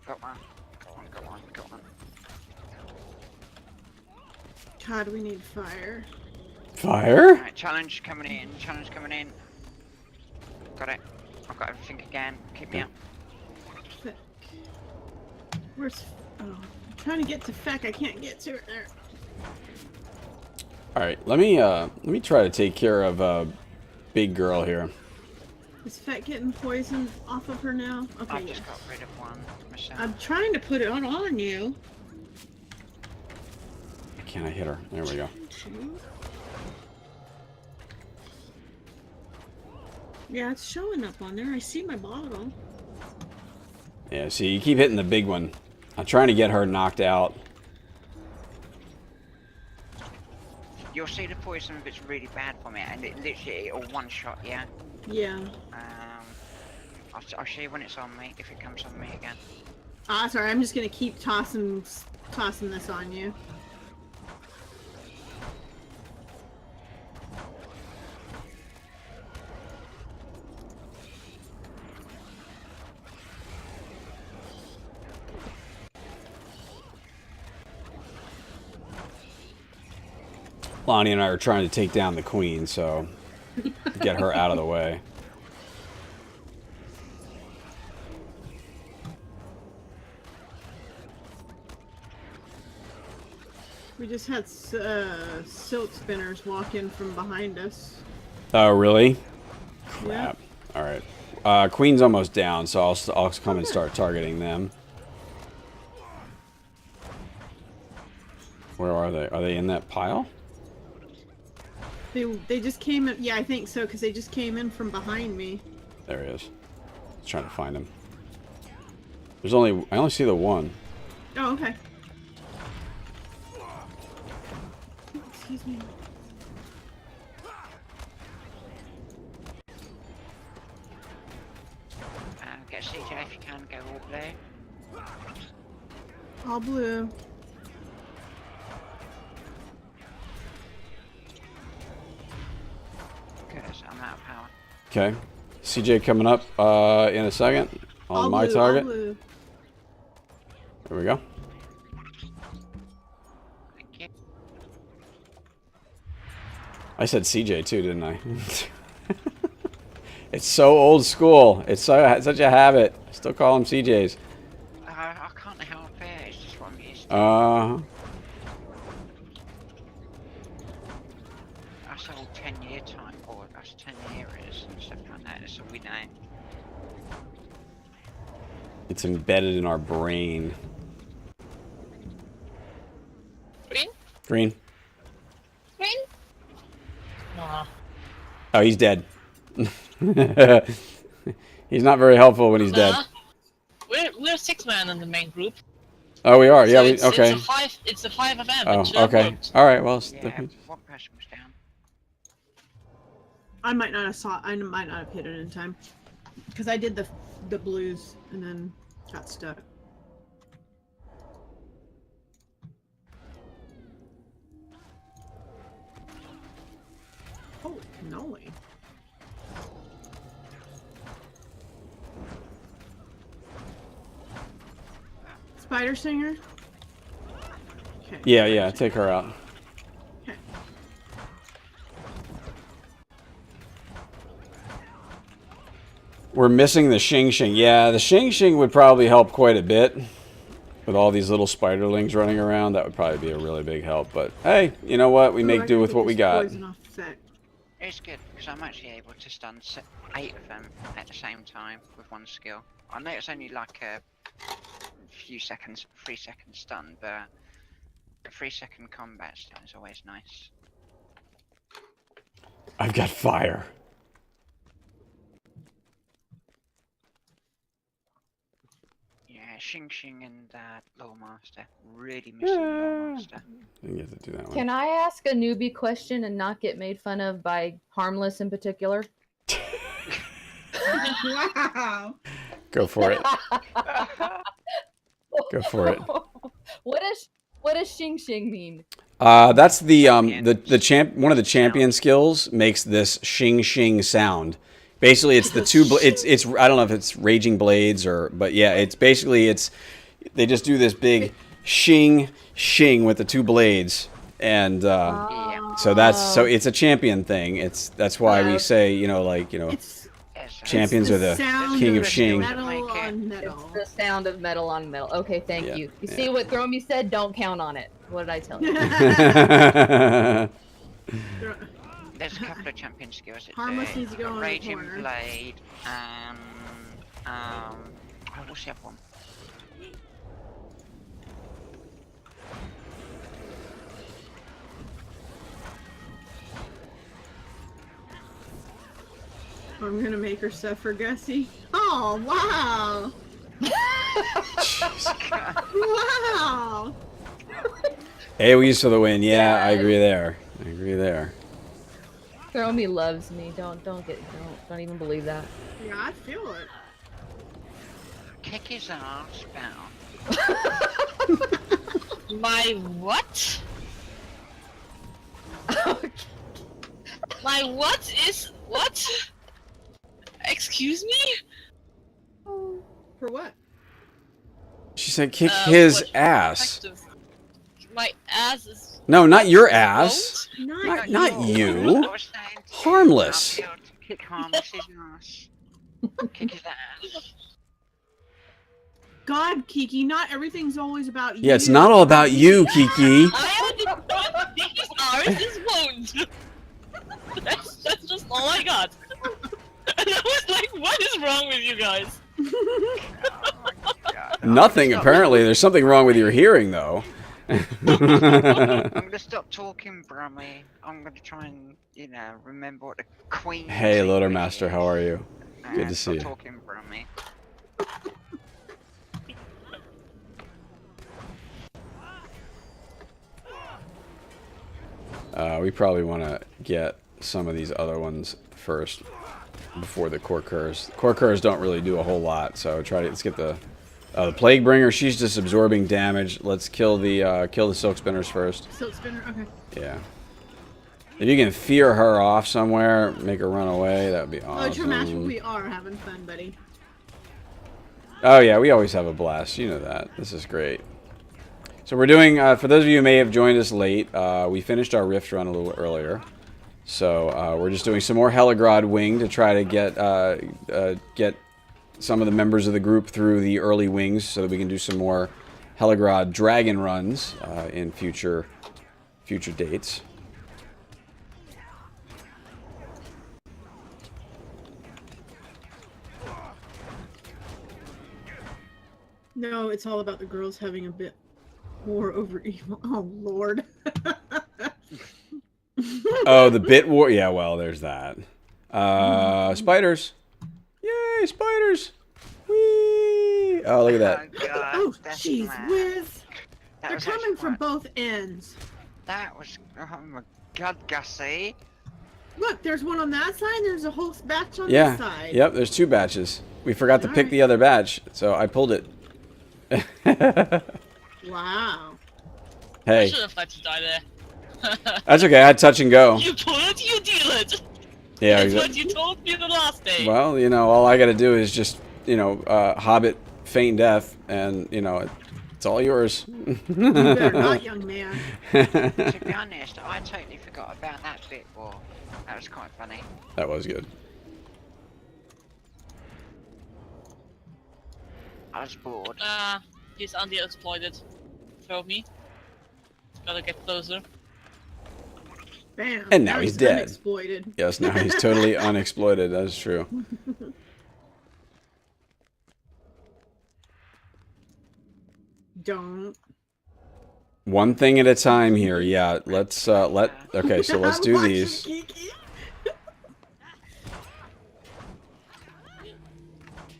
got one. Got one, got one, got one. God, we need fire. Fire? Right, challenge coming in, challenge coming in. Got it. I've got everything again. Keep me up. Feck. Where's... Oh, I'm trying to get to Feck. I can't get to it there. Alright, let me try to take care of big girl here. Is Feck getting poisoned off of her now? Okay, I've yes. just got rid of one myself. I'm trying to put it on you. Can I hit her? There we go. Yeah, it's showing up on there. I see my bottle. Yeah, see, you keep hitting the big one. I'm trying to get her knocked out. You'll see the poison if it's really bad for me, and it literally it'll one shot, yeah. Yeah. I'll show you when it's on me, if it comes on me again. Ah, sorry. I'm just gonna keep tossing this on you. Lonnie and I are trying to take down the queen, so get her out of the way. We just had silk spinners walk in from behind us. Oh, really? Yeah. Crap. Alright. Queen's almost down, so I'll come and start targeting them. Where are they? Are they in that pile? They just came in. Yeah, I think so, because they just came in from behind me. There he is. I was trying to find him. I only see the one. Oh, okay. Excuse me. Get CJ if you can, go all blue. All blue. Good, I'm out of power. Okay. CJ coming up in a second on All my blue, target. All blue. There we go. Thank you. I said CJ too, didn't I? It's so old school. It's such a habit. I still call them CJs. I can't help it, it's just what I'm used to. That's all 10-year time, or that's 10 years and stuff like that, that's all we know. It's embedded in our brain. Green? Green. Green? Nah. Oh, he's dead. He's not very helpful when he's dead. We're 6 man in the main group. Oh, we are. So Yeah, it's, okay. It's a 5 of them. Oh, It should have okay. worked. All right. Well, Yeah, one person was down. I might not have hit it in time because I did the blues and then got stuck. Oh, no way. Spider Singer? Okay. yeah. Take her out. Okay. We're missing the Xing Xing. Yeah, the Xing Xing would probably help quite a bit. With all these little spiderlings running around, that would probably be a really big help. But hey, you know what? We make do with what we got. It's good because I'm actually able to stun 8 of them at the same time with one skill. I know it's only like a few seconds, 3-second stun, but a 3-second combat stun is always nice. I've got fire. Yeah, Xing Xing and Lore Master. Really missing Lore Master. I get to do that one. Can I ask a newbie question and not get made fun of by Harmless in particular? Wow. Go for it. Go for it. What does Xing Xing mean? That's the champ. One of the champion skills makes this Xing Xing sound. Basically, it's the two. It's I don't know if it's raging blades but yeah, it's basically they just do this big Xing Xing with the 2 blades, and so it's a champion thing. That's why we say champions are the king of Xing. Metal on metal. It's the sound of metal on metal. Okay, thank you. You see what Thromy said? Don't count on it. What did I tell you? There's a couple of champion skills. It's Harmless needs to go on the Raging corner. Blade and what's the other one? I'm gonna make her suffer, Gussie. Oh wow! Wow! Hey, we used for the win. Yeah, I agree there. Thromy loves me. Don't even believe that. Yeah, I feel it. Kick his ass down. My what? My what is what? Excuse me? For what? She said kick his what ass. perspective? My ass is. No, not your ass. Not Not you. you. I was saying, Harmless. Kick Harmless's ass. Kick his ass. God, Kiki, not everything's always about you. Yeah, it's not all about you, Kiki. I am the biggest ours is wound. That's just all I got. And I was like, what is wrong with you guys? Nothing, apparently. There's something wrong with your hearing, though. I'm gonna stop talking, Brummy. I'm gonna try and, remember what the Queen. Hey, Loader Master, how are you? Good to see you. Stop talking, Brummy. We probably want to get some of these other ones first before the Corkurs. Corkurs don't really do a whole lot, so let's get the Plague Bringer. She's just absorbing damage. Let's kill the Silk Spinners first. Silk Spinner, okay. Yeah. If you can fear her off somewhere, make her run away, that would be Oh, True Master, awesome. we are having fun, buddy. Oh yeah, we always have a blast. You know that. This is great. So we're doing, for those of you who may have joined us late, we finished our Rift run a little earlier. So we're just doing some more Helgrod Wing to try to get some of the members of the group through the early wings so that we can do some more Helgrod Dragon runs in future dates. No, it's all about the girls having a bit war over evil. Oh, Lord. Oh, the bit war? Yeah, well, there's that. Spiders. Yay, spiders. Whee! Oh, look at that. Oh, God, Oh, that's jeez mad. whiz. That They're was coming actually from quite- both ends. That was. Oh my God, Gussie. Look, there's one on that side. There's a whole batch on Yeah. this side. Yep, there's 2 batches. We forgot to pick Alright. the other batch, so I pulled it. Wow. I Hey, should have let you die there. that's okay. I had touch and go. You pull it, you deal it. Yeah, That's what exactly. you told me the last day. Well, you know, all I got to do is just, you know, Hobbit feign death, and you know, it's all yours. You better not, young man. To be honest, I totally forgot about that bit. War. That was quite funny. That was good. I was bored. He's underexploited. Show me. Gotta get closer. Bam. And now he's dead. Unexploited. Yes, now he's totally unexploited. That's true. Don't. One thing at a time here. Yeah, let's okay, so let's do Watch these. him, Kiki.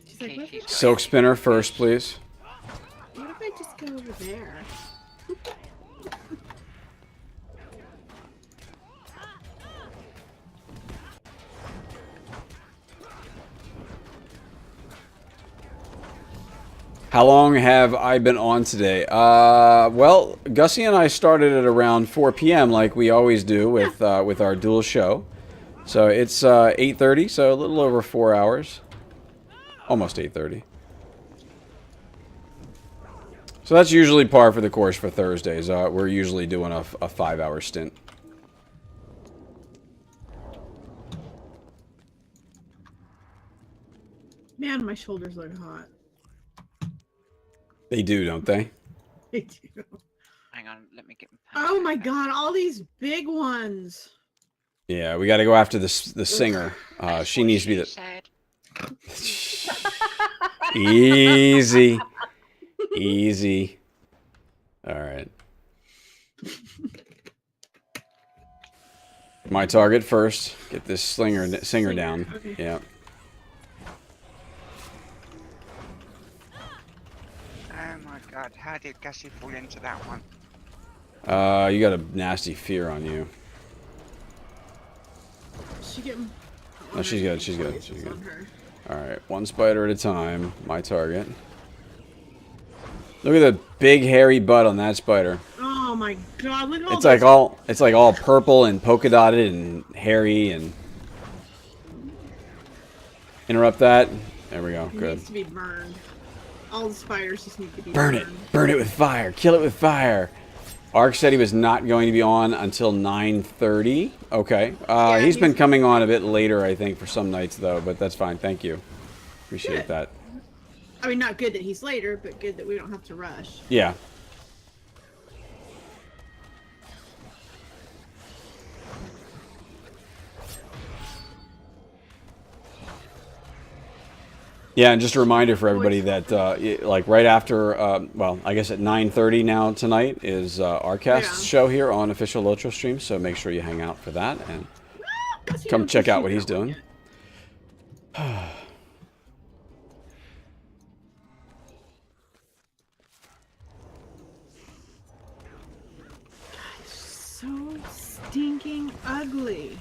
She's like, what if, Silk spinner first, please. what if I just go over there? How long have I been on today? Well, Gussie and I started at around 4 p.m. like we always do with our dual show. So it's 8:30, so a little over 4 hours. Almost 8:30. So that's usually par for the course for Thursdays. We're usually doing a 5-hour stint. Man, my shoulders look hot. They do, don't they? They do. Hang on, let me get. Oh my god, all these big ones. Yeah, we got to go after the singer. She needs to be the... Said. Easy. Easy. All right. My target first. Get this singer down. Okay. Yeah. Oh my God, how did Gussie fall into that one? You got a nasty fear on you. She getting. No, she's good. She's good. She's good. On her. All right, one spider at a time. My target. Look at the big hairy butt on that spider. Oh my god! Look at all It's like all purple and polka dotted and hairy and. Interrupt that. There we go. It Good. needs to be burned. All the spiders just need to be Burn burned. it. Burn it with fire. Kill it with fire. Ark said he was not going to be on until 9:30. Okay. He's been coming on a bit later, I think, for some nights, though. But that's fine. Thank you. Appreciate Good. that. I mean, not good that he's later, but good that we don't have to rush. Yeah. Yeah, and just a reminder for everybody that, like, right after, well, I guess at 9:30 now tonight is Arcast's show here on official LOTRO stream, so make sure you hang out for that and come check out what he's doing. So stinking ugly.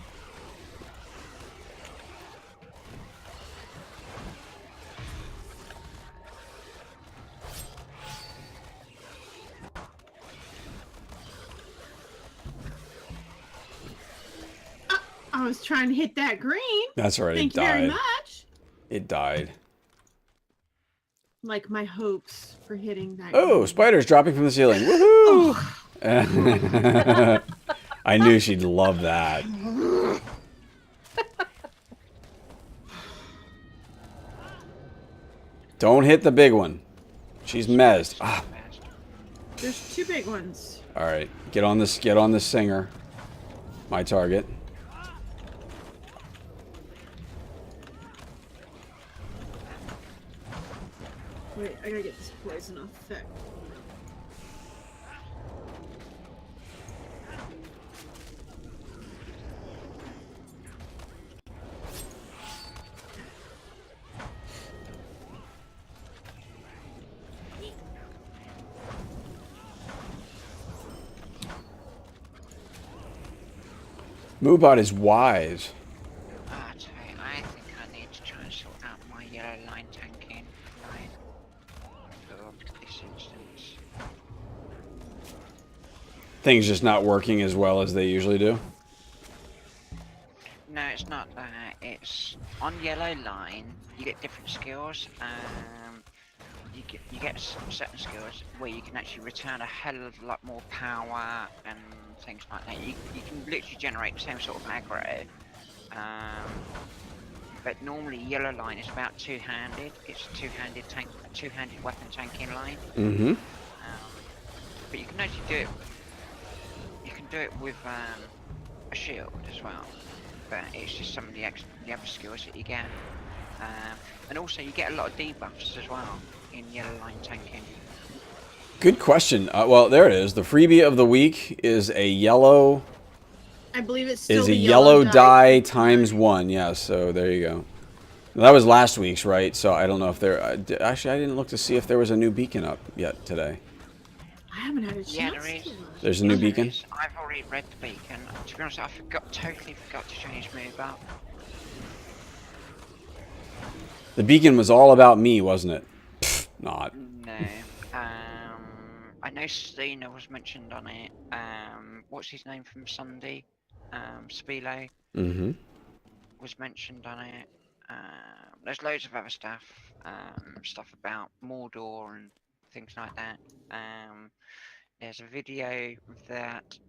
I was trying to hit that green. That's right. Thank It you very died. much. It died. Like my hopes for hitting that. Oh, green. spiders dropping from the ceiling. Woohoo! I knew she'd love that. Don't hit the big one. She's mezzed. Ah. There's two big ones. All right, get on this. Get on the singer. My target. Wait, I gotta get this poison off thick. Moobot is wise. I tell you, I think I need to try and sort out my yellow line tanking line for this instance. Things just not working as well as they usually do. No, it's not that. It's on yellow line. You get different skills. You get certain skills where you can actually return a hell of a lot more power and things like that. You can literally generate the same sort of aggro. But normally yellow line is about two-handed. It's a two-handed weapon tanking line. Mm-hmm. But you can actually do it. You can do it with a shield as well. But it's just some of the other skills that you get. And also you get a lot of debuffs as well in yellow line tanking. Good question. Well, there it is. The freebie of the week is a yellow. I believe it's still Is a the yellow die times 1. Yeah, so there you go. That was last week's, right? So I don't know if there. Actually, I didn't look to see if there was a new beacon up yet today. I haven't had a chance. Yeah, there is. to. There's a new There beacon. is. I've already read the beacon. To be honest, I totally forgot to change move up. The beacon was all about me, wasn't it? Pfft, not. No. I know Stina was mentioned on it. What's his name from Sunday? Spilo Mm-hmm. was mentioned on it. There's loads of other stuff. Stuff about Mordor and things like that. There's a video that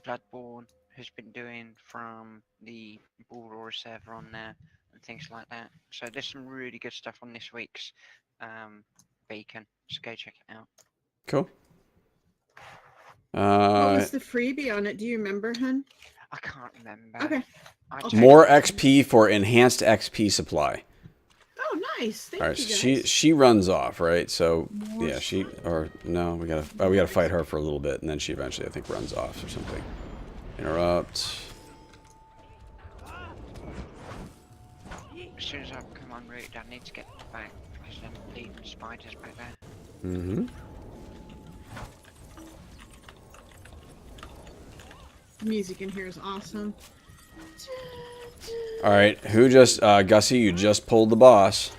Bloodborne has been doing from the Balrog server on there and things like that. So there's some really good stuff on this week's beacon. So go check it out. Cool. What was the freebie on it? Do you remember, hun? I can't remember. Okay. More XP for enhanced XP supply. Oh, nice. Thank All right, you so guys. she runs off, right? So More yeah, we gotta fight her for a little bit, and then she eventually, I think, runs off or something. Interrupt. As soon as I come on route, I need to get back because I'm leaving spiders back there. Mm-hmm. The music in here is awesome. All right, who just Gussie? You just pulled the boss.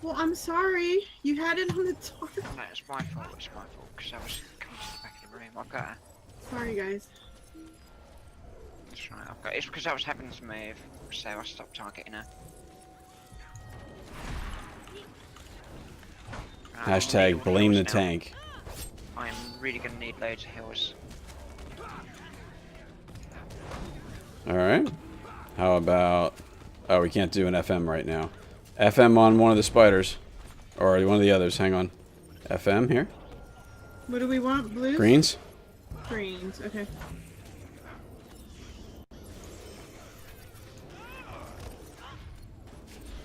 Well, I'm sorry. You had it on the target. No, it's my fault. It's my fault because I was coming to the back of the room. I've got her. Sorry, guys. That's right. I've got. It's because I was having to move, so I stopped targeting her. Right, I'll Hashtag need all blame the heals now. tank. I am really gonna need loads of heals. All right. How about? Oh, we can't do an FM right now. FM on one of the spiders, or one of the others. Hang on. FM here. What do we want? Blues? Greens. Greens. Okay.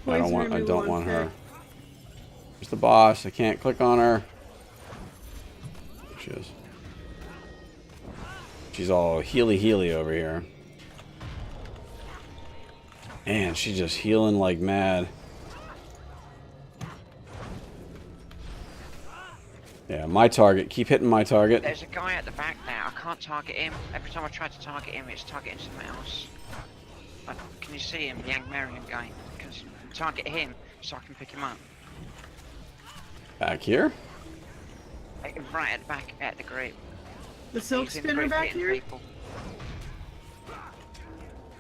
I don't want. I Poison don't want removal her. There's the boss. I can't click on her. There she is. She's all healy over here. Man, she's just healing like mad. Yeah, my target. Keep hitting my target. There's a guy at the back there. I can't target him. Every time I try to target him, it's targeting someone else. Can you see him, the Angmarian guy? Can you target him so I can pick him up? Back here? Right at the back, at the group. The silk He's in the spinner group back hitting here? people.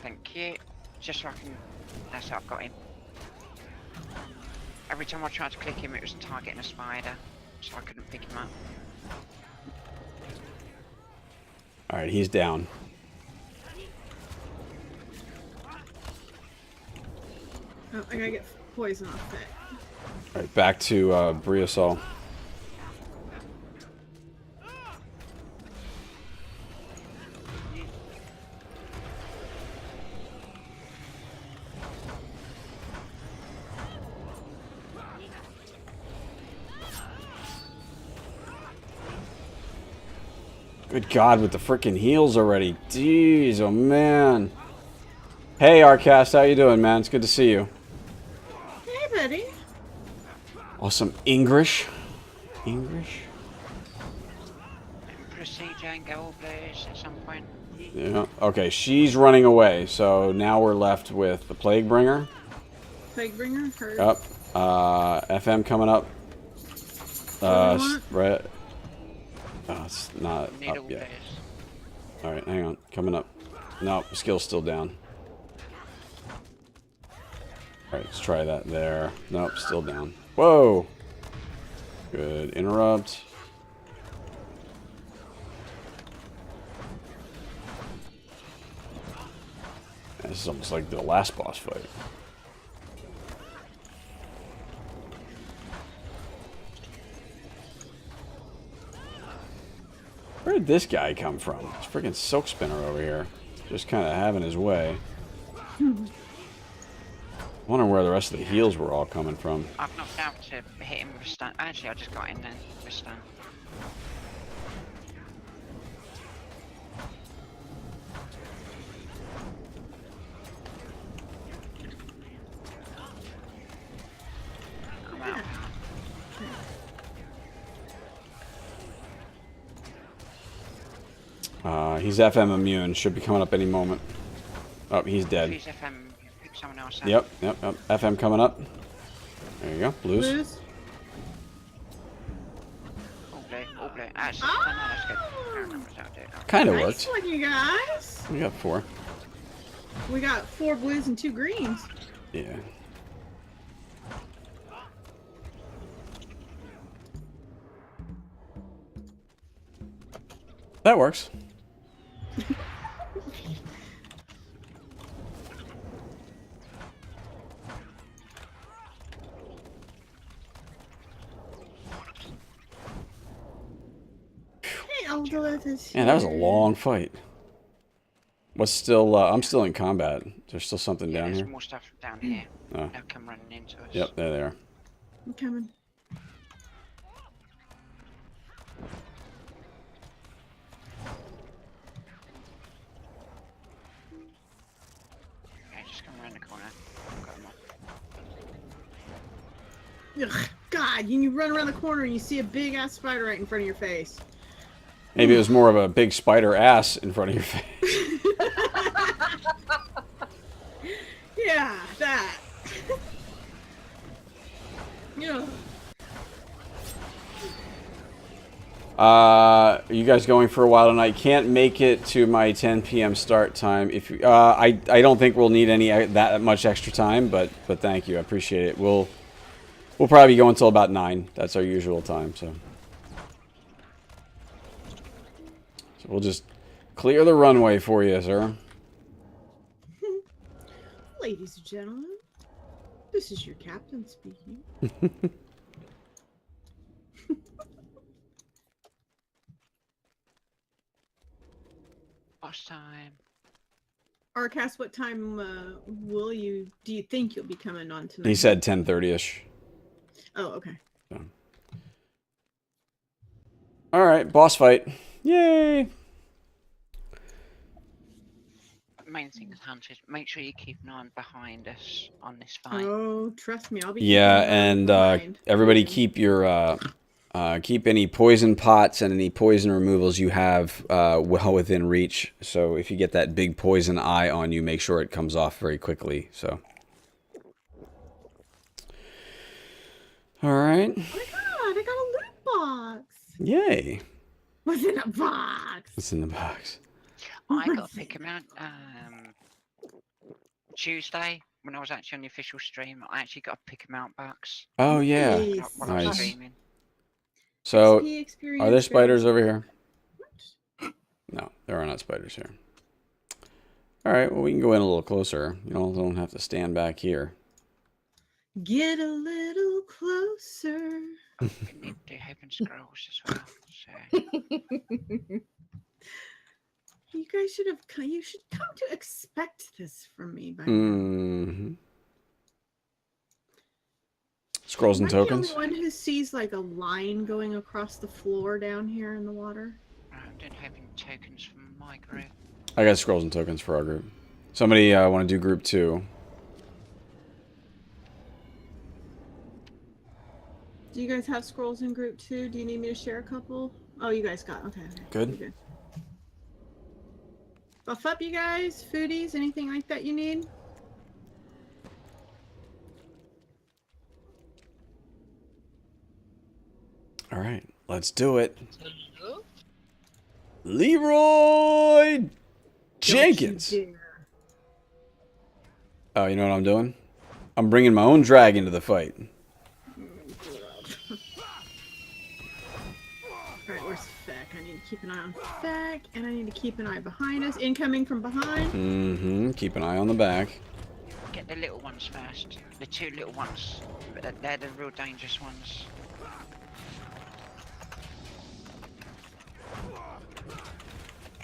Thank you. Just so I can... That's how I've got him. Every time I tried to click him, it was targeting a spider, so I couldn't pick him up. Alright, he's down. Oh, I gotta get poison off that. Alright, back to Briosol. Good God, with the frickin' heals already. Jeez, oh man. Hey, Arcast, how you doing, man? It's good to see you. Hey, buddy. Awesome English. English? Procedure. and go all blues at some point. Yeah. Okay, she's running away, so now we're left with the Plaguebringer. Plaguebringer, heard. Yep. FM coming up. Right. Oh, it's not Need all up yet. blues. Alright, hang on. Coming up. No, skill's still down. Alright, let's try that there. Nope, still down. Whoa! Good. Interrupt. This is almost like the last boss fight. Where did this guy come from? This freaking silk spinner over here. Just kind of having his way. Wondering where the rest of the heals were all coming from. I've knocked out to hit him with a stun. Actually, I just got in then with a stun. I'm out. He's FM immune. Should be coming up any moment. Oh, he's dead. Please FM, pick someone else up. Yep. FM coming up. There you go. Blues. Blues. All blue. Actually, Oh! no, that's good. I don't remember how to do it. Kind of Nice worked. one, you guys. We got 4. We got 4 blues and 2 greens. Yeah. That works. Hey, Aldolith. Man, that was a long fight. What's still? I'm still in combat. There's still something down There's here. more stuff down here. Oh. They'll come running into us. Yep, there they are. I'm coming. Okay, just come around the corner. Got 'em all. Ugh, God, you run around the corner and you see a big ass spider right in front of your face. Maybe it was more of a big spider ass in front of your face. Yeah, that. Yeah. You guys going for a while tonight? Can't make it to my 10 p.m. start time. If you, I don't think we'll need any that much extra time, but thank you, I appreciate it. We'll probably go until about 9. That's our usual time. So we'll just clear the runway for you, sir. Ladies and gentlemen, this is your captain speaking. Boss time. Arcas, what time do you think you'll be coming on tonight? He said 10:30ish. Oh, okay. So. All right, boss fight. Yay! Main thing is hunters. Make sure you keep an eye on behind us on this fight. Oh, trust me, I'll be. Yeah, keeping an eye and behind. everybody keep your keep any poison pots and any poison removals you have well within reach. So if you get that big poison eye on you, make sure it comes off very quickly. So. All right. Oh my God, I got a loot box. Yay. What's in a box? What's in the box? I got to pick him out Tuesday when I was actually on the official stream. I actually got to pick him out box. Oh yeah. Nice. While I was Nice. streaming. So XP experience are there spiders goes- over here? No, there are not spiders here. All right, well we can go in a little closer. You don't have to stand back here. Get a little closer. We need to do Heaven Scrolls as well. So. You guys should have. You should come to expect this from me by now. Mm-hmm. Scrolls and Am I tokens. the only one who sees like a line going across the floor down here in the water? I don't have any tokens from my group. I got scrolls and tokens for our group. Somebody want to do group 2. Do you guys have scrolls in group 2? Do you need me to share a couple? Oh, you guys got. Okay. Good. You're Buff up, you guys. Foodies, anything like that you need? All right, let's do it. Hello? Leroy Jenkins. Don't you dare. Oh, you know what I'm doing? I'm bringing my own dragon to the fight. Alright, where's Feck? I need to keep an eye on Feck, and I need to keep an eye behind us. Incoming from behind. Mm-hmm. Keep an eye on the back. Get the little ones first. The two little ones. They're the real dangerous ones.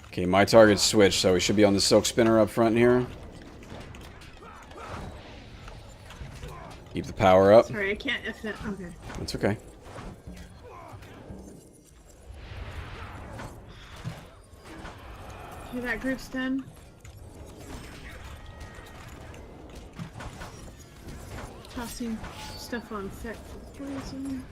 Okay, my target's switched, so we should be on the silk spinner up front here. Keep the power up. Sorry, I can't. If that, okay. That's okay. Okay, that group's done. Tossing stuff on Feck for poison.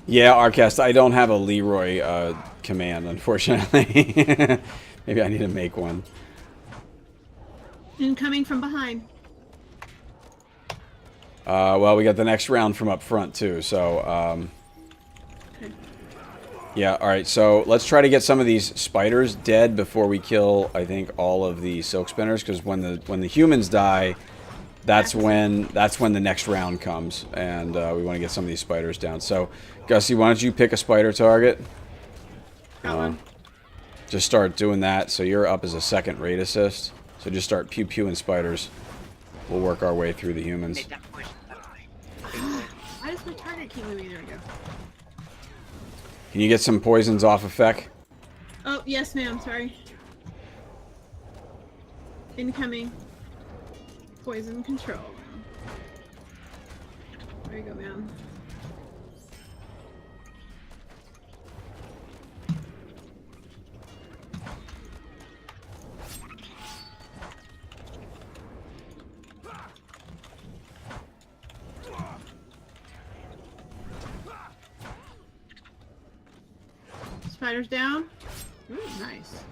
Yeah, Arcast, I don't have a Leroy command, unfortunately. Maybe I need to make one. Incoming from behind. Well, we got the next round from up front, too, so... Okay. Yeah, alright, so let's try to get some of these spiders dead before we kill, I think, all of the silk spinners, because when the humans die, that's when the next round comes, and we want to get some of these spiders down. So, Gussie, why don't you pick a spider target? Got one. Just start doing that, so you're up as a second raid assist. So just start pew-pewing spiders. We'll work our way through the humans. Why does my target keep moving? There we go. Can you get some poisons off of Feck? Oh, yes, ma'am. Sorry. Incoming. Poison control. There you go, ma'am. Spiders down. Ooh, nice.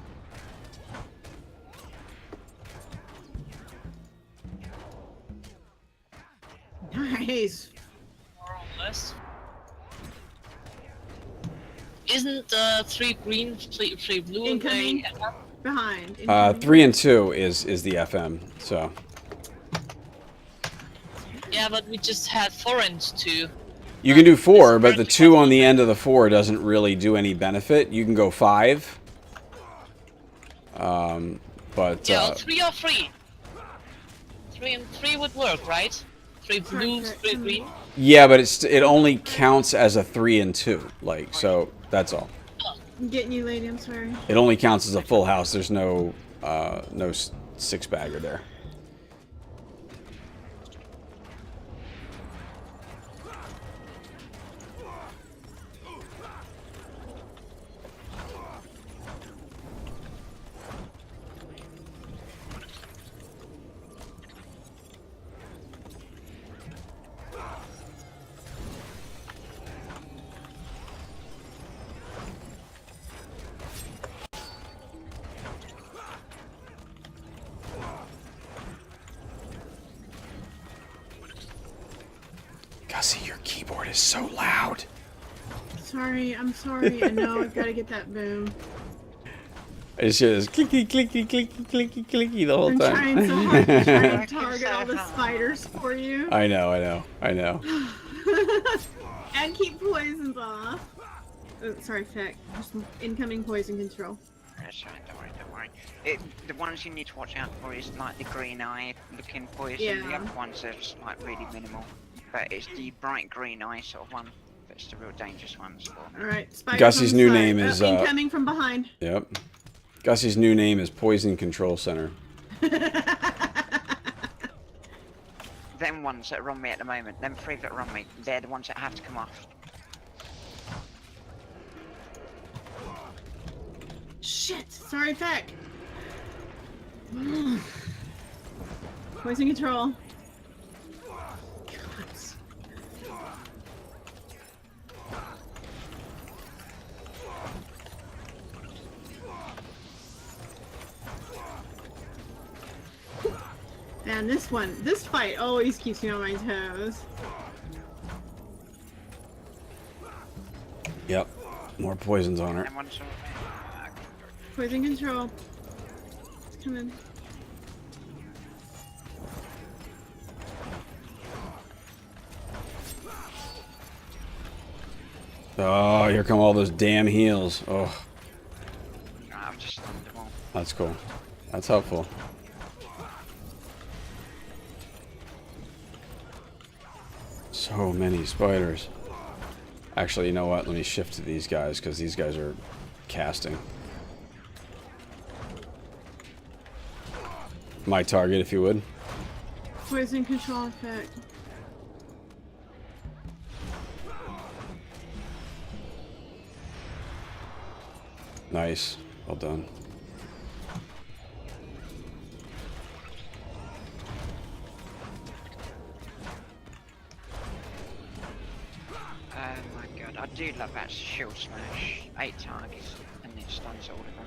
Nice. More or less. Isn't 3 green, 3 blue Incoming. a- Behind. Incoming. 3 and 2 is the FM, so... Yeah, but we just had 4 and 2. You can do 4, but the 2 on the end of the 4 doesn't really do any benefit. You can go 5. But... Yeah, 3 or 3. 3 and 3 would work, right? 3 blue, 3 green. Yeah, but it only counts as a 3 and 2. Like, so, that's all. I'm getting you, lady. I'm sorry. It only counts as a full house. There's no 6-bagger there. Gussie, your keyboard is so loud. Sorry. I'm sorry. I know. I've got to get that boom. It's just clicky, clicky, clicky, clicky, clicky the whole I'm time. trying so hard to try and target all the spiders for you. I know. And keep poisons off. Oh, sorry, Feck. Just incoming poison control. That's right, don't worry. The ones you need to watch out for is like the green eye looking poison. Yeah. The other ones are just like really minimal. But it's the bright green eye sort of one that's the real dangerous ones. Alright, spiders Gussie's on the new side. name is, incoming from behind. Yep. Gussie's new name is Poison Control Center. Them ones that are on me at the moment, them 3 that are on me, they're the ones that have to come off. Shit! Sorry, Feck. Poison control. Man, this fight always keeps me on my toes. Yep. More poisons on her. And one sort Poison control. It's coming. Oh, here come all those damn heals. Oh, I've just stunned them all. that's cool. That's helpful. So many spiders. Actually, you know what? Let me shift to these guys, because these guys are casting. My target, if you would. Poison control effect. Nice. Well done. Oh my god, I do love that shield smash. 8 targets and it stuns all of them.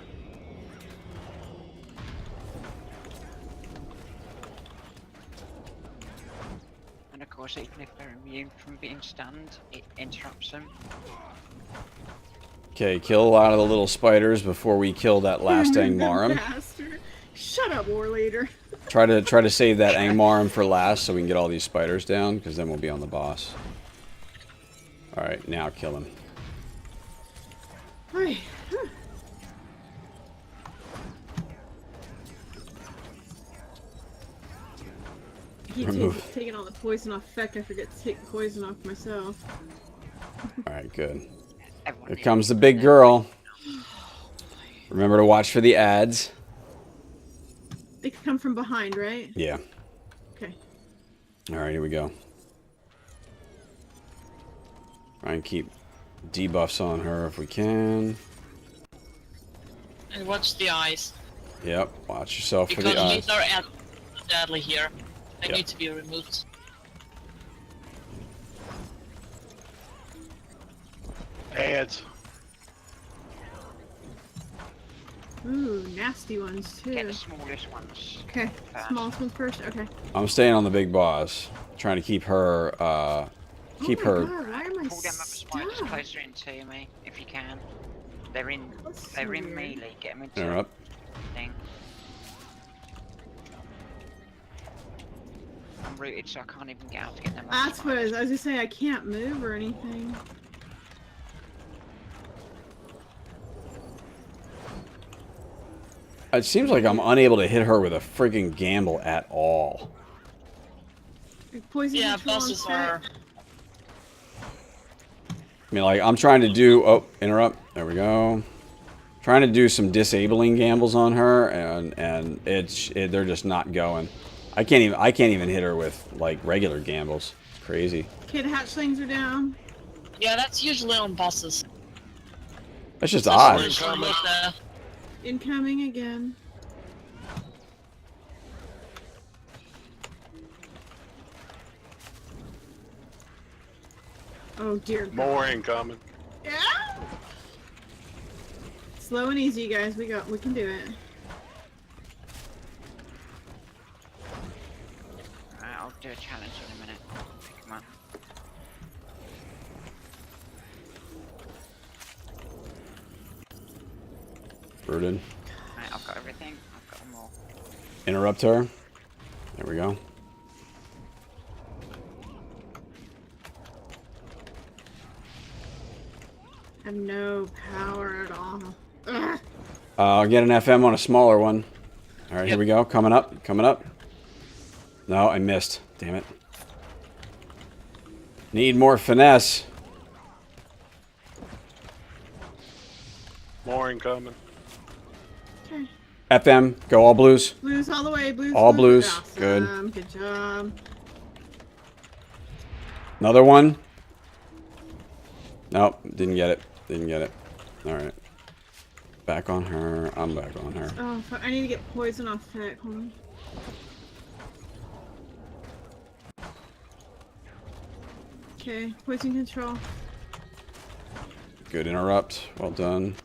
And of course, even if they're immune from being stunned, it interrupts them. Okay, kill a lot of the little spiders before we kill that last Angmarum. Bastard. Shut up, war leader. Try to save that Angmarum for last so we can get all these spiders down, because then we'll be on the boss. Alright, now kill him. Alright. I keep Remove. taking all the poison off effect. I forget to take the poison off myself. Alright, good. Everyone Here needs comes the big girl. Remember to watch for the ads. They could come from behind, right? Yeah. Okay. Alright, here we go. Try and keep debuffs on her if we can. And watch the eyes. Yep, watch yourself for Because the eyes. these are deadly here. They Yep. need to be removed. Ads. Ooh, nasty ones Get too. the smallest ones. Okay, first. smallest one first. Okay. I'm staying on the big boss. Trying to keep her, keep Oh her. my God, why am I Pull them up spiders stuck? closer into me, if you can. They're in That's so they're in weird. melee, get them into Interrupt. thing. I'm rooted so I can't even get out to get them up That's what I spiders. was gonna say. I can't move or anything. It seems like I'm unable to hit her with a friggin' gamble at all. Poison Yeah, control on bosses set. are. I mean, like, I'm trying to do... Oh, interrupt. There we go. Trying to do some disabling gambles on her, and they're just not going. I can't even hit her with, like, regular gambles. It's crazy. Okay, the hatchlings are down. Yeah, that's usually on bosses. That's just Especially odd. with the- Incoming again. Oh dear God. More incoming. Yeah. Slow and easy, guys. We can do it. Alright, I'll do a challenge in a minute. Come on. Rooted. Alright, I've got everything. I've got them all. Interrupt her. There we go. I have no power at all. Ugh. I'll get an FM on a smaller one. All right, here we go. Coming up. Coming up. No, I missed. Damn it. Need more finesse. More incoming. Okay. FM, go all blues. Blues all the way. Blues. All blues. Good. Awesome. Good job. Another one. Nope, didn't get it. Didn't get it. All right. Back on her. I'm back on her. Oh, fuck. I need to get poison off that. Hold on. Okay, poison control. Good interrupt. Well done.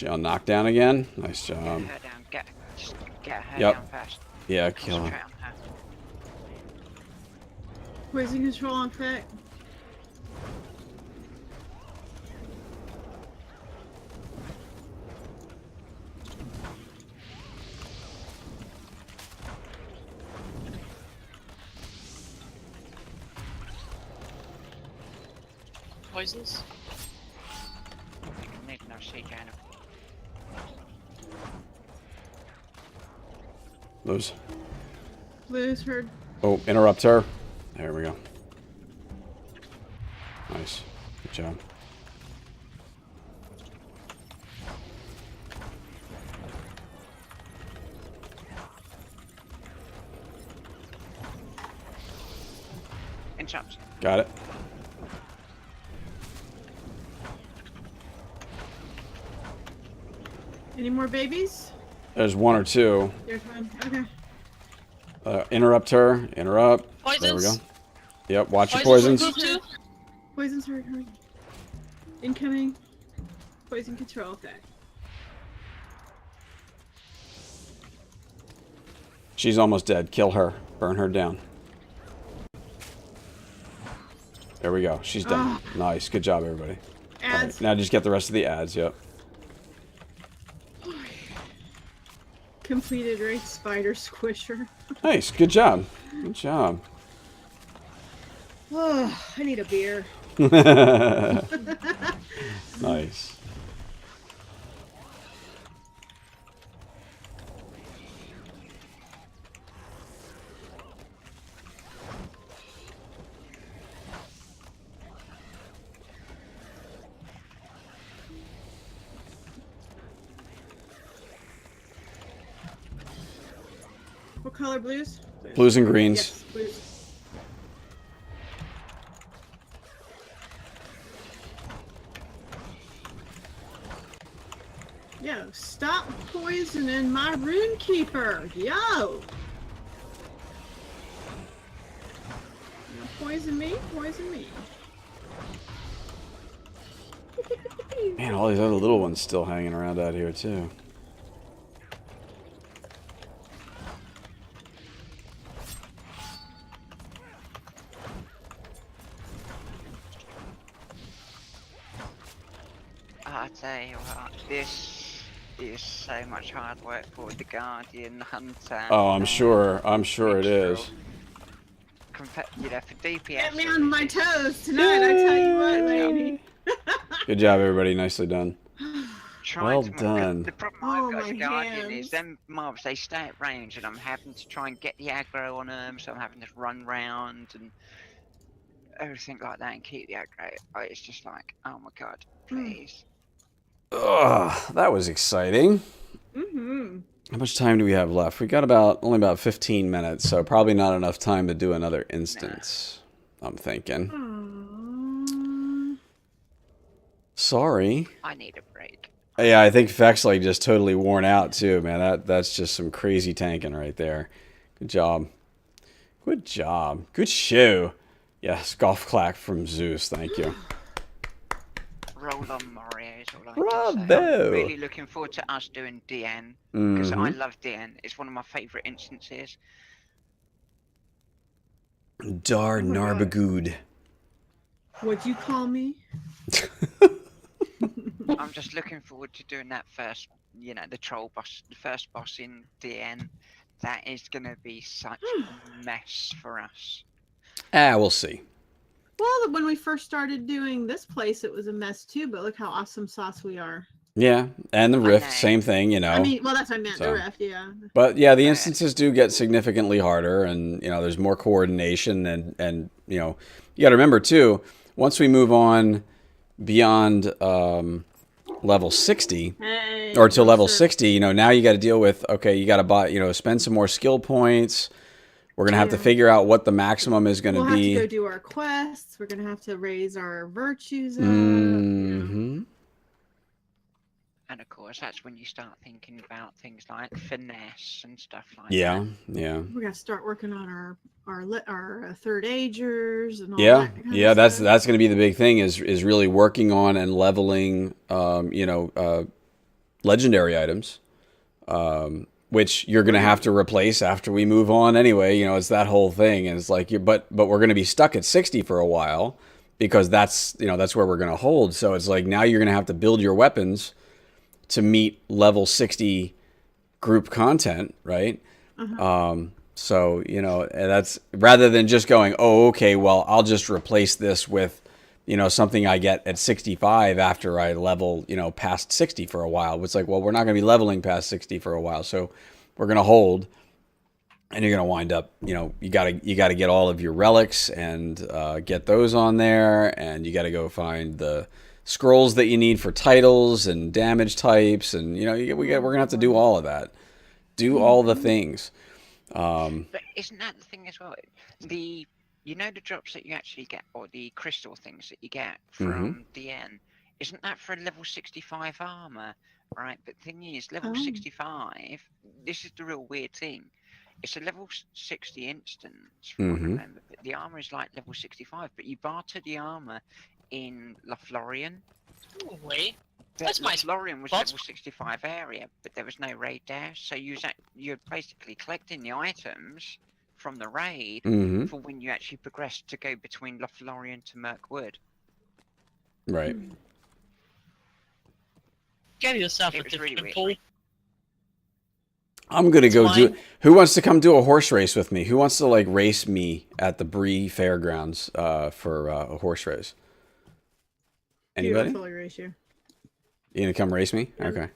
Knockdown again. Nice job. Get her down. Just get her Yep. down fast. Yeah, kill her. Concentrate on her. Poison control on effect. Poisons? Need no siege animal. Lose. Blues heard. Oh, interrupt her. There we go. Nice. Good job. Interrupt. Got it. Any more babies? There's one or two. There's one. Okay. Interrupt her. Interrupt. There we go. Poisons? Yep, watch your Poisons poisons. approved too? Poison's hard. Incoming. Poison control effect. She's almost dead. Kill her. Burn her down. There we go. She's done. Nice. Good job, everybody. All right, Ads. now just get the rest of the ads. Yep. Completed raid spider squisher. Nice. Good job. Good job. Oh, I need a beer. Nice. What color blues? Blues and greens. Yes, blues. Yo, stop poisoning my rune keeper. Yo. You poison me, poison me. Man, all these other little ones still hanging around out here too. I tell you what, this is so much hard work for the Guardian Hunter. Oh, I'm sure. I'm sure it is. You know, for DPS. Get me on my toes tonight, I tell you what, lady. Good job, everybody. Nicely done. Well done. The problem I've got as a my Guardian hands. is them mobs, they stay at range and I'm having to try and get the aggro on them, so I'm having to run round and everything like that and keep the aggro. Oh, it's just like, oh my god, please. Ugh, that was exciting. Mm-hmm. How much time do we have left? We got only about 15 minutes, so probably not enough time to do another instance. I'm thinking. Sorry. I need a break. Yeah, I think Feck's like just totally worn out too, man. That's just some crazy tanking right there. Good job. Good job. Good show. Yes, golf clap from Zeus. Thank you. Roll on Mario is all I can say. Bravo. I'm really looking forward to us doing DN because I love DN. It's one of my favourite instances. Dar Narbagood. What'd you call me? I'm just looking forward to doing that first, you know, the troll boss, the first boss in DN. That is going to be such a mess for us. We'll see. Well, when we first started doing this place, it was a mess too, but look how awesome sauce we are. Yeah, and the Rift, know. same thing, you know. I mean, well, that's what I meant, So. the Rift, yeah. But yeah, the instances do get significantly harder, and you know, there's more coordination, and you know, you got to remember too. Once we move on beyond level 60, Hey, or to level sure. 60, you know, now you got to deal with, okay, you got to buy, you know, spend some more skill points. We're gonna have to figure out what the maximum is going We'll to have be. to go do our quests. We're gonna have to raise our virtues up. Mm-hmm. And of course, that's when you start thinking about things like finesse and stuff like Yeah, that. yeah. We're gonna start working on our third agers and all Yeah, that kind yeah. of That's stuff. going to be the big thing is really working on and leveling, you know, legendary items, which you're going to have to replace after we move on anyway. You know, it's that whole thing. And it's like, but we're going to be stuck at 60 for a while because that's, you know, that's where we're going to hold. So it's like now you're going to have to build your weapons to meet level 60 group content, right? So, you know, that's rather than just going, oh, okay, well, I'll just replace this with, you know, something I get at 65 after I level, you know, past 60 for a while. It's like, well, we're not going to be leveling past 60 for a while. So we're going to hold, and you're going to wind up, you know, you got to get all of your relics and get those on there. And you got to go find the scrolls that you need for titles and damage types. And, you know, we're going to have to do all of that. Do all the things. But isn't that the thing as well? You know the drops that you actually get, or the crystal things that you get from DN, isn't that for a level 65 armor, right? But the thing is, level 65, this is the real weird thing. It's a level 60 instance, from what I remember, but the armor is like level 65, but you barter the armor in Lothlorien. Oh, wait. But That's my Lothlorien was spot. level 65 area, but there was no raid there, so you're basically collecting the items from the raid for when you actually progress to go between Lothlorien to Mirkwood. Right. Get yourself a It was different really pool. weird. I'm going to go fine. who wants to come do a horse race with me? Who wants to like race me at the Bree Fairgrounds for a horse race? Anybody? Beautiful ratio. You going to come race me? Okay.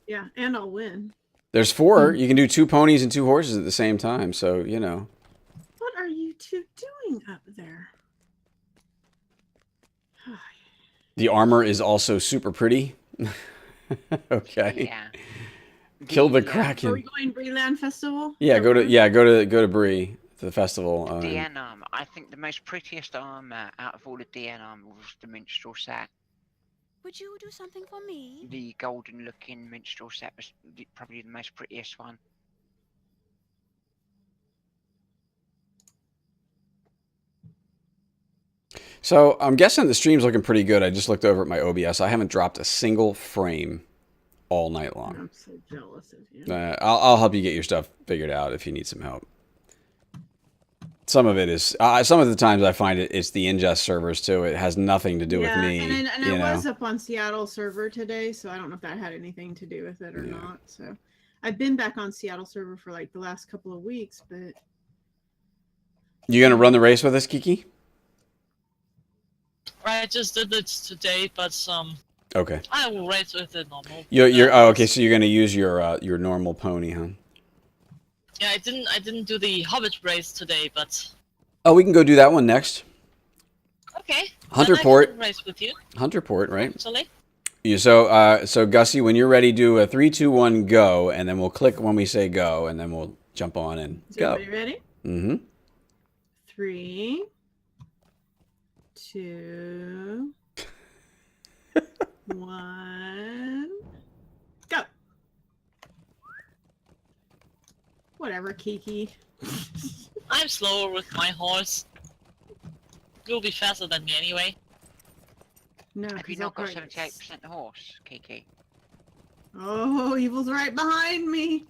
Yeah, and I'll win. There's 4. You can do 2 ponies and 2 horses at the same time. So, you know. What are you two doing up there? The armor is also super pretty. Okay. Yeah. Kill the Are we Kraken. going Breeland Festival? Yeah, go to Bree, to the festival. DN armor. I think the most prettiest armor out of all the DN armor was the minstrel set. Would you do something for me? The golden looking minstrel set was probably the most prettiest one. So I'm guessing the stream's looking pretty good. I just looked over at my OBS. I haven't dropped a single frame all night long. I'm so jealous of you. I'll help you get your stuff figured out if you need some help. Some of it is, some of the times I find it's the ingest servers too. It has nothing to do with me. And you I know? was up on Seattle server today, so I don't know if that had anything to do with it or not. So I've been back on Seattle server for like the last couple of weeks, but You gonna run the race with us, Kiki? I just did it today, but Okay. I will race with it normal. Okay. So you're gonna use your normal pony, huh? Yeah, I didn't do the Hobbit race today, but Oh, we can go do that one next. okay. Hunter then I Port. can race with you. Hunter Port, right? Actually. So Gussie, when you're ready, do a 3, 2, 1, go, and then we'll click when we say go, and then we'll jump on and is go. everybody ready? Mm-hmm. 3, 2, 1, go. Whatever, Kiki. I'm slower with my horse. You'll be faster than me anyway. No, Have you 'cause I'll not got probably- 78% horse, Kiki? Oh, evil's right behind me.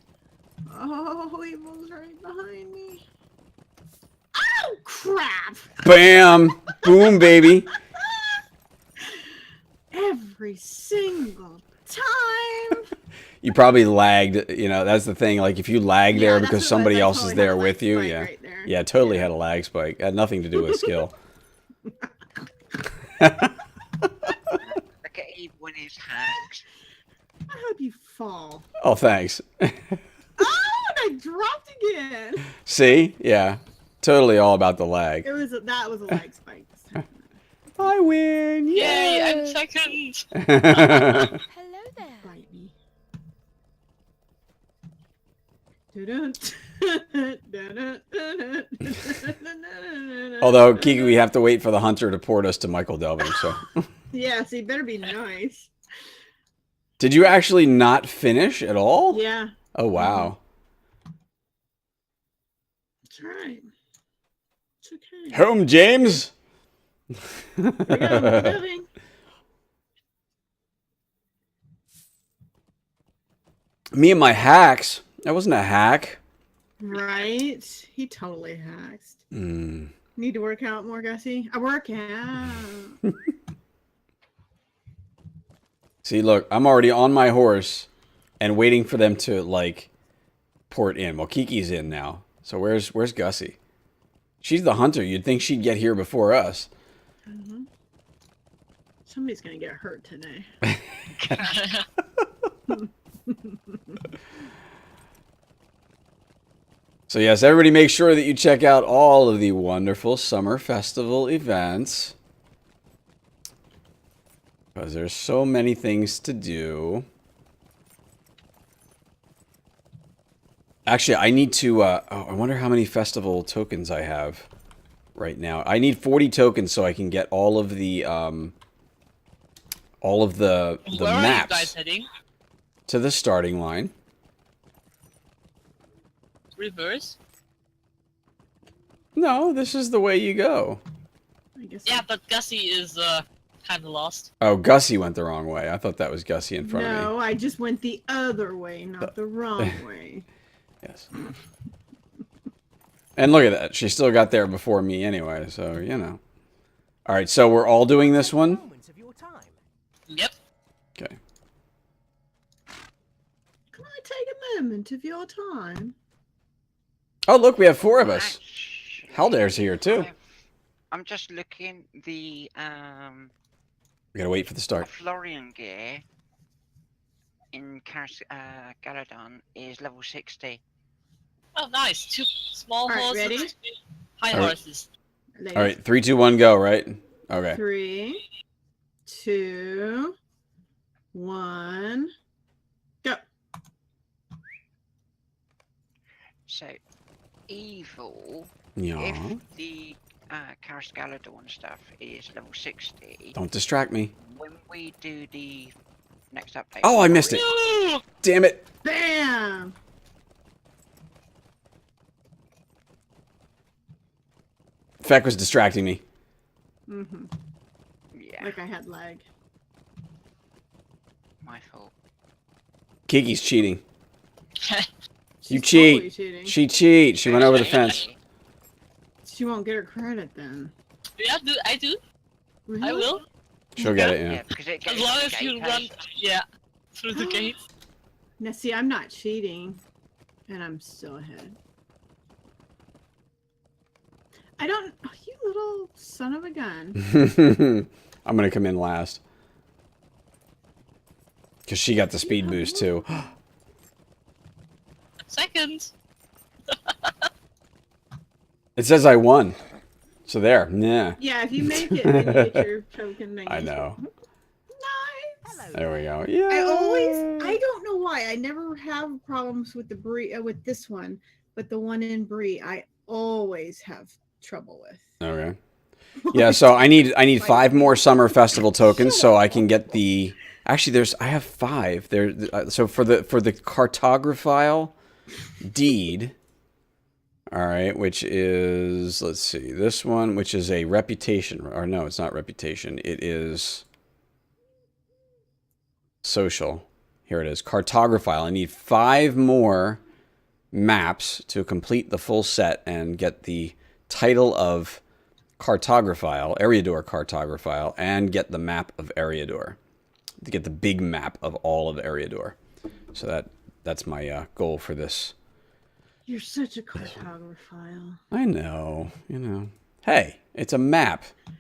Oh, evil's right behind me. Oh, crap! Bam! Boom, baby. Every single time. You probably lagged. You know, that's the thing. Like, if you lag there that's because what somebody I else totally is had a there lag with you, spike yeah, right there. yeah, totally had a lag spike. Had nothing to do with skill. Look at Eve when he's hacked. I hope you fall. Oh, thanks. Oh, and I dropped again. See, yeah, totally all about the lag. That was a lag spike. This time. I win! Yay, I'm second! Hello there. Bite me. Although, Kiki, we have to wait for the hunter to port us to Michael Delving. So, Yeah, so you better be nice. did you actually not finish at all? Yeah, Oh wow. that's right. It's okay. Home, James. Here we go, moving. Me and my hacks. That wasn't a hack. Right? He totally hacks. Mm. Need to work out more, Gussie? I work out. See, look, I'm already on my horse and waiting for them to, like, port in. Well, Kiki's in now. So where's Gussie? She's the hunter. You'd think she'd get here before us. Mm-hmm. Somebody's going to get hurt today. So yes, everybody make sure that you check out all of the wonderful summer festival events. Because there's so many things to do. Actually, I need to, I wonder how many festival tokens I have right now. I need 40 tokens so I can get all of the Where maps. are you guys heading? To the starting line. Reverse? No, this is the way you go. I guess Yeah, but Gussie is kind of lost. Oh, Gussie went the wrong way. I thought that was Gussie in front of me. No, I just went the other way, not the wrong way. Yes. And look at that. She still got there before me anyway, so, you know. All right, so we're all doing this one? Yep. Okay. Can I take a moment of your time? Oh, look, we have 4 of us. Haldair's here, too. I'm just looking. The We gotta wait for the start. Florian gear in Galadon is level 60. Oh, nice. 2 small Alright, horses, ready? 2 high Alright. horses. All right, 3, 2, 1, go, right? Okay. 3, 2, 1, go. So, evil. Yeah. If the Karis Galadon stuff is level 60, Don't distract me. when we do the next update. Oh, I missed it. No! Damn it. Bam! Feck was distracting me. Mm-hmm. Yeah, Like I had lag. my fault. Kiki's cheating. You She's cheat. totally cheating. She cheat. She went over the fence. She won't get her credit then. Yeah, I do. I Really? will. She'll get it, Yeah, yeah. because it As goes long to as the you gate run, post. yeah, through the gate. Now see, I'm not cheating, and I'm still ahead. I don't. Oh, you little son of a gun. I'm gonna come in last. Because she got the speed boost, too. Second. It says I won. So there. Yeah. Yeah, if you make it, then you get your token. Then I you- know. Nice. There we go. Yeah. I don't know why. I never have problems with the Brie, with this one, but the one in Brie, I always have trouble with. Okay. Yeah, so I need 5 more summer festival tokens so I can get the. Actually, I have 5. So for the cartographile deed. All right, which is, let's see, this one, which is a reputation, or no, it's not reputation. It is social. Here it is, cartographile. I need 5 more maps to complete the full set and get the title of cartographile, Eriador cartographile, and get the map of Eriador. To get the big map of all of Eriador. So that's my goal for this. You're such a cartographile. I know, you know. Hey, it's a map for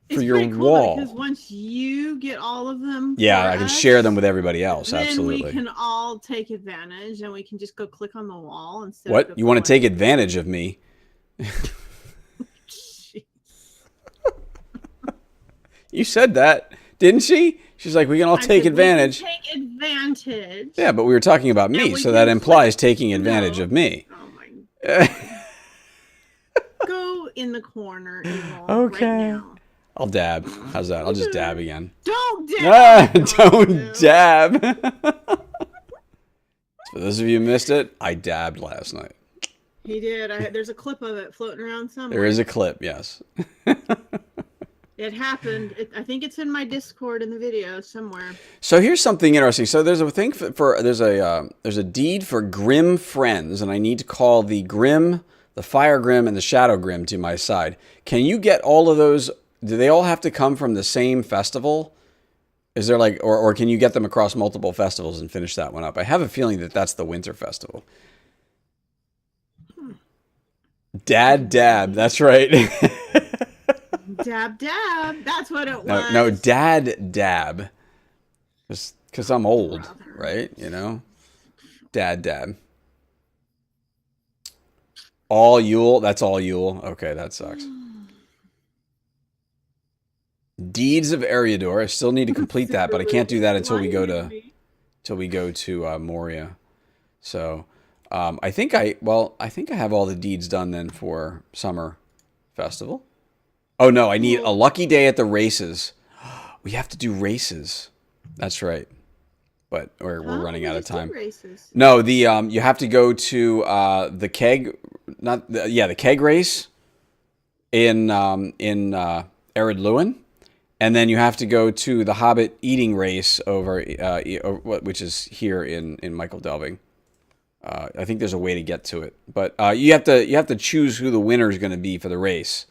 It's your pretty cool wall. because once you get all of them, Yeah, for I can us, share them with everybody else. then Absolutely. we can all take advantage, and we can just go click on the wall instead. What? Of You want to take advantage of me? Jeez. You said that, didn't she? She's like, we can all I take said we can advantage. take advantage. Yeah, but we were talking about And me, we so that can implies click- taking advantage No. of me. Oh my! Go in the corner, evil, Okay. right now. I'll dab. How's that? I'll just dab again. Don't Ah, dab. don't dab. For those of you who missed it, I dabbed last night. He did. There's a clip of it floating around somewhere. There is a clip, yes. It happened. I think it's in my Discord in the video somewhere. So here's something interesting. So there's a thing there's a deed for Grim friends, and I need to call the Grim, the Fire Grim, and the Shadow Grim to my side. Can you get all of those? Do they all have to come from the same festival? Is there like, or can you get them across multiple festivals and finish that one up? I have a feeling that that's the Winter Festival. Dad Dab, that's right. Dab dab. That's what it was. No, Dad Dab. Because I'm old, right? You know? Dad Dab. All Yule? That's all Yule. Okay, that sucks. Deeds of Eriador. I still need to complete that, but I can't do that until we go to Moria. So, I think I have all the deeds done then for Summer Festival. Oh no, I need a lucky day at the races. We have to do races. That's right. But we're running out of time. Races. No, you have to go to the keg, the keg race in Ered Luin, and then you have to go to the Hobbit eating race over which is here in Michael Delving. I think there's a way to get to it, but you have to choose who the winner is going to be for the race.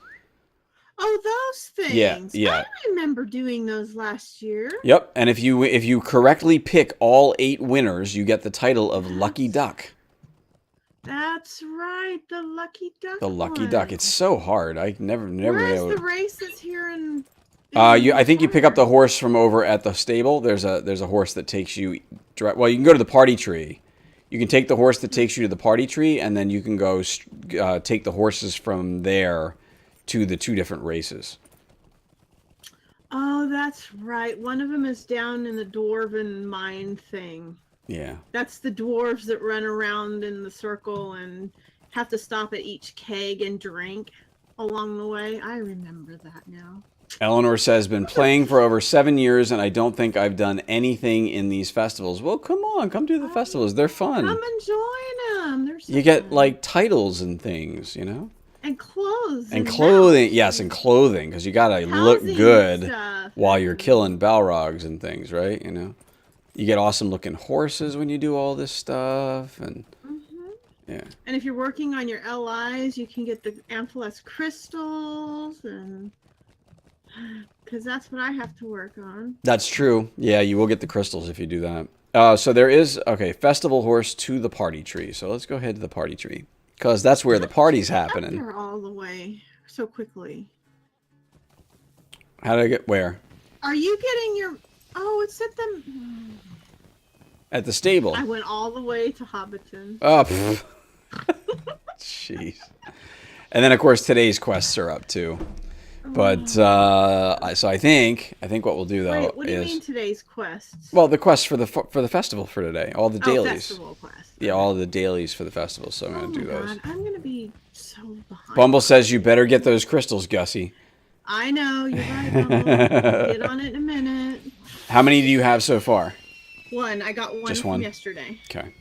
Oh, those things. Yeah. I remember doing those last year. Yep, and if you correctly pick all 8 winners, you get the title of Lucky Duck. That's right, the Lucky Duck. The Lucky Duck. It's so hard. I never. Where's the races here in? I think you pick up the horse from over at the stable. There's a horse that takes you. Well, you can go to the party tree. You can take the horse that takes you to the party tree, and then you can go take the horses from there to the 2 different races. Oh, that's right. One of them is down in the dwarven mine thing. Yeah. That's the dwarves that run around in the circle and have to stop at each keg and drink along the way. I remember that now. Eleanor says, been playing for over 7 years, and I don't think I've done anything in these festivals. Well, come on. Come do the festivals. They're fun. Come and join them. They're so you get, fun. like, titles and things, you know? And clothes. And clothing. Yes, and clothing, because you got to look good while you're killing Balrogs and things, right? You know? You get awesome-looking horses when you do all this stuff, and... Yeah. And if you're working on your LIs, you can get the Amphilas crystals, and... Because that's what I have to work on. That's true. Yeah, you will get the crystals if you do that. So there is, festival horse to the party tree. So let's go ahead to the party tree. Because that's where the party's happening. Up there all the way so quickly. How did I get where? Are you getting your... Oh, it's at the... At the stable. I went all the way to Hobbiton. Oh, jeez. And then, of course, today's quests are up, too. But, so I think what we'll do, though, Wait, what do you mean today's quests? Well, the quests for the festival for today. All the dailies. Festival quests. Yeah, all the dailies for the festival, so I'm going to do those. God, I'm going to be so behind. Bumble says you better get those crystals, Gussie. I know, you're right, Bumble. Get on it in a minute. How many do you have so far? One. I got one from yesterday. Okay.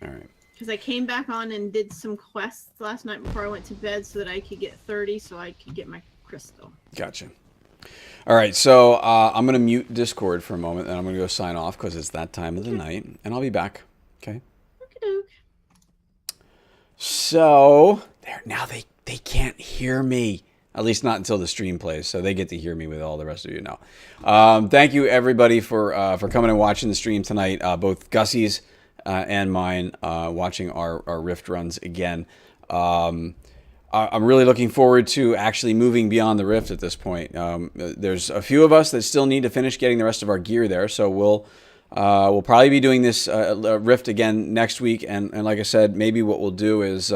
All right. Because I came back on and did some quests last night before I went to bed so that I could get 30 so I could get my crystal. Gotcha. All right, so I'm going to mute Discord for a moment, and I'm going to go sign off because it's that time of the night, and I'll be back. Okay? Okey-doke. So, now they can't hear me. At least not until the stream plays, so they get to hear me with all the rest of you now. Thank you, everybody, for coming and watching the stream tonight, both Gussie's and mine, watching our Rift runs again. I'm really looking forward to actually moving beyond the Rift at this point. There's a few of us that still need to finish getting the rest of our gear there, so we'll probably be doing this Rift again next week. And like I said, maybe what we'll do is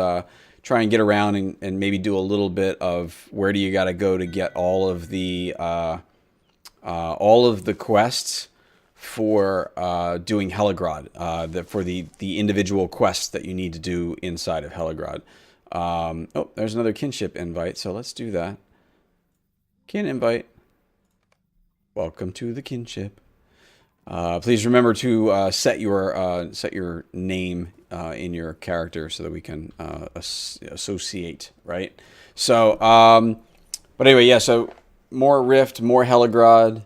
try and get around and maybe do a little bit of where do you got to go to get all of the quests for doing Helgrod, for the individual quests that you need to do inside of Helgrod. Oh, there's another kinship invite, so let's do that. Kin invite. Welcome to the kinship. Please remember to set your name in your character so that we can associate, right? So, but anyway, yeah. So more Rift, more Helgrod,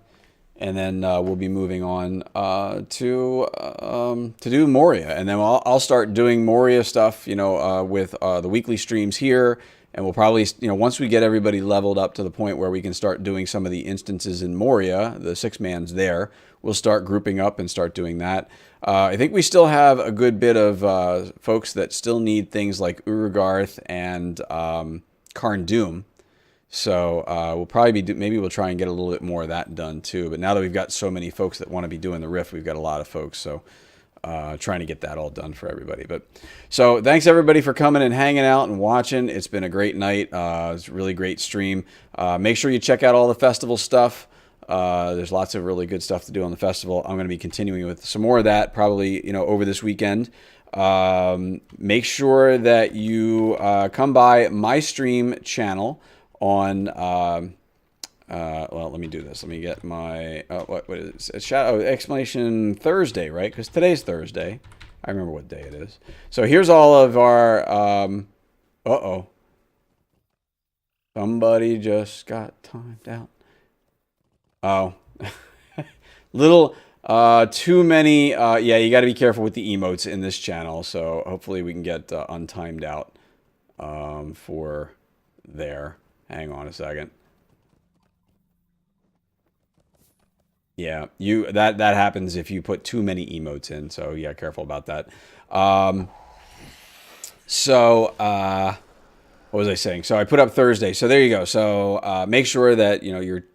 and then we'll be moving on to do Moria, and then I'll start doing Moria stuff, with the weekly streams here, and we'll probably, once we get everybody leveled up to the point where we can start doing some of the instances in Moria, the 6-man's there, we'll start grouping up and start doing that. I think we still have a good bit of folks that still need things like Urugarth and Karn Doom. So we'll probably be maybe we'll try and get a little bit more of that done too. But now that we've got so many folks that want to be doing the Rift, we've got a lot of folks. So trying to get that all done for everybody. But so thanks everybody for coming and hanging out and watching. It's been a great night. It's a really great stream. Make sure you check out all the festival stuff. There's lots of really good stuff to do on the festival. I'm going to be continuing with some more of that probably over this weekend. Make sure that you come by my stream channel on well, let me do this. Let me get my what is it? Explanation Thursday, right? Because today's Thursday. I remember what day it is. So here's all of our somebody just got timed out. Oh, little too many. Yeah, you got to be careful with the emotes in this channel. So hopefully we can get untimed out for there. Hang on a second. Yeah, that happens if you put too many emotes in. So yeah, careful about that. What was I saying? So I put up Thursday. So there you go. So make sure that you're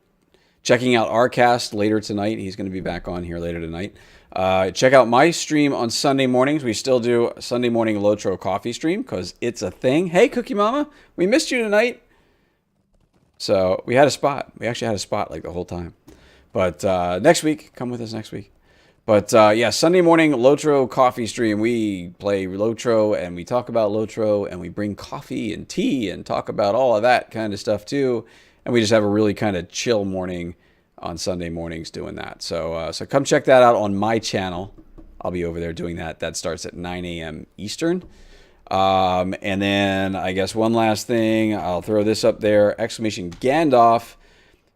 checking out our cast later tonight. He's going to be back on here later tonight. Check out my stream on Sunday mornings. We still do a Sunday morning LOTRO coffee stream because it's a thing. Hey, Cookie Mama, we missed you tonight. So we had a spot. We actually had a spot like the whole time. But next week, come with us next week. But yeah, Sunday morning LOTRO coffee stream. We play LOTRO and we talk about LOTRO and we bring coffee and tea and talk about all of that kind of stuff too. And we just have a really kind of chill morning on Sunday mornings doing that. So so come check that out on my channel. I'll be over there doing that. That starts at 9 a.m. Eastern. And then I guess one last thing, I'll throw this up there, exclamation Gandalf.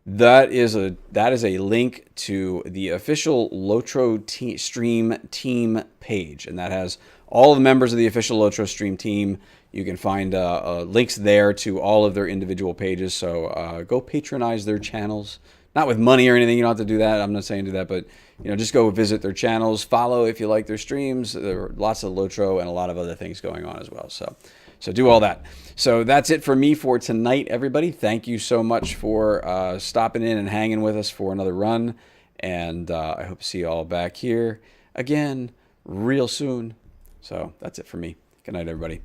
That is a link to the official LOTRO stream team page, and that has all the members of the official LOTRO stream team. You can find links there to all of their individual pages. So go patronize their channels, not with money or anything. You don't have to do that. I'm not saying do that, but just go visit their channels, follow if you like their streams. There are lots of LOTRO and a lot of other things going on as well. So do all that. So that's it for me for tonight, everybody. Thank you so much for stopping in and hanging with us for another run. And I hope to see you all back here again real soon. So that's it for me. Good night, everybody.